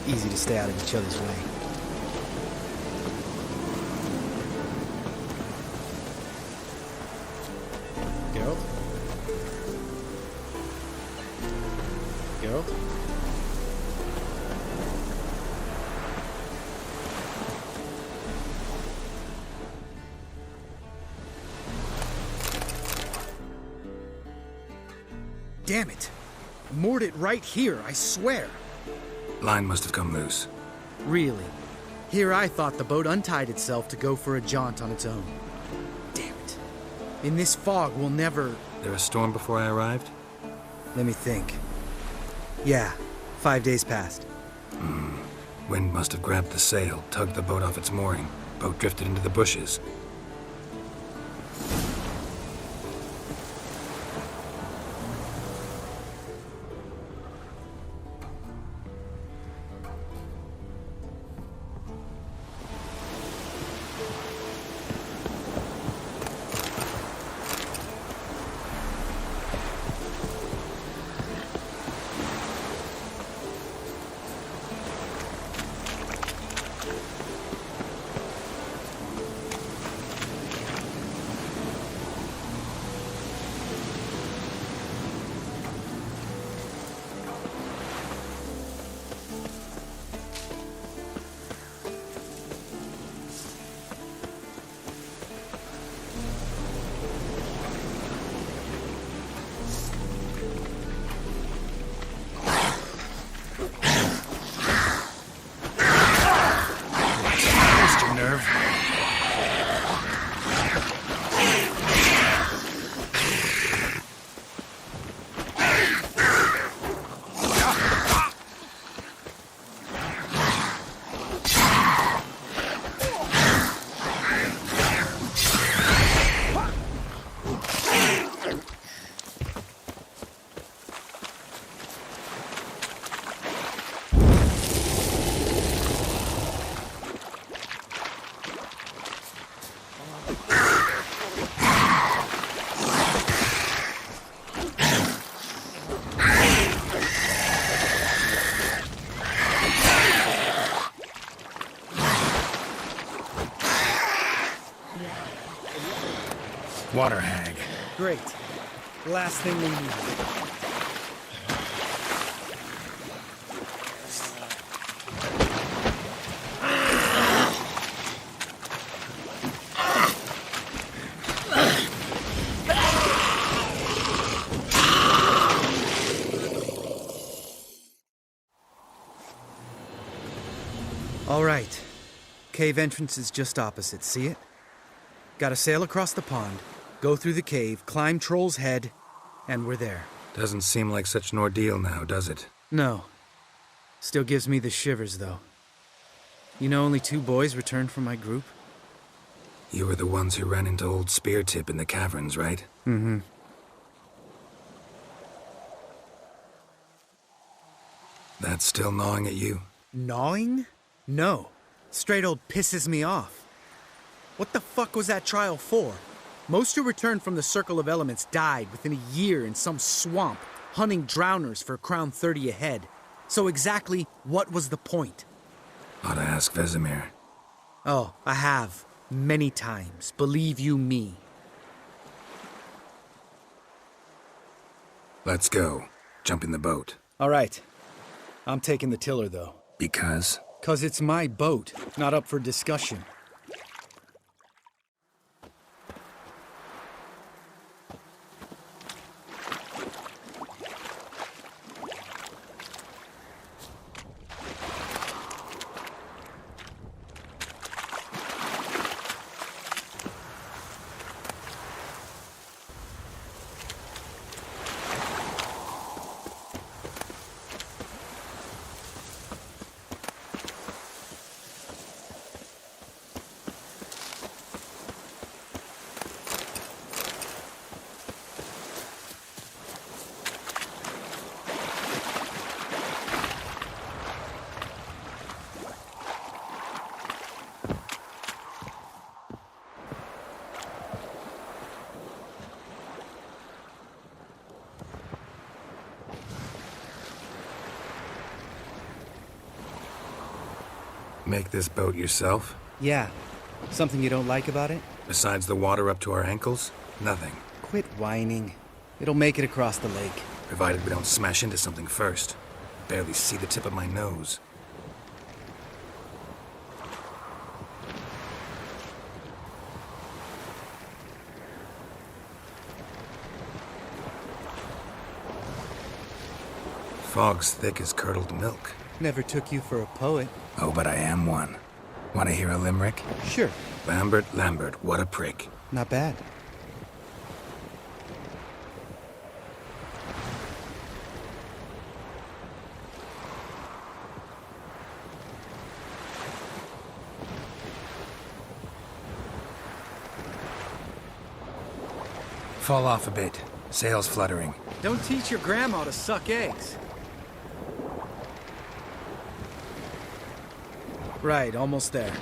Easy to stay out of each other's way. Geralt? Geralt? Damn it! Moored it right here, I swear!
Line must have come loose.
Really? Here I thought the boat untied itself to go for a jaunt on its own. Damn it. In this fog, we'll never...
There a storm before I arrived?
Let me think. Yeah, 5 days passed.
Wind must have grabbed the sail, tugged the boat off its mooring. Boat drifted into the bushes. Water hag.
Great. Last thing we need. All right. Cave entrance is just opposite, see it? Gotta sail across the pond, go through the cave, climb Troll's Head, and we're there.
Doesn't seem like such an ordeal now, does it?
No. Still gives me the shivers, though. You know only 2 boys returned from my group?
You were the ones who ran into old Speartip in the caverns, right?
Mm-hmm.
That's still gnawing at you?
Gnawing? No. Straight old pisses me off. What the fuck was that trial for? Most who returned from the Circle of Elements died within a year in some swamp, hunting drowners for Crown 30 a head. So exactly what was the point?
Ought to ask Vesemir.
Oh, I have. Many times. Believe you me.
Let's go. Jump in the boat.
All right. I'm taking the tiller, though.
Because?
'Cause it's my boat, not up for discussion.
Make this boat yourself?
Yeah. Something you don't like about it?
Besides the water up to our ankles? Nothing.
Quit whining. It'll make it across the lake.
Provided we don't smash into something first. Barely see the tip of my nose. Fog's thick as curdled milk.
Never took you for a poet.
Oh, but I am one. Want to hear a limerick?
Sure.
Lambert, what a prick.
Not bad.
Fall off a bit. Sails fluttering.
Don't teach your grandma to suck eggs. Right, almost there.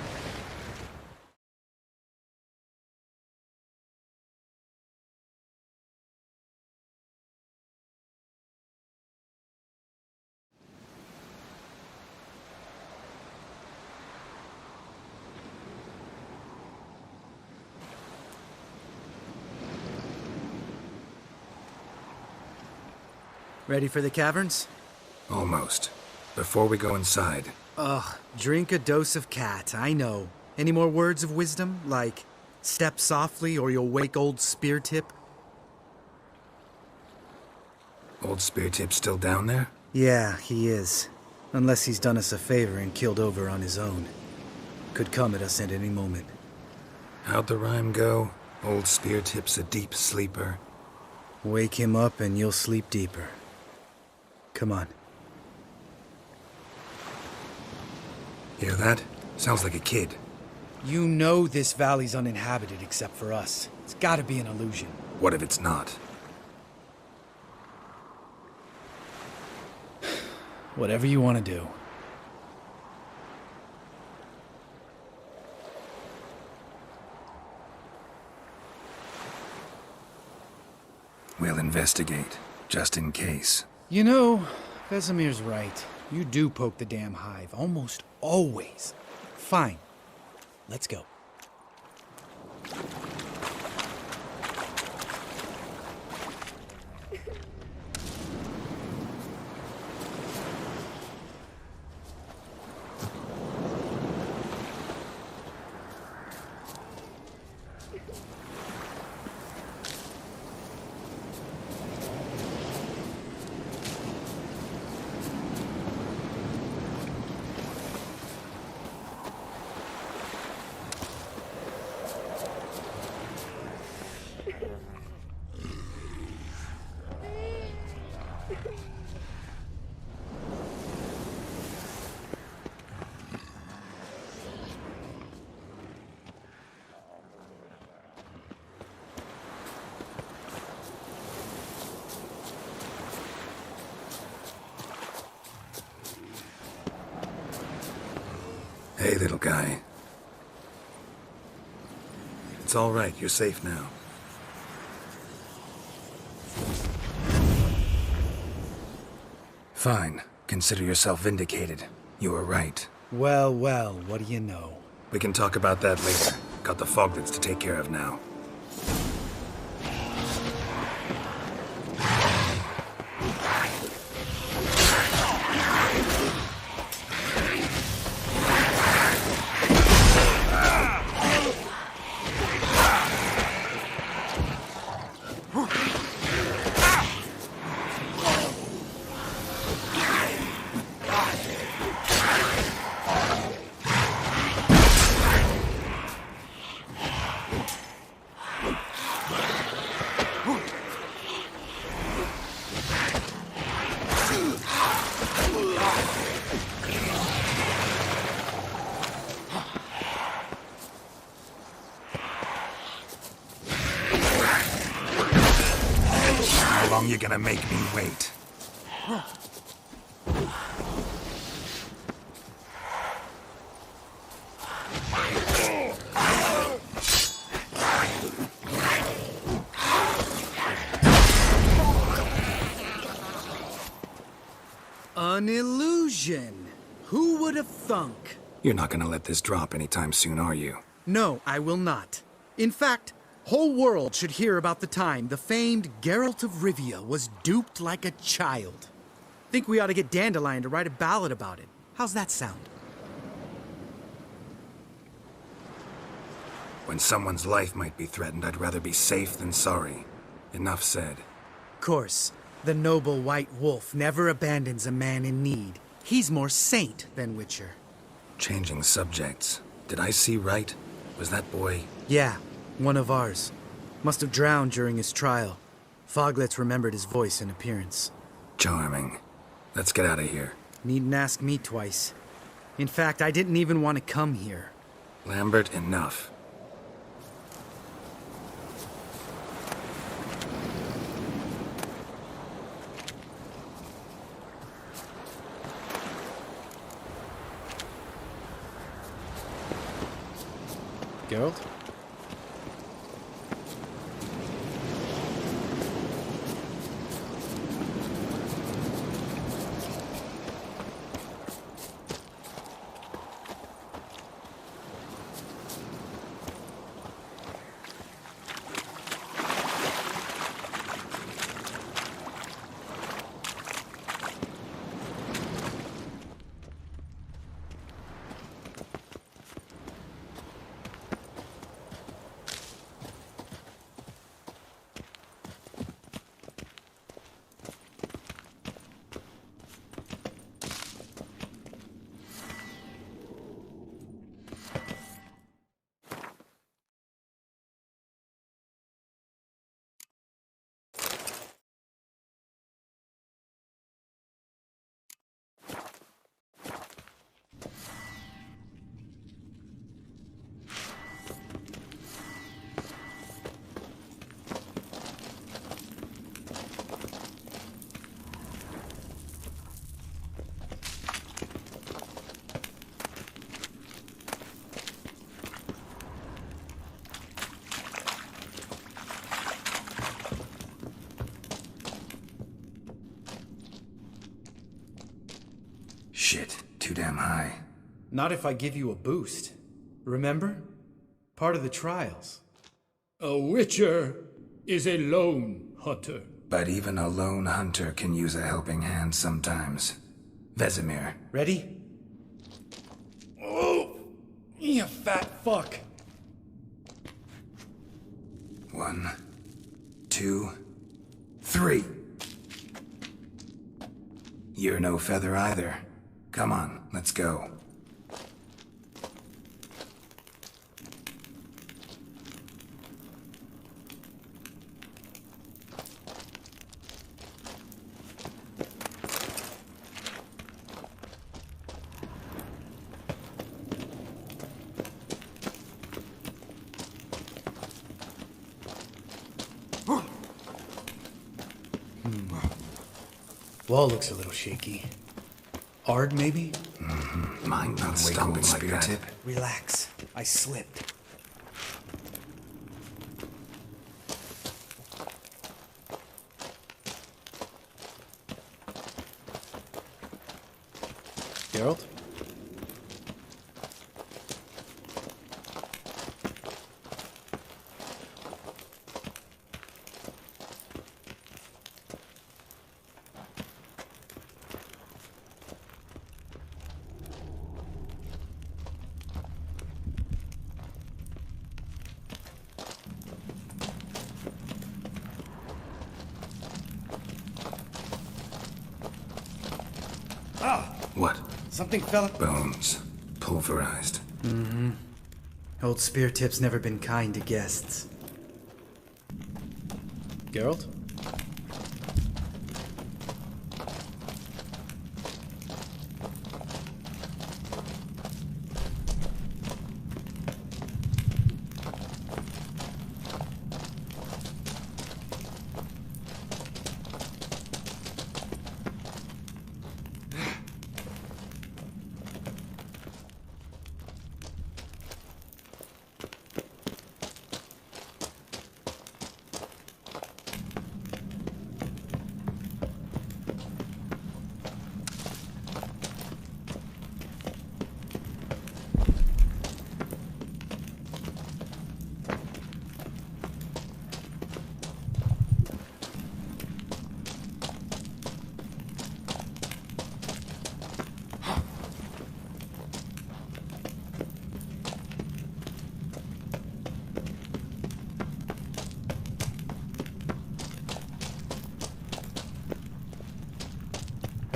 Ready for the caverns?
Almost. Before we go inside.
Ugh, drink a dose of cat, I know. Any more words of wisdom? Like, step softly or you'll wake old Speartip?
Old Speartip's still down there?
Yeah, he is. Unless he's done us a favor and killed over on his own. Could come at us at any moment.
How'd the rhyme go? Old Speartip's a deep sleeper.
Wake him up and you'll sleep deeper. Come on.
Hear that? Sounds like a kid.
You know this valley's uninhabited except for us. It's gotta be an illusion.
What if it's not?
Whatever you want to do.
We'll investigate, just in case.
You know, Vesemir's right. You do poke the damn hive, almost always. Fine. Let's go.
Hey, little guy. It's all right. You're safe now. Fine. Consider yourself vindicated. You were right.
Well, well, what do you know?
We can talk about that later. Got the Forktails to take care of now. How long you gonna make me wait?
An illusion. Who would have thunk?
You're not gonna let this drop anytime soon, are you?
No, I will not. In fact, whole world should hear about the time the famed Geralt of Rivia was duped like a child. Think we ought to get Dandelion to write a ballad about it. How's that sound?
When someone's life might be threatened, I'd rather be safe than sorry. Enough said.
Course, the noble WhiteWolf never abandons a man in need. He's more saint than Witcher.
Changing subjects. Did I see right? Was that boy...
Yeah, one of ours. Must have drowned during his trial. Foglets remembered his voice and appearance.
Charming. Let's get out of here.
Needn't ask me twice. In fact, I didn't even want to come here.
Lambert, enough.
Geralt?
Shit, too damn high.
Not if I give you a boost. Remember? Part of the trials.
A witcher is a lone hunter.
But even a lone hunter can use a helping hand sometimes. Vesemir.
Ready?
Oh, you fat fuck.
1, 2, 3. You're no feather either. Come on, let's go.
Wall looks a little shaky. Ard, maybe?
Mind not stumbling like that. Tip.
Relax. I slipped. Geralt?
What?
Something fell...
Bones. Pulverized.
Mm-hmm. Old Spear Tip's never been kind to guests. Geralt?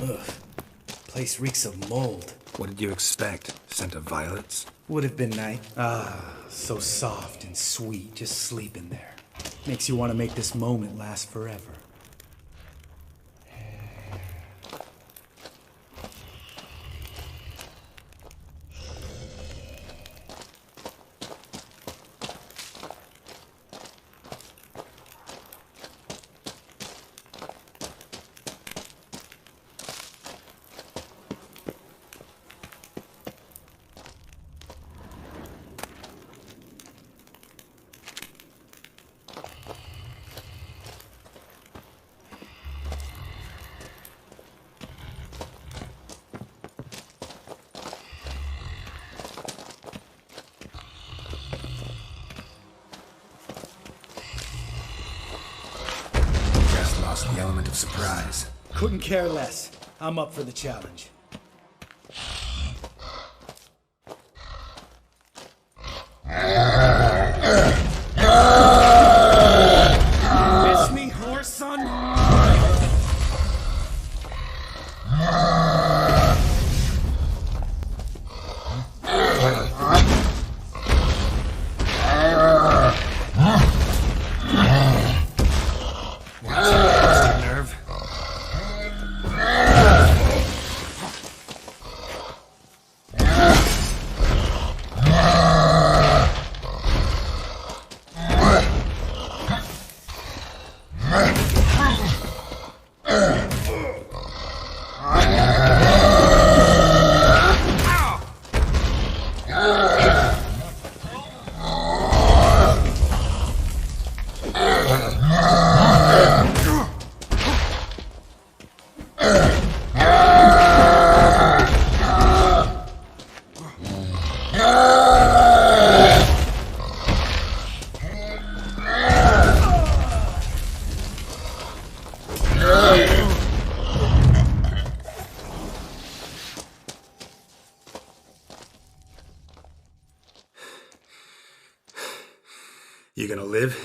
Ugh. Place reeks of mold.
What did you expect? Scent of violets?
Would have been nice. Ah, so soft and sweet, just sleeping there. Makes you want to make this moment last forever.
The element of surprise.
Couldn't care less. I'm up for the challenge. Miss me, horse son?
You gonna live?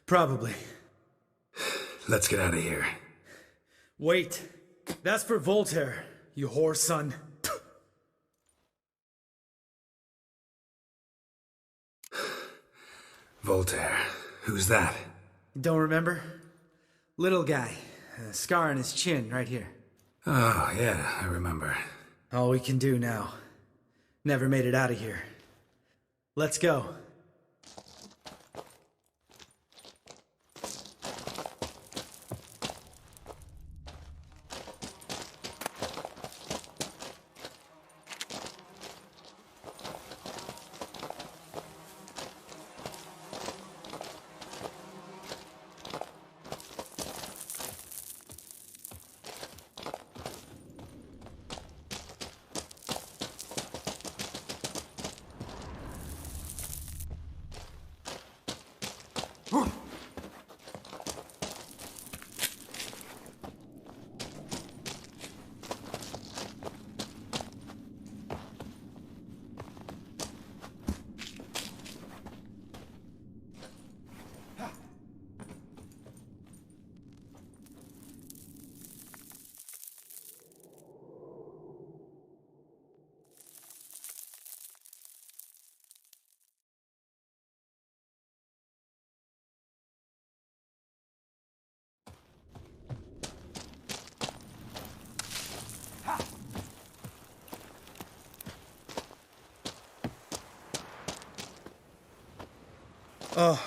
Probably.
Let's get out of here.
Wait. That's for Voltaire, you whore son.
Voltaire. Who's that?
Don't remember? Little guy. A scar on his chin, right here.
Oh, yeah, I remember.
All we can do now. Never made it out of here. Let's go. Oh,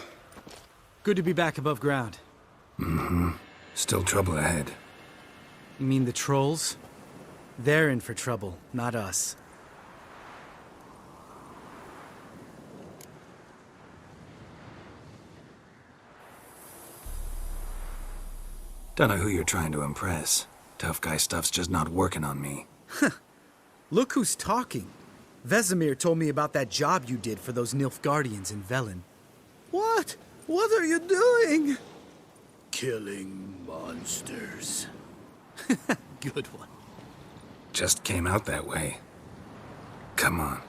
good to be back above ground.
Mm-hmm. Still trouble ahead.
You mean the trolls? They're in for trouble, not us.
Don't know who you're trying to impress. Tough guy stuff's just not working on me.
Look who's talking. Vesemir told me about that job you did for those Nilfgaardians in Velen.
What? What are you doing?
Killing monsters.
Good one.
Just came out that way. Come on.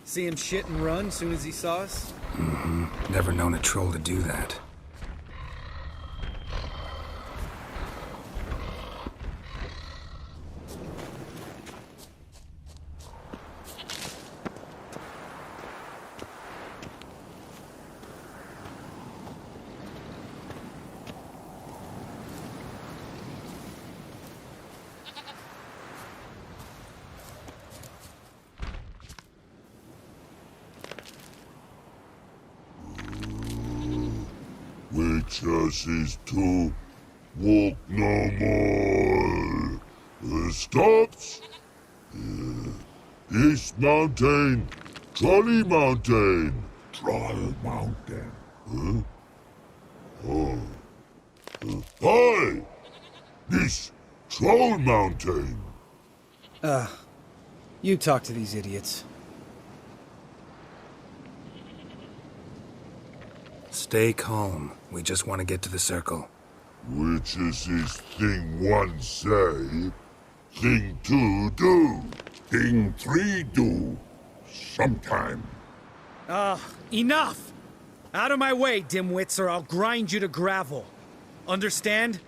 See him shit and run soon as he saw us?
Mm-hmm. Never known a troll to do that.
Witches is to walk no more. Stops. East Mountain, Trolley Mountain. Troll Mountain. Huh? Oh. Hi! This Troll Mountain.
You talk to these idiots.
Stay calm. We just want to get to the circle.
Which is thing 1 say, thing 2 do, thing 3 do, sometime.
Enough! Out of my way, dimwits, or I'll grind you to gravel. Understand?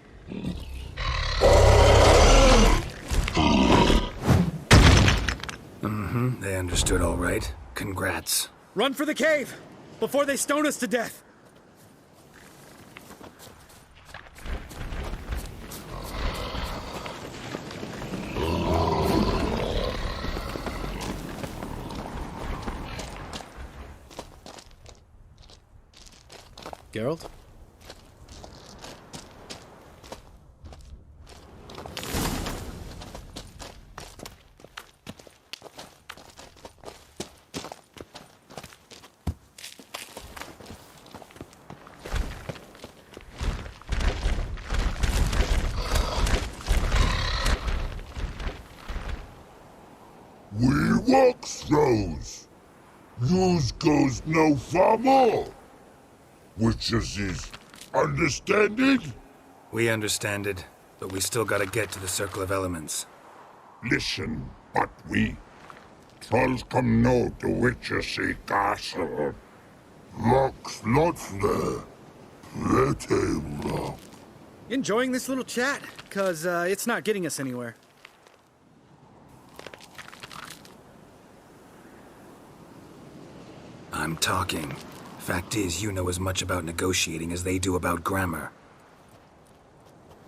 Mm-hmm. They understood all right. Congrats.
Run for the cave! Before they stone us to death! Geralt?
We walk throws. Yous goes no far more. Which is understand it?
We understand it, but we still gotta get to the Circle of Elements.
Listen, but we trolls come no to Witchersea Castle. Rocks lots there. Pretty rock.
Enjoying this little chat? 'Cause it's not getting us anywhere.
I'm talking. Fact is, you know as much about negotiating as they do about grammar.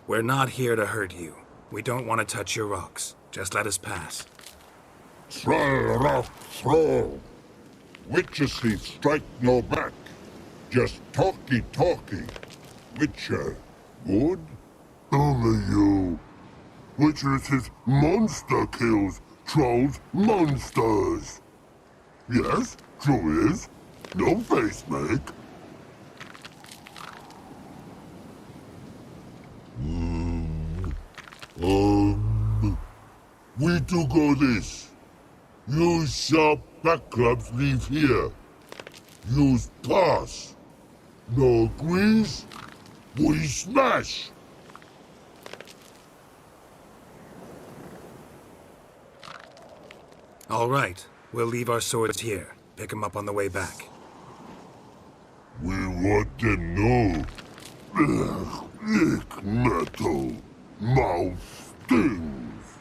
We're not here to hurt you. We don't want to touch your rocks. Just let us pass.
Troll rock throw. Witchersea strike no back. Just talky. Witcher, good? Only you. Witchersea monster kills trolls monsters. Yes, true is. No face make. We do go this. Use sharp back clubs leave here. Use pass. No agrees, we smash.
All right, we'll leave our swords here. Pick them up on the way back.
We want to know. Lick metal. Mouth stings.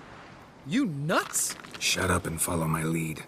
You nuts?
Shut up and follow my lead.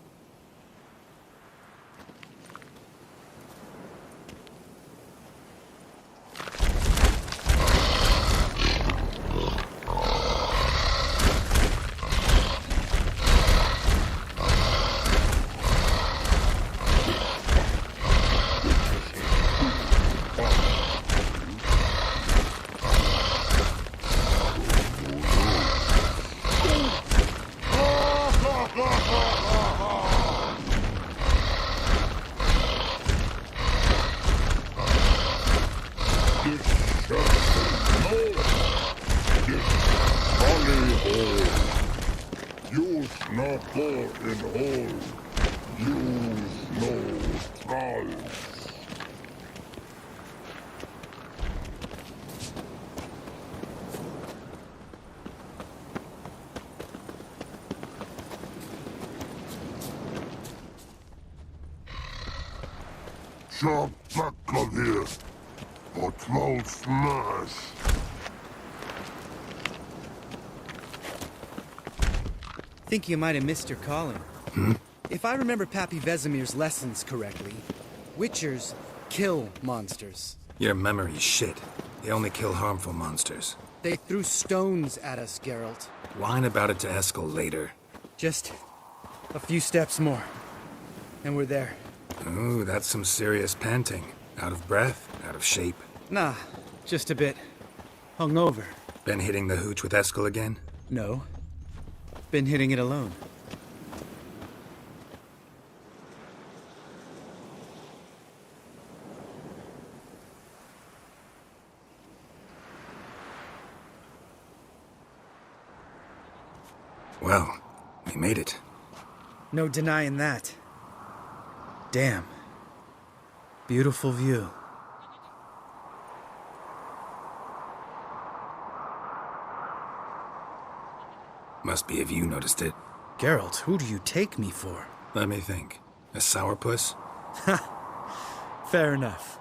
sharp back of here. Or troll smash.
Think you might have missed your calling.
Hmm?
If I remember Pappy Vesemir's lessons correctly, Witchers kill monsters.
Your memory's shit. They only kill harmful monsters.
They threw stones at us, Geralt.
Whine about it to Eskel later.
Just a few steps more, and we're there.
Ooh, that's some serious panting. Out of breath, out of shape.
Nah, just a bit. Hungover.
Been hitting the hooch with Eskel again?
No. Been hitting it alone.
Well, we made it.
No denying that. Damn. Beautiful view.
Must be if you noticed it.
Geralt, who do you take me for?
Let me think. A sourpuss?
Fair enough.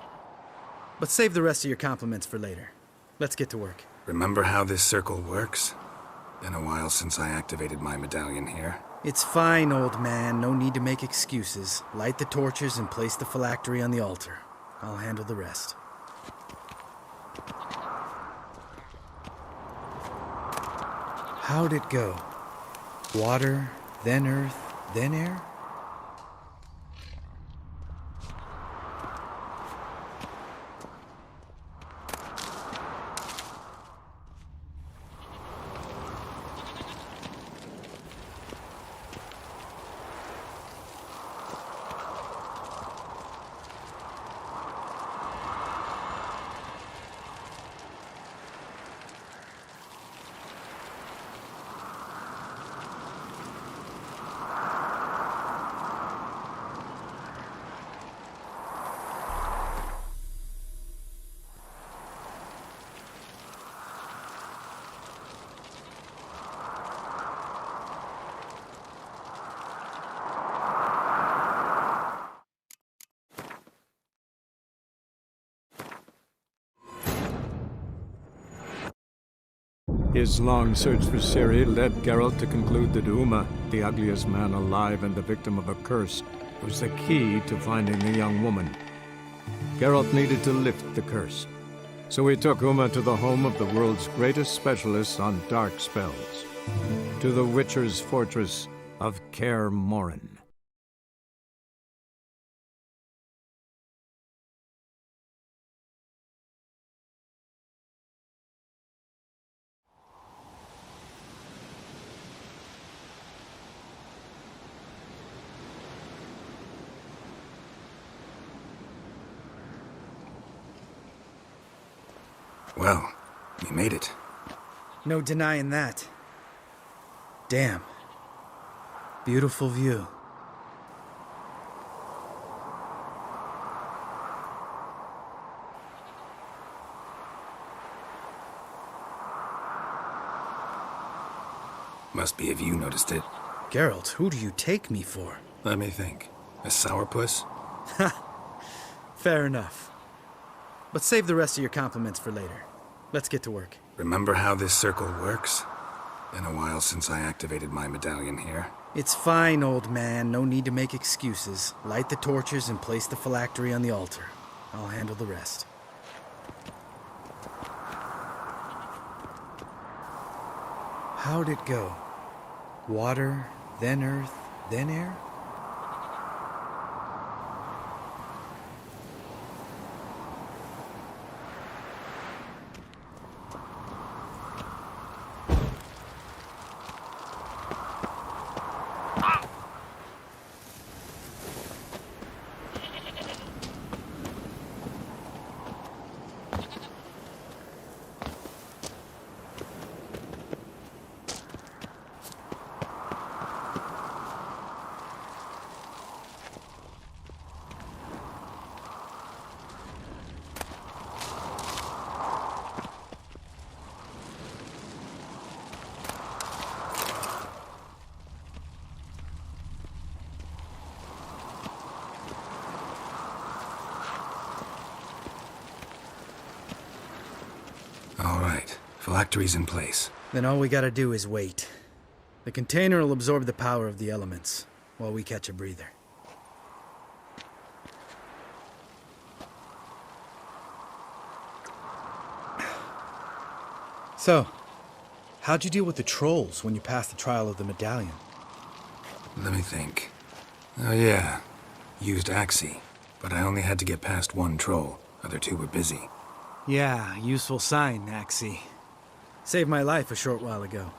But save the rest of your compliments for later. Let's get to work.
Remember how this circle works? Been a while since I activated my medallion here.
It's fine, old man. No need to make excuses. Light the torches and place the phylactery on the altar. I'll handle the rest. How'd it go? Water, then earth, then air?
His long search for Ciri led Geralt to conclude that Uma, the ugliest man alive and the victim of a curse, was the key to finding the young woman. Geralt needed to lift the curse, so he took Uma to the home of the world's greatest specialists on dark spells, to the Witcher's fortress of Kaer Morhen.
Well, we made it.
No denying that. Damn. Beautiful view.
Must be if you noticed it.
Geralt, who do you take me for?
Let me think. A sourpuss?
Fair enough. But save the rest of your compliments for later. Let's get to work.
Remember how this circle works? Been a while since I activated my medallion here.
It's fine, old man. No need to make excuses. Light the torches and place the phylactery on the altar. I'll handle the rest. How'd it go? Water, then earth, then air?
All right. Phylactery's in place.
Then all we gotta do is wait. The container will absorb the power of the elements, while we catch a breather. So, how'd you deal with the trolls when you passed the trial of the medallion?
Let me think. Oh yeah, used Axie, but I only had to get past one troll. Other two were busy.
Yeah, useful sign, Axie. Saved my life a short while ago.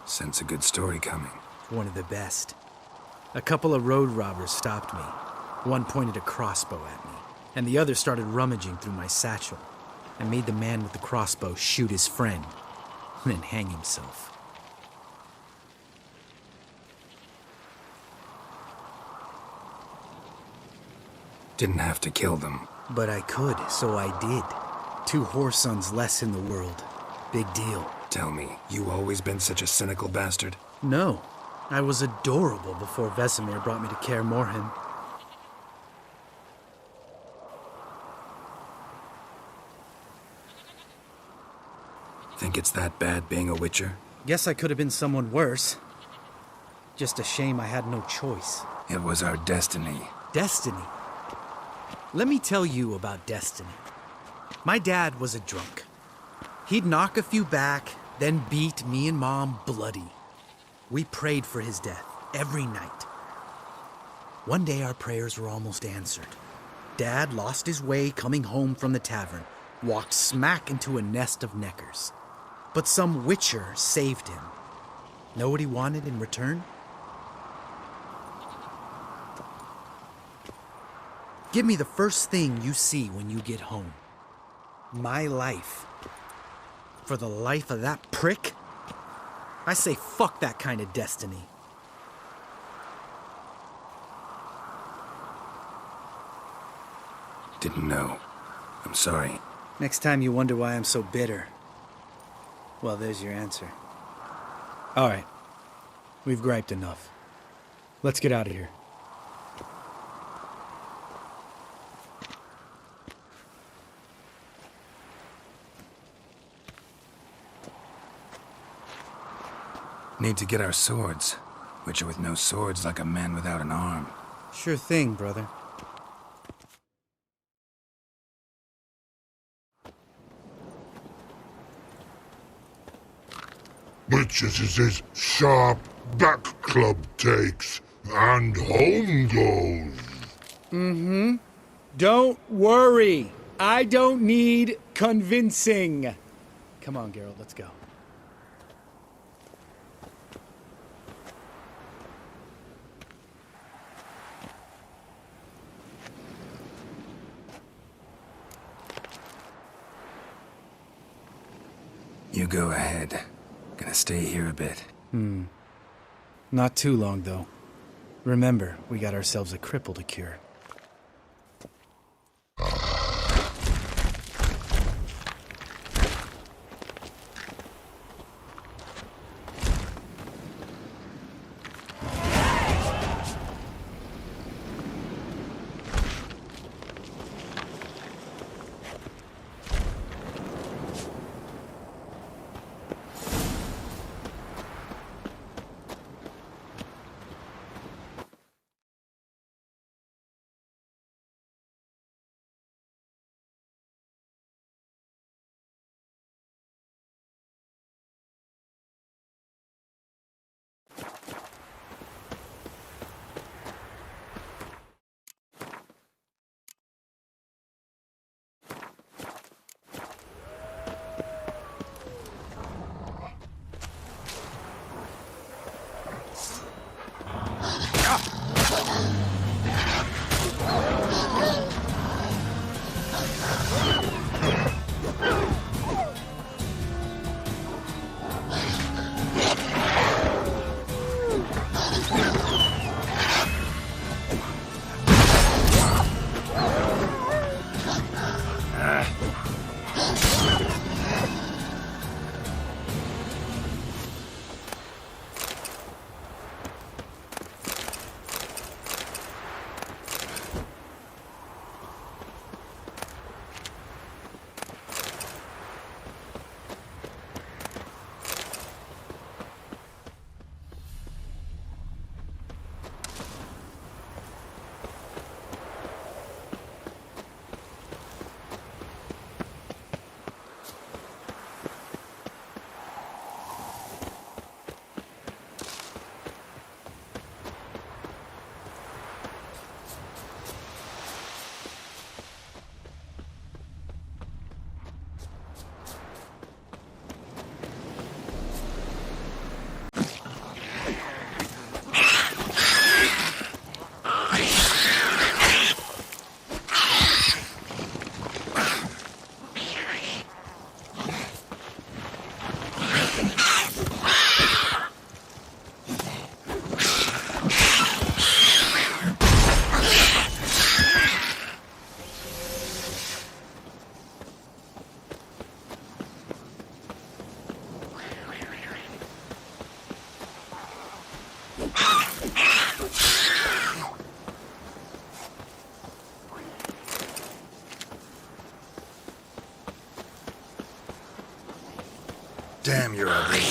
Sense a good story coming.
One of the best. A couple of road robbers stopped me. One pointed a crossbow at me, and the other started rummaging through my satchel. I made the man with the crossbow shoot his friend, and then hang himself.
Didn't have to kill them.
But I could, so I did. 2 whoresons less in the world. Big deal.
Tell me, you always been such a cynical bastard?
No. I was adorable before Vesemir brought me to Kaer Morhen.
Think it's that bad being a witcher?
Guess I could have been someone worse. Just a shame I had no choice.
It was our destiny.
Destiny? Let me tell you about destiny. My dad was a drunk. He'd knock a few back, then beat me and Mom bloody. We prayed for his death every night. One day our prayers were almost answered. Dad lost his way coming home from the tavern, walked smack into a nest of neckers. But some witcher saved him. Know what he wanted in return? Give me the first thing you see when you get home. My life. For the life of that prick? I say fuck that kind of destiny.
Didn't know. I'm sorry.
Next time you wonder why I'm so bitter, well, there's your answer. All right. We've griped enough. Let's get out of here.
Need to get our swords. Witcher with no swords like a man without an arm.
Sure thing, brother.
Witches is his sharp back club takes, and home goes.
Mm-hmm. Don't worry. I don't need convincing.
Come on, Geralt, let's go.
You go ahead. Gonna stay here a bit.
Not too long, though. Remember, we got ourselves a cripple to cure.
Damn, you're ugly.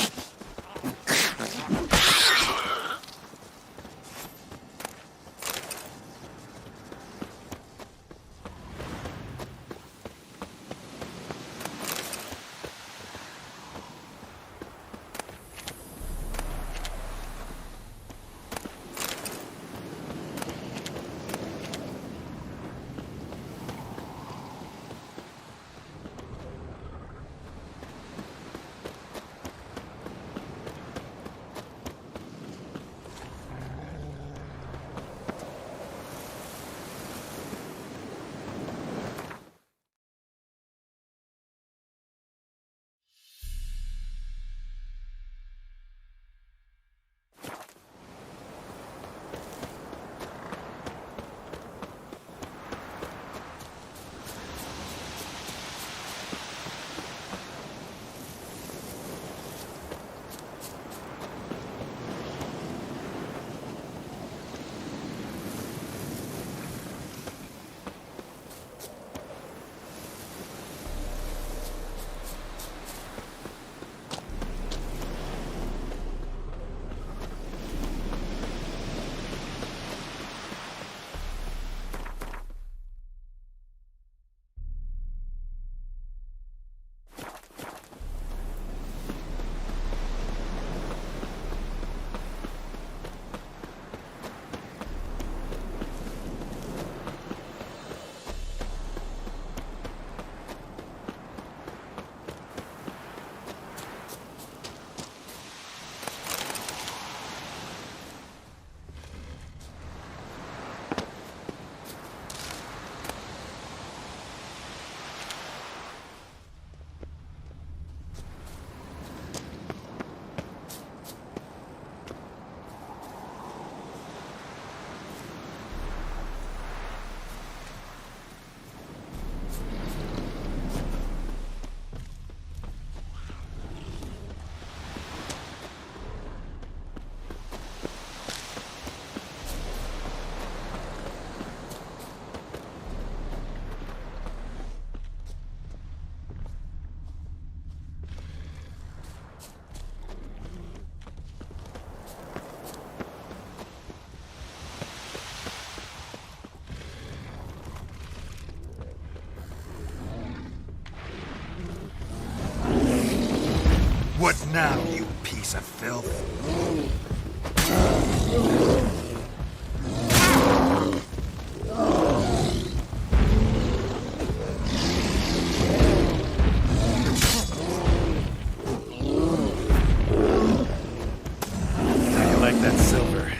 What now, you piece of filth?
How you like that silver?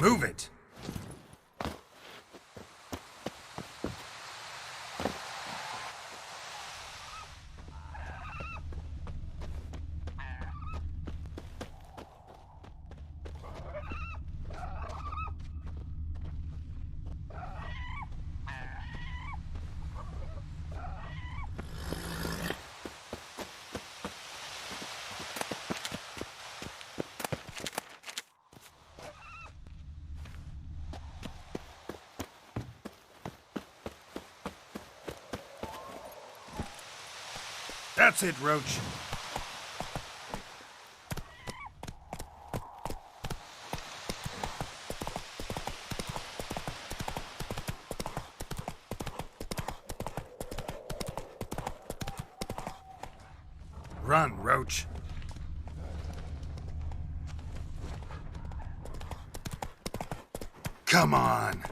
Move it! That's it, Roach. Run, Roach. Come on.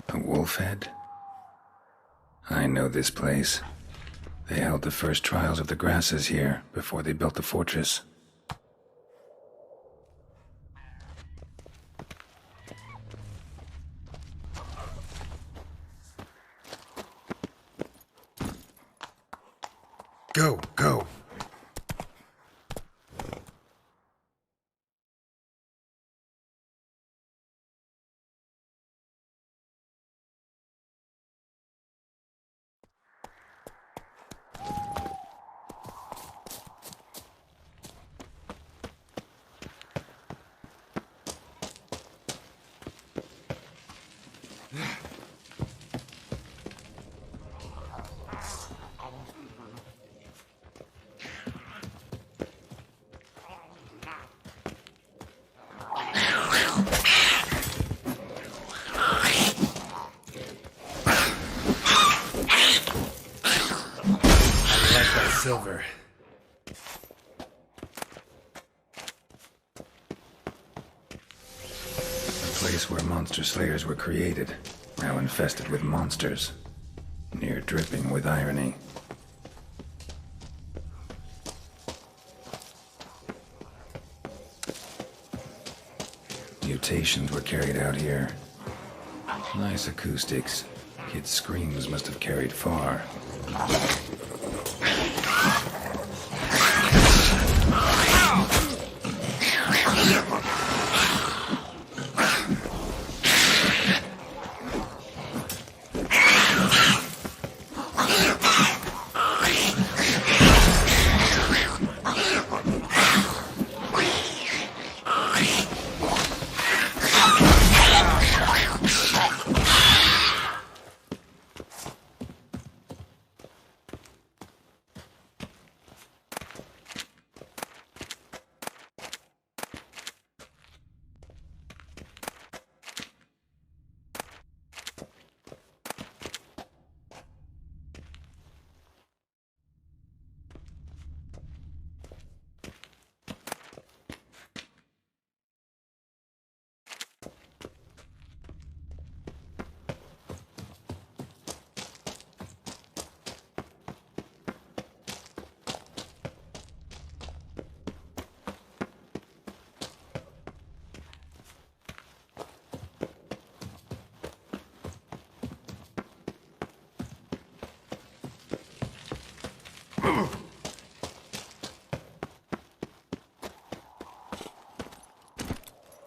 A wolf head? I know this place. They held the first trials of the grasses here before they built the fortress.
Go, go. Silver.
The place where monster slayers were created, now infested with monsters, near dripping with irony. Mutations were carried out here. Nice acoustics. Kids' screams must have carried far.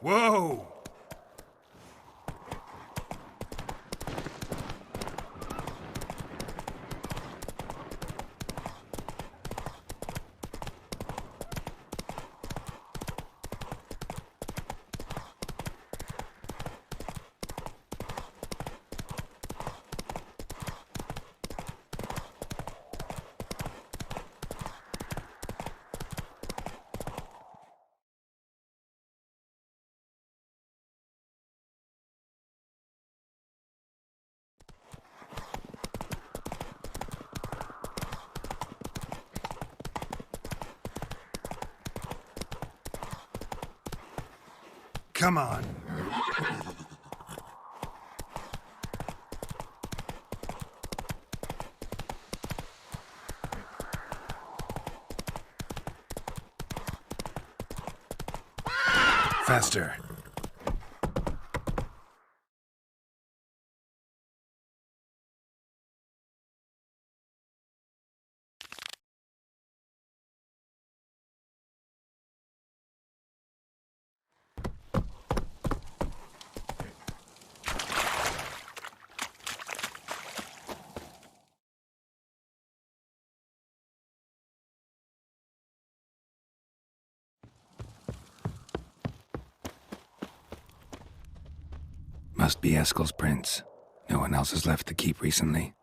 Whoa! Come on. Faster.
Must be Eskel's prints. No one else has left the keep recently.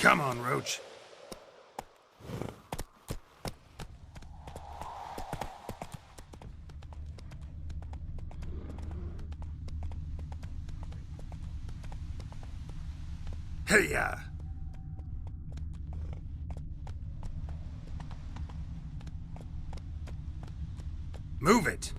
Come on, Roach. Hey-ya! Move it!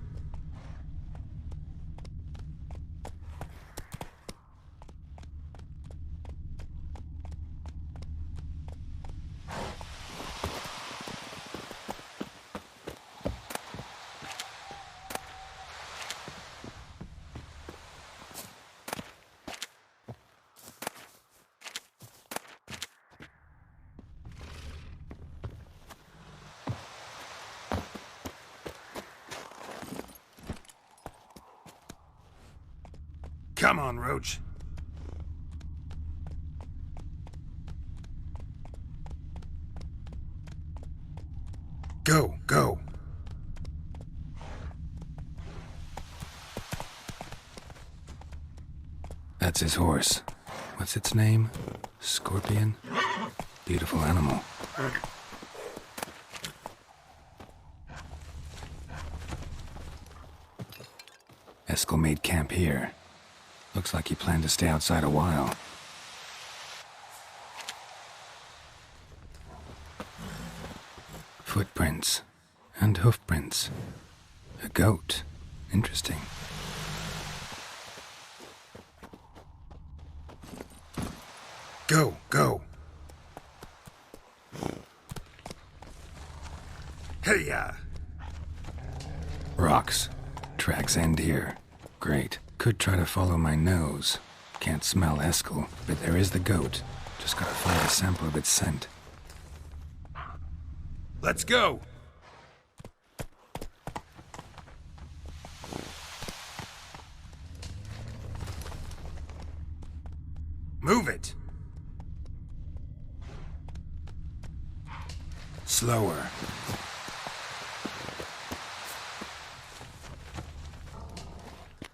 Come on, Roach. Go, go. That's his horse. What's its name? Scorpion? Beautiful animal. Eskel made camp here. Looks like he planned to stay outside a while. Footprints. And hoofprints. A goat. Interesting.
Go, go. Hey-ya!
Rocks. Tracks end here. Great. Could try to follow my nose. Can't smell Eskel, but there is the goat. Just gotta find a sample of its scent.
Let's go! Move it!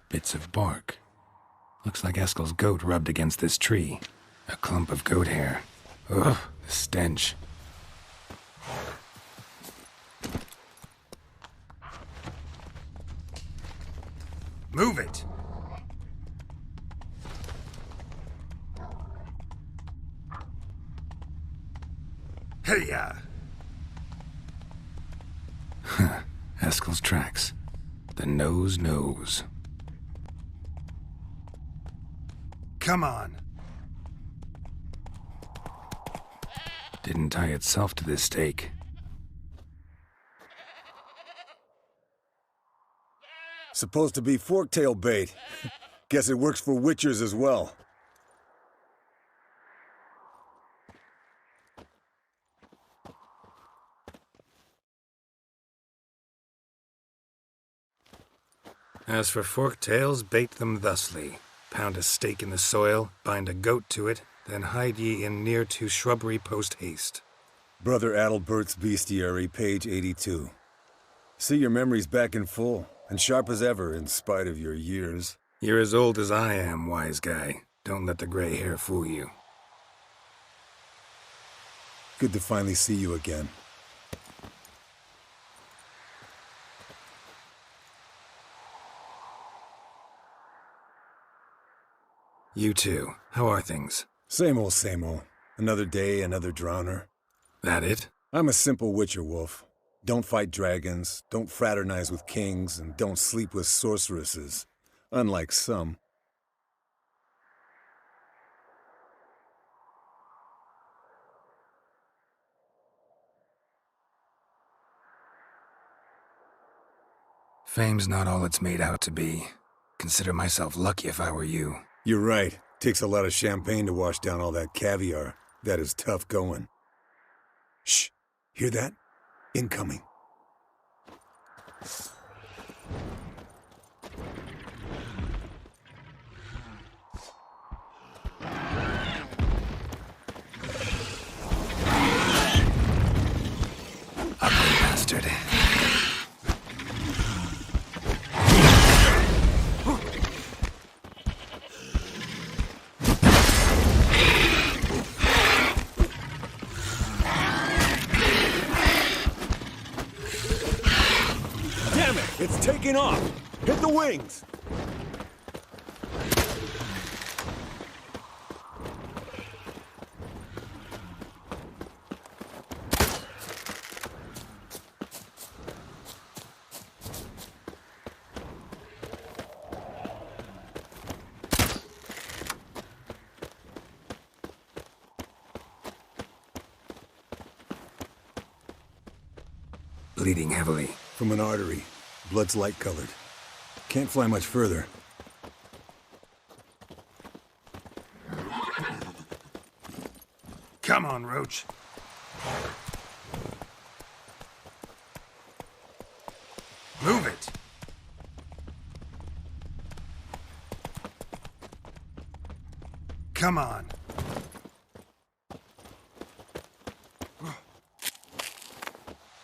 Bits of bark. Looks like Eskel's goat rubbed against this tree. A clump of goat hair. Ugh, the stench.
Move it! Hey-ya!
Eskel's tracks. The nose knows.
Come on.
Didn't tie itself to this stake.
Supposed to be forktail bait. Guess it works for witchers as well.
As for forktails, bait them thusly. Pound a stake in the soil, bind a goat to it, then hide ye in near to shrubbery post haste.
Brother Adalbert's Bestiary, page 82. See your memories back in full, and sharp as ever in spite of your years.
You're as old as I am, wise guy. Don't let the gray hair fool you.
Good to finally see you again.
You too. How are things?
Same old, same old. Another day, another drowner.
That it?
I'm a simple witcher, Wolf. Don't fight dragons, don't fraternize with kings, and don't sleep with sorceresses. Unlike some.
Fame's not all it's made out to be. Consider myself lucky if I were you.
You're right. Takes a lot of champagne to wash down all that caviar. That is tough going. Shh. Hear that? Incoming.
Ugly bastard.
It's taking off! Hit the wings!
Bleeding heavily.
From an artery. Blood's light-colored. Can't fly much further.
Come on, Roach. Move it. Come on.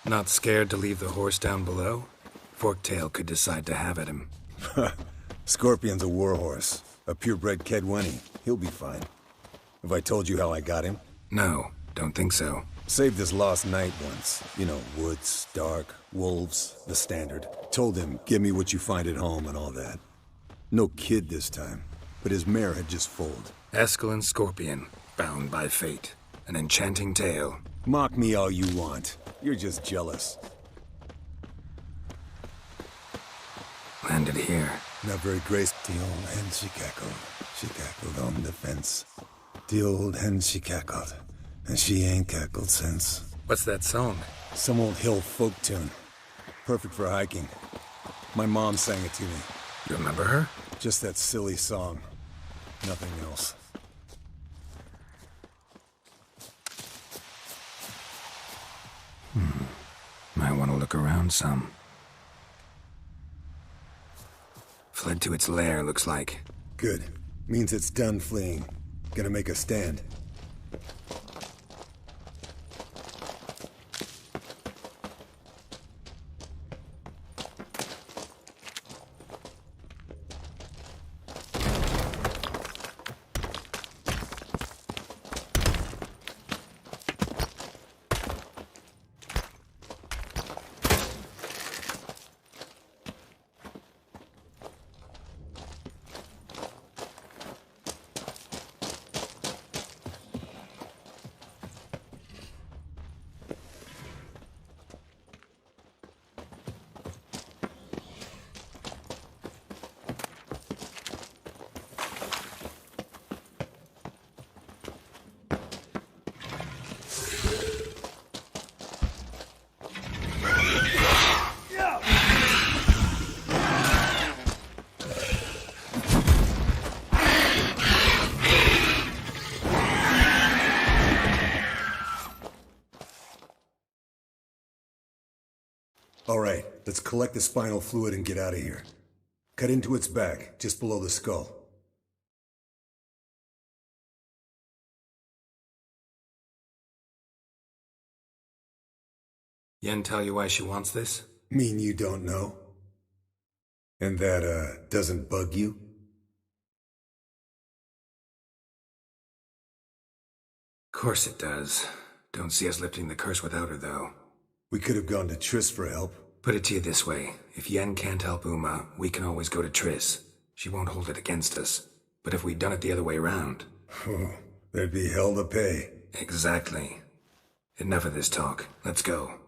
Not scared to leave the horse down below? Forktail could decide to have at him.
Scorpion's a warhorse. A purebred Kedwenny. He'll be fine. Have I told you how I got him?
No, don't think so.
Saved his lost knight once. You know, woods, dark, wolves, the standard. Told him, give me what you find at home and all that. No kid this time, but his mare had just foaled.
Eskel and Scorpion, bound by fate. An enchanting tale.
Mock me all you want. You're just jealous.
Landed here.
Not very graceful. The old hen she cackled. She cackled on the fence. The old hen she cackled. And she ain't cackled since.
What's that song?
Some old hill folk tune. Perfect for hiking. My mom sang it to me.
You remember her?
Just that silly song. Nothing else.
Might want to look around some. Fled to its lair, looks like.
Good. Means it's done fleeing. Gonna make a stand. All right, let's collect the spinal fluid and get out of here. Cut into its back, just below the skull.
Yen tell you why she wants this?
Mean you don't know? And that, doesn't bug you?
Course it does. Don't see us lifting the curse without her, though.
We could have gone to Triss for help.
Put it to you this way. If Yen can't help Uma, we can always go to Triss. She won't hold it against us. But if we'd done it the other way around...
There'd be hell to pay.
Exactly. Enough of this talk. Let's go.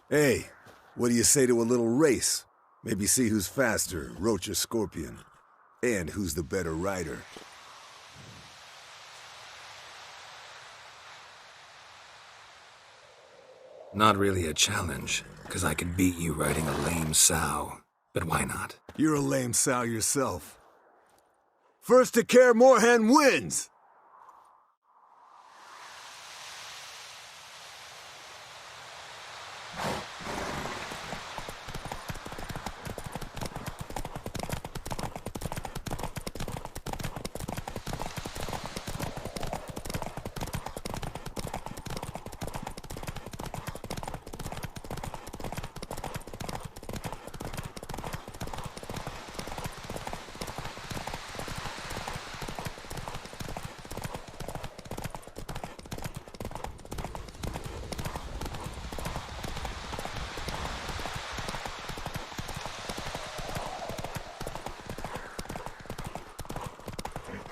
Hey, what do you say to a little race? Maybe see who's faster, Roach or Scorpion. And who's the better rider.
Not really a challenge, because I could beat you riding a lame sow. But why not?
You're a lame sow yourself. First to Kaer Morhen wins!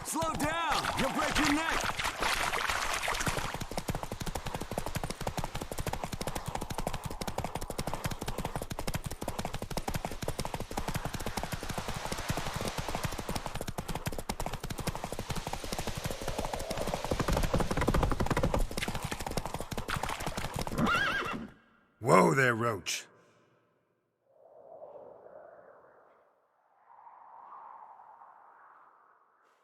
Slow down! You'll break your neck!
Whoa there, Roach.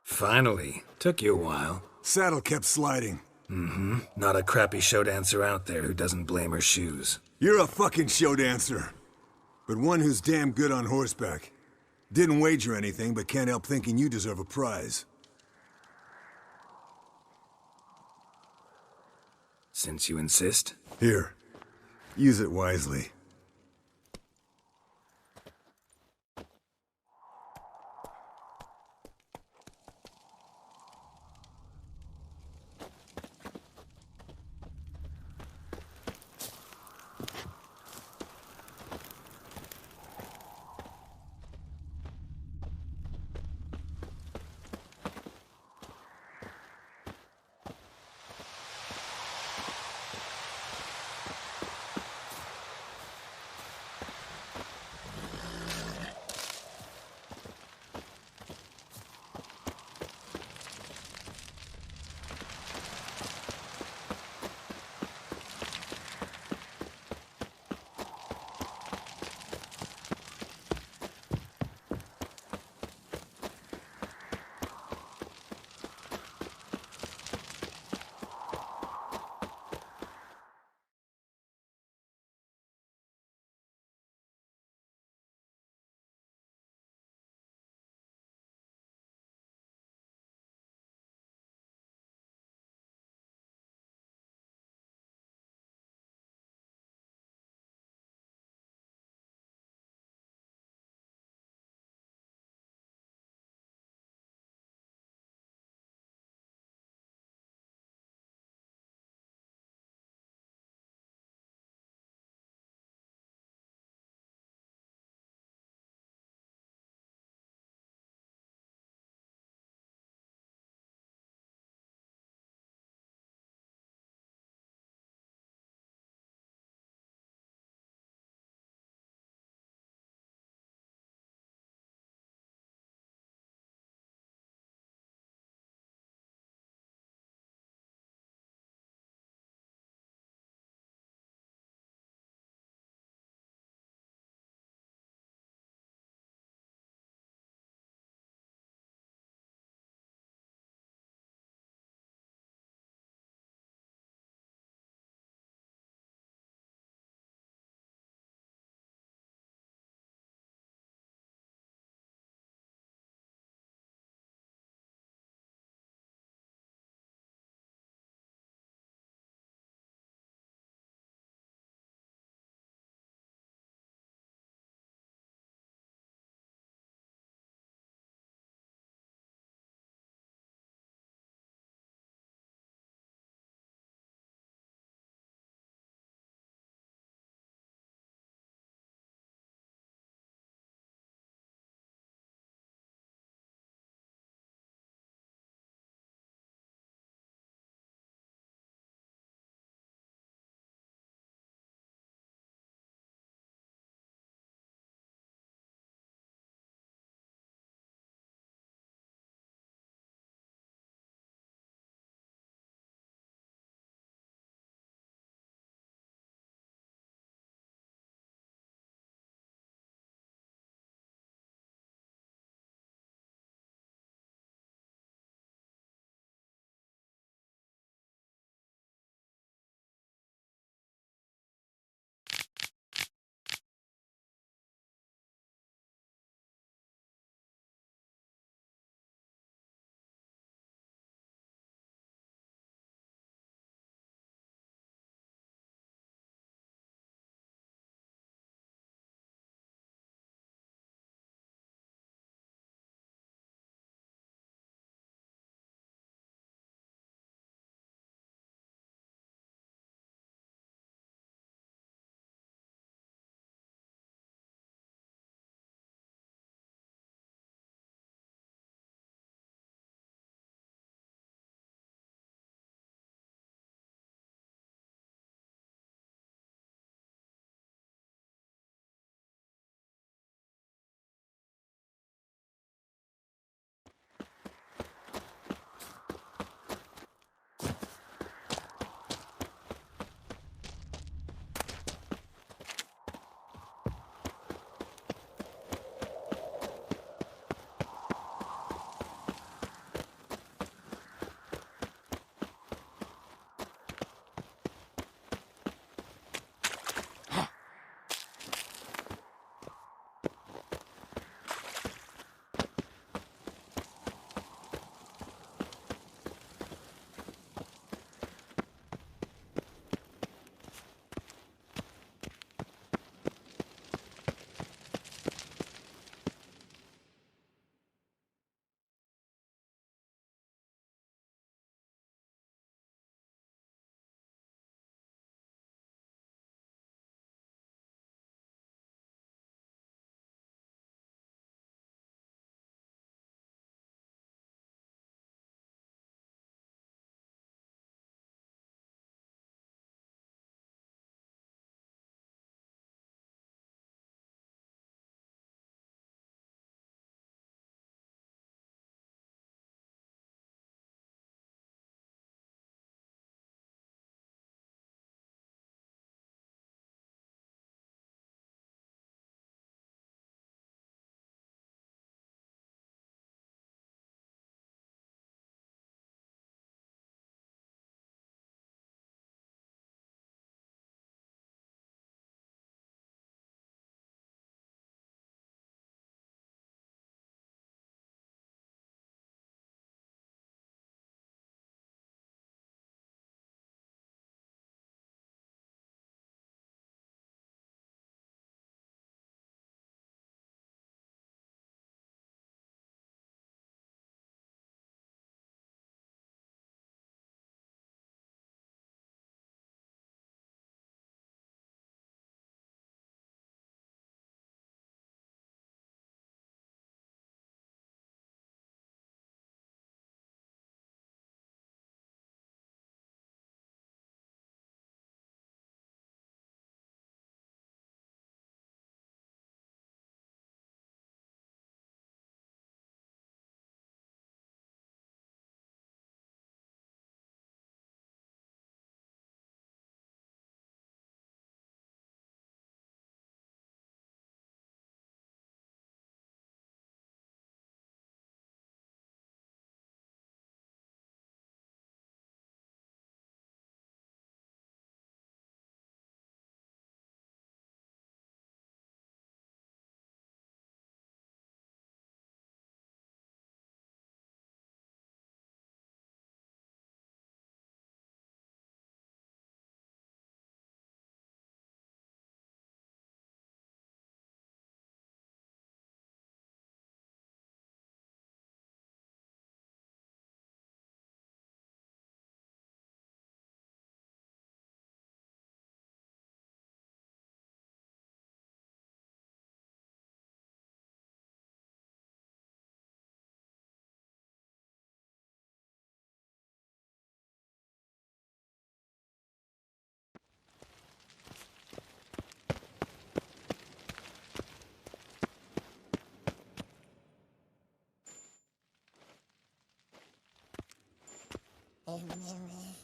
Finally. Took you a while.
Saddle kept sliding.
Mm-hmm. Not a crappy show dancer out there who doesn't blame her shoes.
You're a fucking show dancer. But one who's damn good on horseback. Didn't wager anything, but can't help thinking you deserve a prize.
Since you insist.
Here. Use it wisely.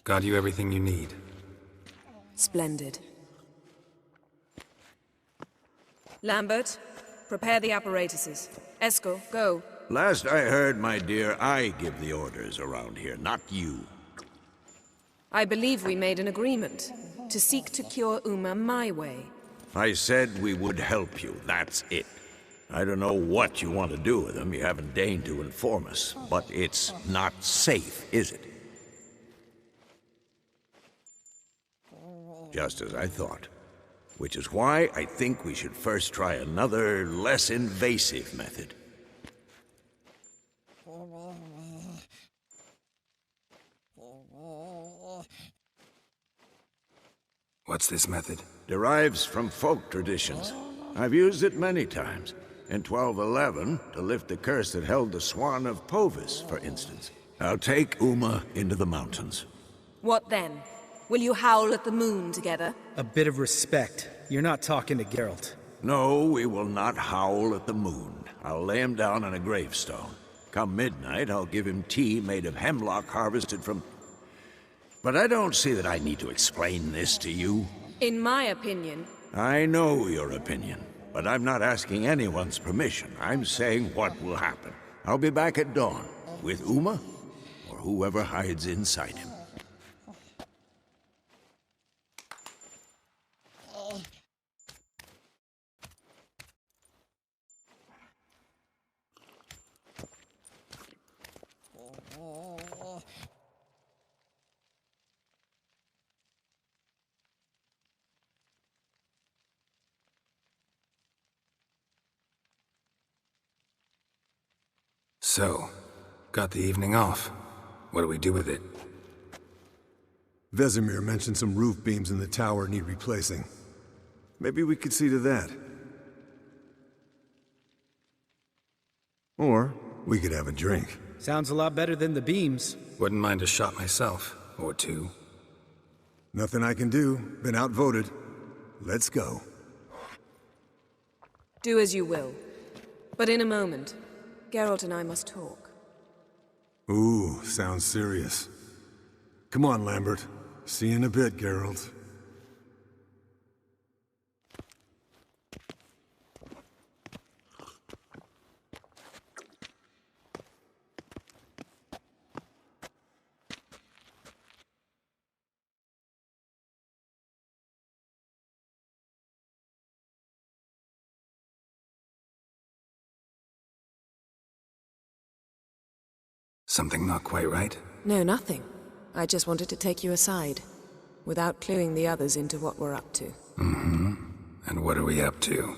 Got you everything you need.
Splendid. Lambert, prepare the apparatuses. Eskel, go.
Last I heard, my dear, I give the orders around here, not you.
I believe we made an agreement to seek to cure Uma my way.
I said we would help you, that's it. I don't know what you want to do with them, you haven't deigned to inform us, but it's not safe, is it? Just as I thought. Which is why I think we should first try another, less invasive method.
What's this method?
Derives from folk traditions. I've used it many times. In 1211, to lift the curse that held the Swan of Povis, for instance. I'll take Uma into the mountains.
What then? Will you howl at the moon together?
A bit of respect. You're not talking to Geralt.
No, we will not howl at the moon. I'll lay him down on a gravestone. Come midnight, I'll give him tea made of hemlock harvested from... But I don't see that I need to explain this to you.
In my opinion...
I know your opinion, but I'm not asking anyone's permission. I'm saying what will happen. I'll be back at dawn, with Uma, or whoever hides inside him.
So, got the evening off. What do we do with it?
Vesemir mentioned some roof beams in the tower need replacing. Maybe we could see to that. Or we could have a drink.
Sounds a lot better than the beams.
Wouldn't mind a shot myself, or two.
Nothing I can do. Been outvoted. Let's go.
Do as you will. But in a moment, Geralt and I must talk.
Ooh, sounds serious. Come on, Lambert. See you in a bit, Geralt.
Something not quite right?
No, nothing. I just wanted to take you aside, without cluing the others into what we're up to.
Mm-hmm. And what are we up to?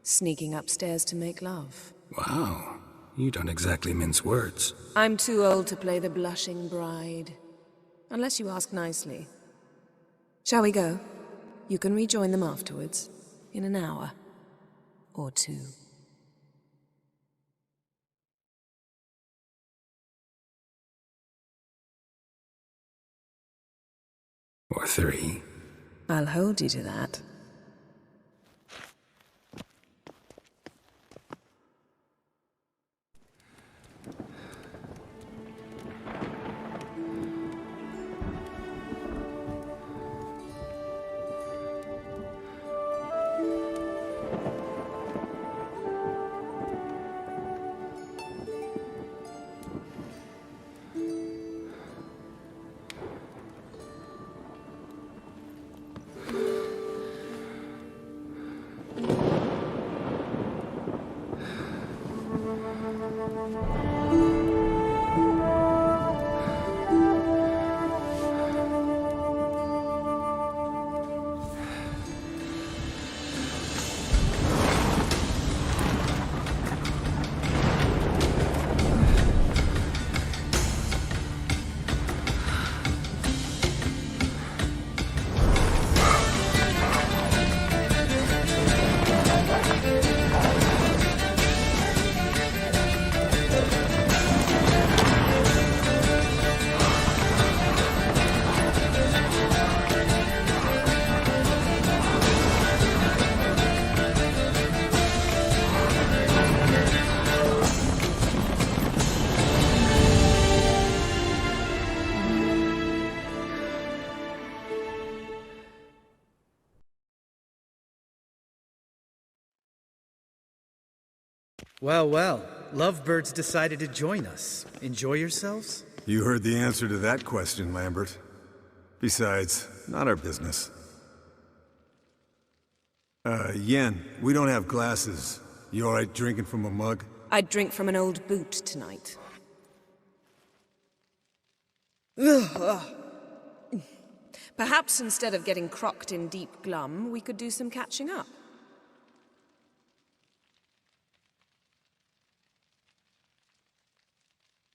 Sneaking upstairs to make love.
Wow. You don't exactly mince words.
I'm too old to play the blushing bride. Unless you ask nicely. Shall we go? You can rejoin them afterwards. In an hour. Or two.
Or three.
I'll hold you to that.
Well, well. Lovebirds decided to join us. Enjoy yourselves?
You heard the answer to that question, Lambert. Besides, not our business. Yen, we don't have glasses. You alright drinking from a mug?
I'd drink from an old boot tonight. Perhaps instead of getting crocked in deep glum, we could do some catching up.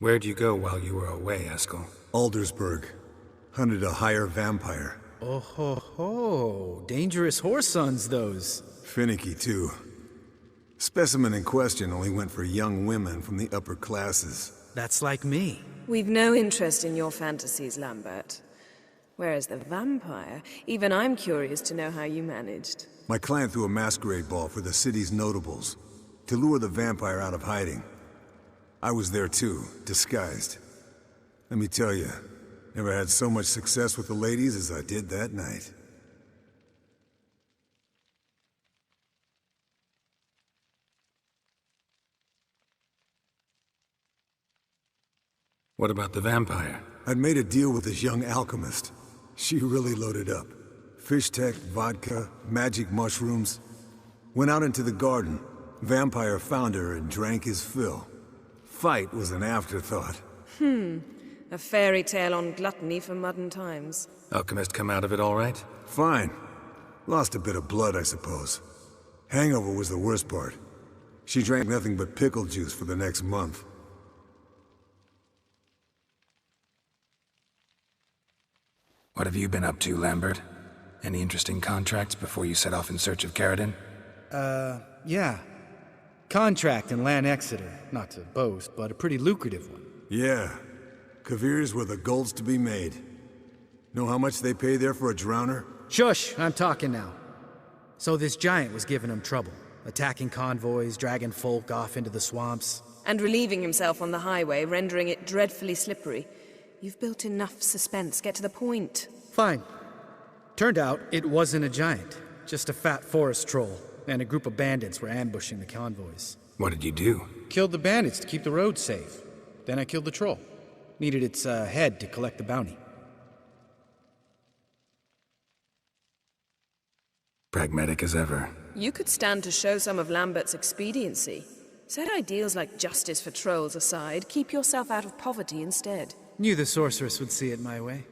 Where'd you go while you were away, Eskel?
Aldersburg. Hunted a higher vampire.
Oh ho ho. Dangerous whoresons, those.
Finicky, too. Specimen in question only went for young women from the upper classes.
That's like me.
We've no interest in your fantasies, Lambert. Whereas the vampire, even I'm curious to know how you managed.
My clan threw a masquerade ball for the city's notables, to lure the vampire out of hiding. I was there too, disguised. Let me tell you, never had so much success with the ladies as I did that night.
What about the vampire?
I'd made a deal with this young alchemist. She really loaded up. Fish tech, vodka, magic mushrooms. Went out into the garden. Vampire found her and drank his fill. Fight was an afterthought.
A fairy tale on gluttony for modern times.
Alchemist come out of it all right?
Fine. Lost a bit of blood, I suppose. Hangover was the worst part. She drank nothing but pickle juice for the next month.
What have you been up to, Lambert? Any interesting contracts before you set off in search of Caradon?
Yeah. Contract in Lan Exeter. Not to boast, but a pretty lucrative one.
Yeah. Kavir's were the gold's to be made. Know how much they pay there for a drowner?
Shush! I'm talking now. So this giant was giving him trouble. Attacking convoys, dragging folk off into the swamps.
And relieving himself on the highway, rendering it dreadfully slippery. You've built enough suspense. Get to the point.
Fine. Turned out it wasn't a giant. Just a fat forest troll. And a group of bandits were ambushing the convoys.
What did you do?
Killed the bandits to keep the road safe. Then I killed the troll. Needed its head to collect the bounty.
Pragmatic as ever.
You could stand to show some of Lambert's expediency. Set ideals like justice for trolls aside, keep yourself out of poverty instead.
Knew the sorceress would see it my way.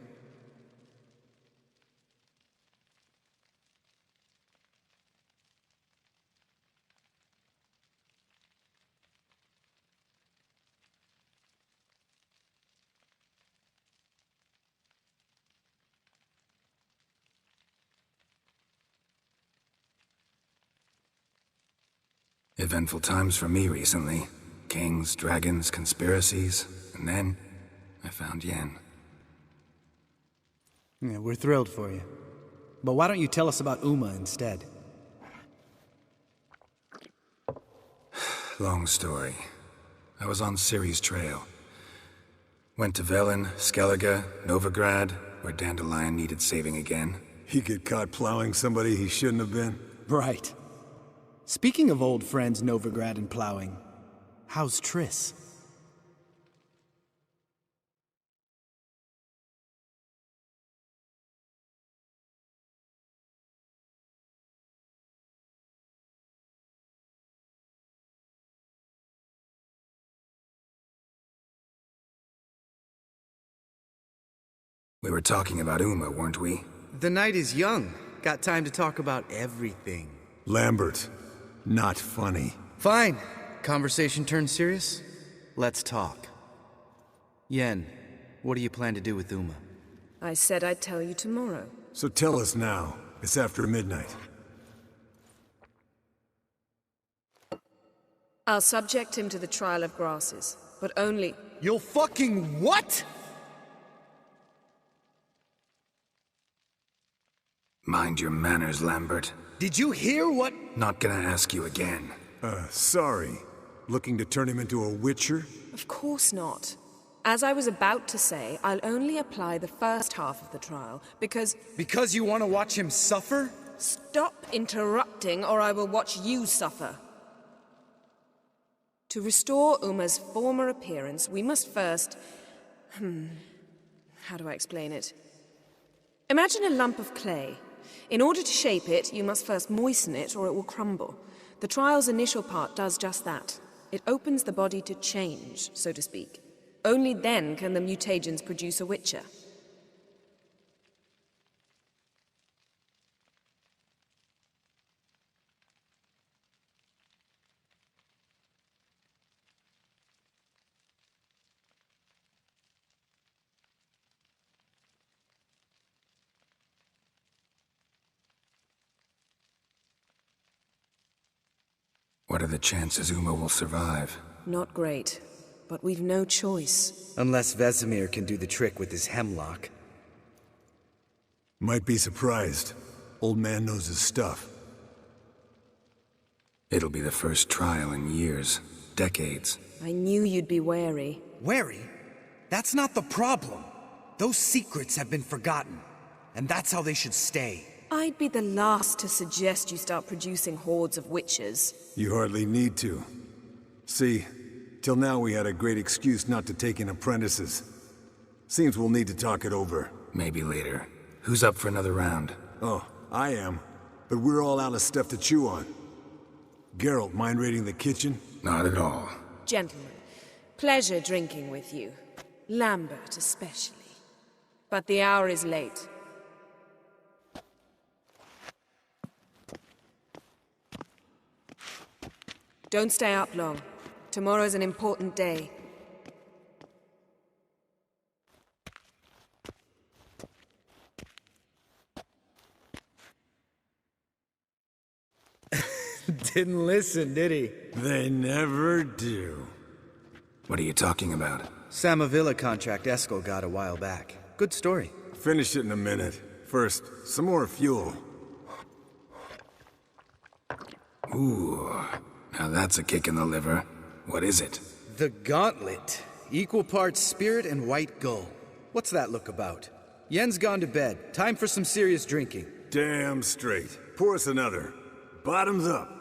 Eventful times for me recently. Kings, dragons, conspiracies, and then I found Yen.
Yeah, we're thrilled for you. But why don't you tell us about Uma instead?
Long story. I was on Ciri's trail. Went to Velen, Skellige, Novigrad, where Dandelion needed saving again.
He get caught plowing somebody he shouldn't have been?
Right. Speaking of old friends Novigrad and plowing, how's Triss?
We were talking about Uma, weren't we?
The night is young. Got time to talk about everything.
Lambert, not funny.
Fine. Conversation turned serious? Let's talk. Yen, what do you plan to do with Uma?
I said I'd tell you tomorrow.
So tell us now. It's after midnight.
I'll subject him to the trial of grasses, but only...
You'll fucking what?
Mind your manners, Lambert.
Did you hear what?
Not gonna ask you again.
Sorry. Looking to turn him into a witcher?
Of course not. As I was about to say, I'll only apply the first half of the trial, because...
Because you want to watch him suffer?
Stop interrupting, or I will watch you suffer. To restore Uma's former appearance, we must first... how do I explain it? Imagine a lump of clay. In order to shape it, you must first moisten it or it will crumble. The trial's initial part does just that. It opens the body to change, so to speak. Only then can the mutagens produce a Witcher.
What are the chances Uma will survive?
Not great, but we've no choice.
Unless Vesemir can do the trick with his hemlock.
Might be surprised. Old man knows his stuff.
It'll be the first trial in years, decades.
I knew you'd be wary.
Wary? That's not the problem. Those secrets have been forgotten, and that's how they should stay.
I'd be the last to suggest you start producing hordes of witches.
You hardly need to. See, till now we had a great excuse not to take in apprentices. Seems we'll need to talk it over.
Maybe later. Who's up for another round?
Oh, I am. But we're all out of stuff to chew on. Geralt, mind raiding the kitchen?
Not at all.
Gentlemen, pleasure drinking with you. Lambert especially. But the hour is late. Don't stay up long. Tomorrow's an important day.
Didn't listen, did he?
They never do.
What are you talking about?
Samavilla contract Eskel got a while back. Good story.
Finish it in a minute. First, some more fuel.
Ooh, now that's a kick in the liver. What is it?
The Gauntlet. Equal parts spirit and white gull. What's that look about? Yen's gone to bed. Time for some serious drinking.
Damn straight. Pour us another. Bottoms up.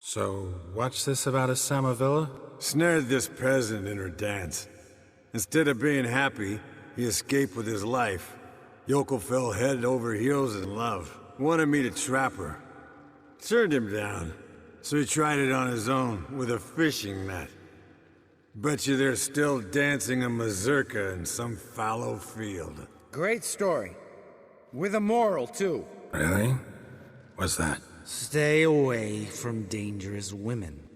So, what's this about a Samavilla?
Snared this peasant in her dance. Instead of being happy, he escaped with his life. Yokel fell head over heels in love. Wanted me to trap her. Turned him down. So he tried it on his own, with a fishing net. Bet you they're still dancing a mazurka in some fallow field.
Great story. With a moral, too.
Really? What's that?
Stay away from dangerous women.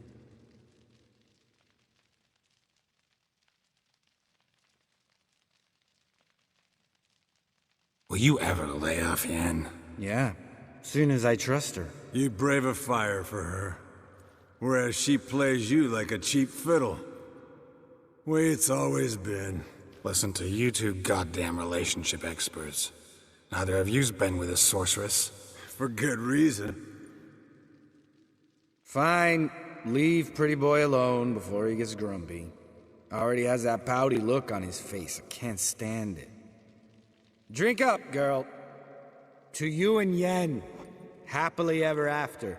Will you ever lay off Yen?
Yeah, soon as I trust her.
You brave a fire for her. Whereas she plays you like a cheap fiddle. Way it's always been.
Listen to you two goddamn relationship experts. Neither of you's been with a sorceress.
For good reason.
Fine. Leave pretty boy alone before he gets grumpy. Already has that pouty look on his face. I can't stand it. Drink up, girl. To you and Yen. Happily ever after.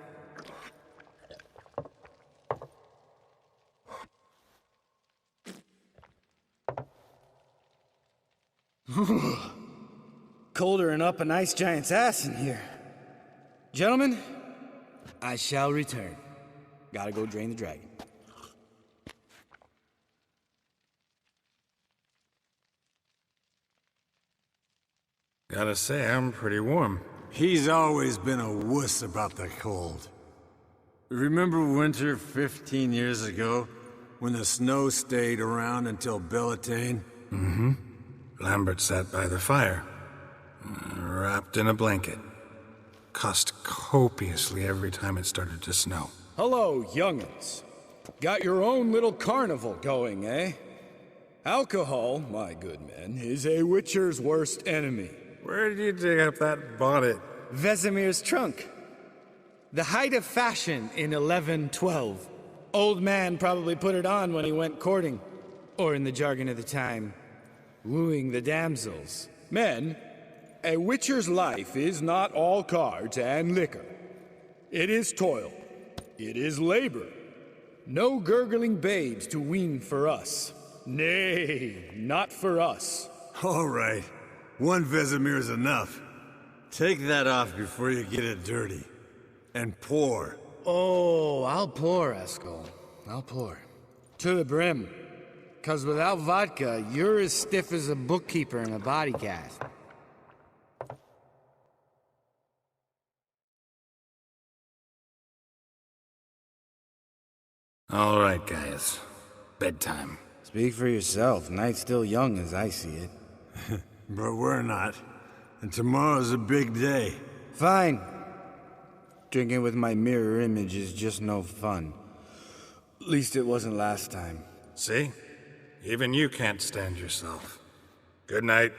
Colder than up an ice giant's ass in here. Gentlemen, I shall return. Gotta go drain the dragon.
Gotta say, I'm pretty warm.
He's always been a wuss about the cold. Remember winter 15 years ago? When the snow stayed around until Bellatane?
Mm-hmm. Lambert sat by the fire, wrapped in a blanket. Cussed copiously every time it started to snow.
Hello, young'uns. Got your own little carnival going, eh? Alcohol, my good men, is a witcher's worst enemy.
Where did you dig up that bonnet?
Vesemir's trunk. The height of fashion in 1112. Old man probably put it on when he went courting. Or in the jargon of the time, wooing the damsels.
Men, a witcher's life is not all cards and liquor. It is toil. It is labor. No gurgling babes to wean for us. Nay, not for us.
All right. One Vesemir's enough. Take that off before you get it dirty. And pour.
Oh, I'll pour, Eskel. I'll pour.
To the brim.
'Cause without vodka, you're as stiff as a bookkeeper in a body cast.
All right, guys. Bedtime.
Speak for yourself. Night's still young as I see it.
But we're not. And tomorrow's a big day.
Fine. Drinking with my mirror image is just no fun. At least it wasn't last time.
See? Even you can't stand yourself. Good night.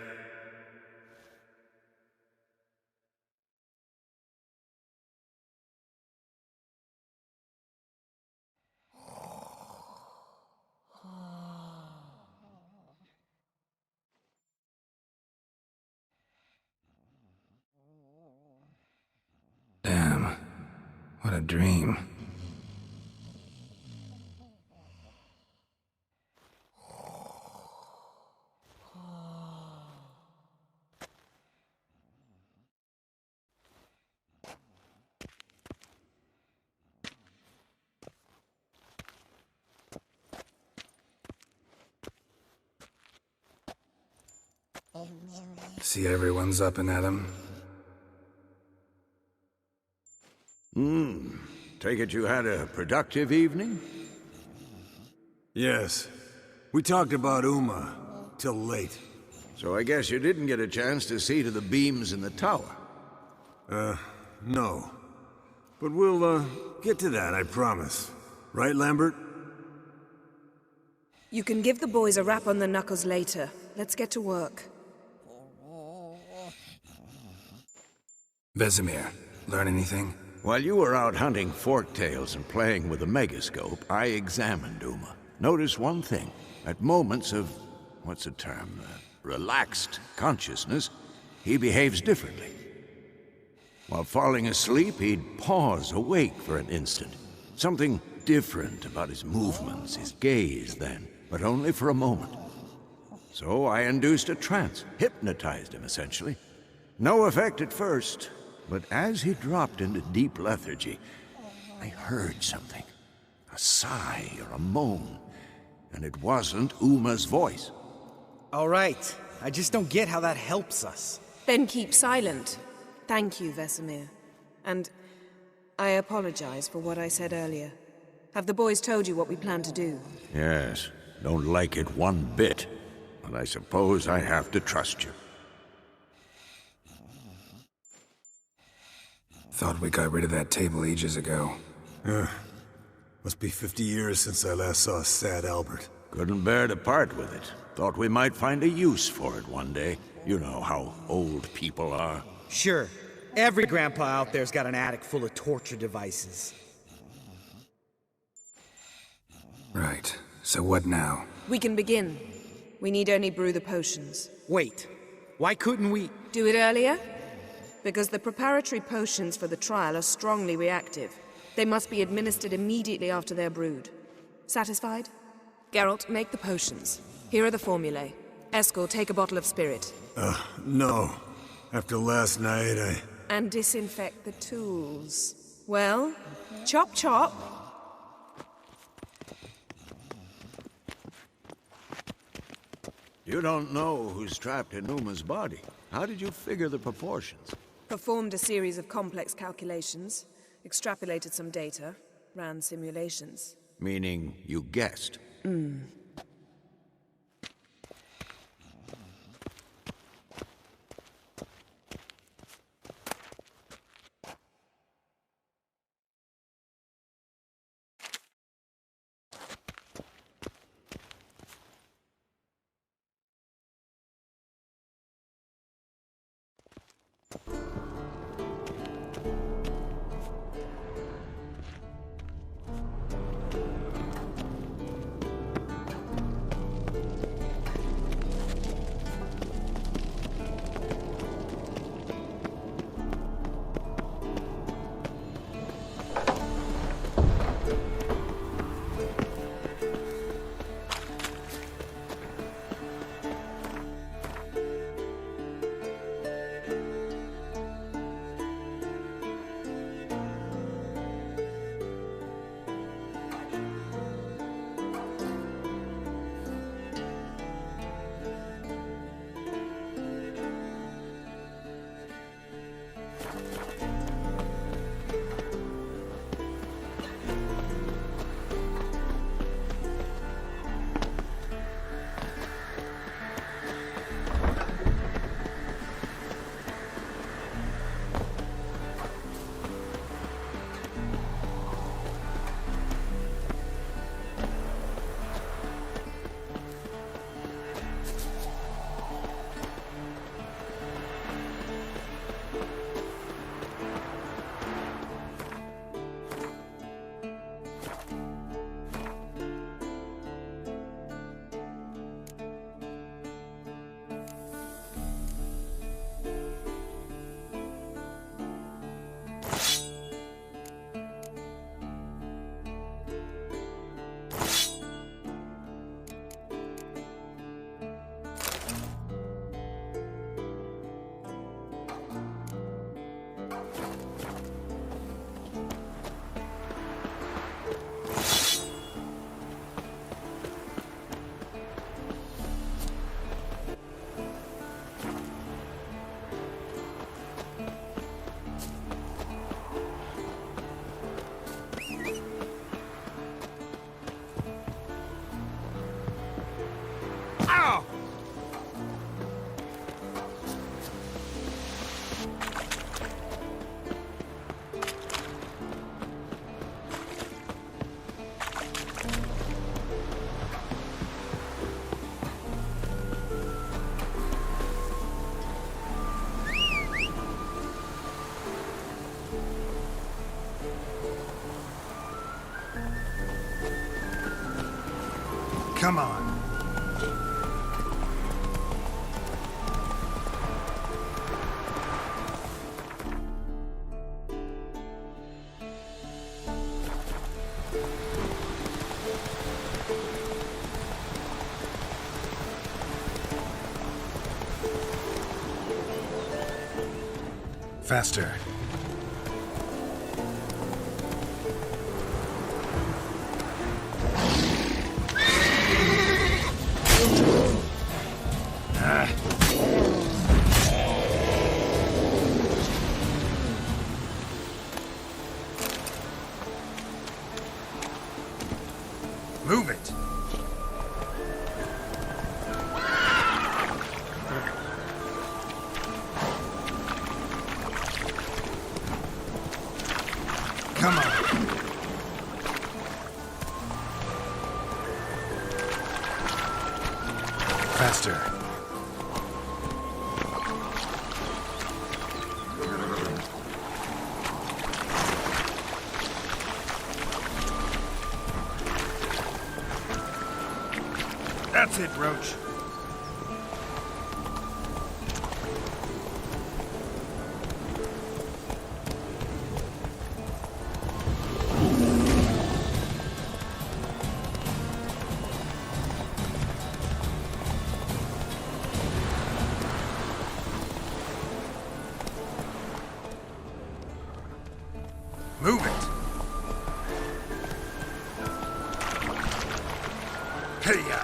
Damn. What a dream.
See everyone's up and at 'em.
Take it you had a productive evening?
Yes. We talked about Uma till late.
So I guess you didn't get a chance to see to the beams in the tower.
No. But we'll, get to that, I promise. Right, Lambert?
You can give the boys a rap on the knuckles later. Let's get to work.
Vesemir, learn anything?
While you were out hunting Forktails and playing with the megascope, I examined Uma. Notice one thing. At moments of, what's the term, relaxed consciousness, he behaves differently. While falling asleep, he'd pause awake for an instant. Something different about his movements, his gaze then, but only for a moment. So I induced a trance, hypnotized him essentially. No effect at first, but as he dropped into deep lethargy, I heard something. A sigh or a moan, and it wasn't Uma's voice.
All right. I just don't get how that helps us.
Then keep silent. Thank you, Vesemir. And I apologize for what I said earlier. Have the boys told you what we plan to do?
Yes, don't like it one bit, but I suppose I have to trust you.
Thought we got rid of that table ages ago.
Must be 50 years since I last saw sad Albert.
Couldn't bear to part with it. Thought we might find a use for it one day. You know how old people are.
Sure. Every grandpa out there's got an attic full of torture devices.
Right. So what now?
We can begin. We need only brew the potions.
Wait. Why couldn't we...
Do it earlier? Because the preparatory potions for the trial are strongly reactive. They must be administered immediately after they're brewed. Satisfied? Geralt, make the potions. Here are the formulae. Eskel, take a bottle of spirit.
No. After last night,
And disinfect the tools. Well, chop chop.
You don't know who's trapped in Uma's body. How did you figure the proportions?
Performed a series of complex calculations, extrapolated some data, ran simulations.
Meaning you guessed?
Come on.
Faster.
Move it. Come on.
Faster.
That's it, Roach. Move it. Hey-ya.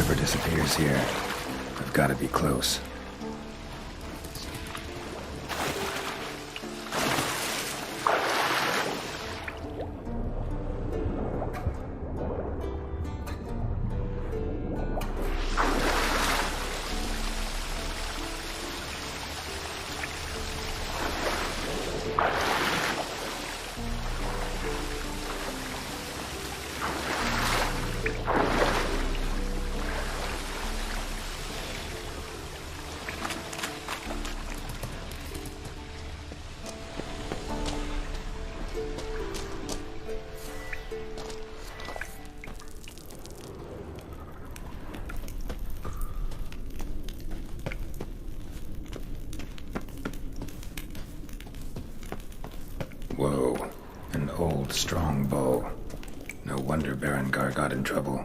never disappears here. I've got to be close. Whoa, an old, strong bow. No wonder Berengar got in trouble.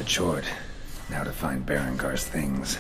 Short. Now to find Berengar's things.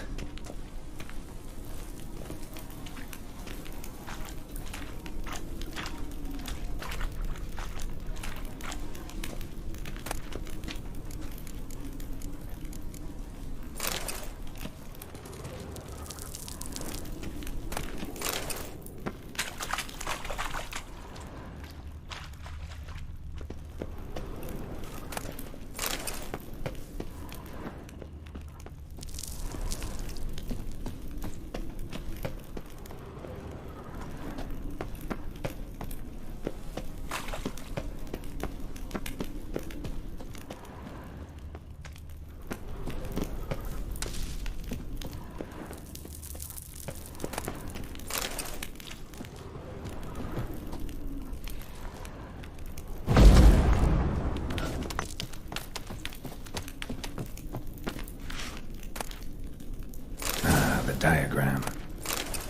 Diagram.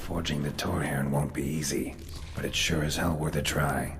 Forging the Torhairn won't be easy, but it's sure as hell worth a try.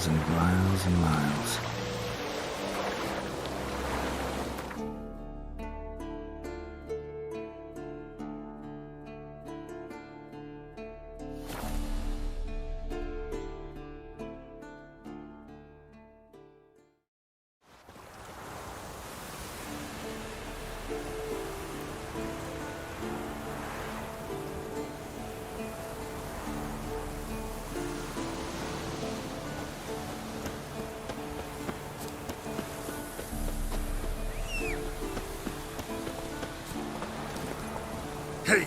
miles and miles and miles.
Hey,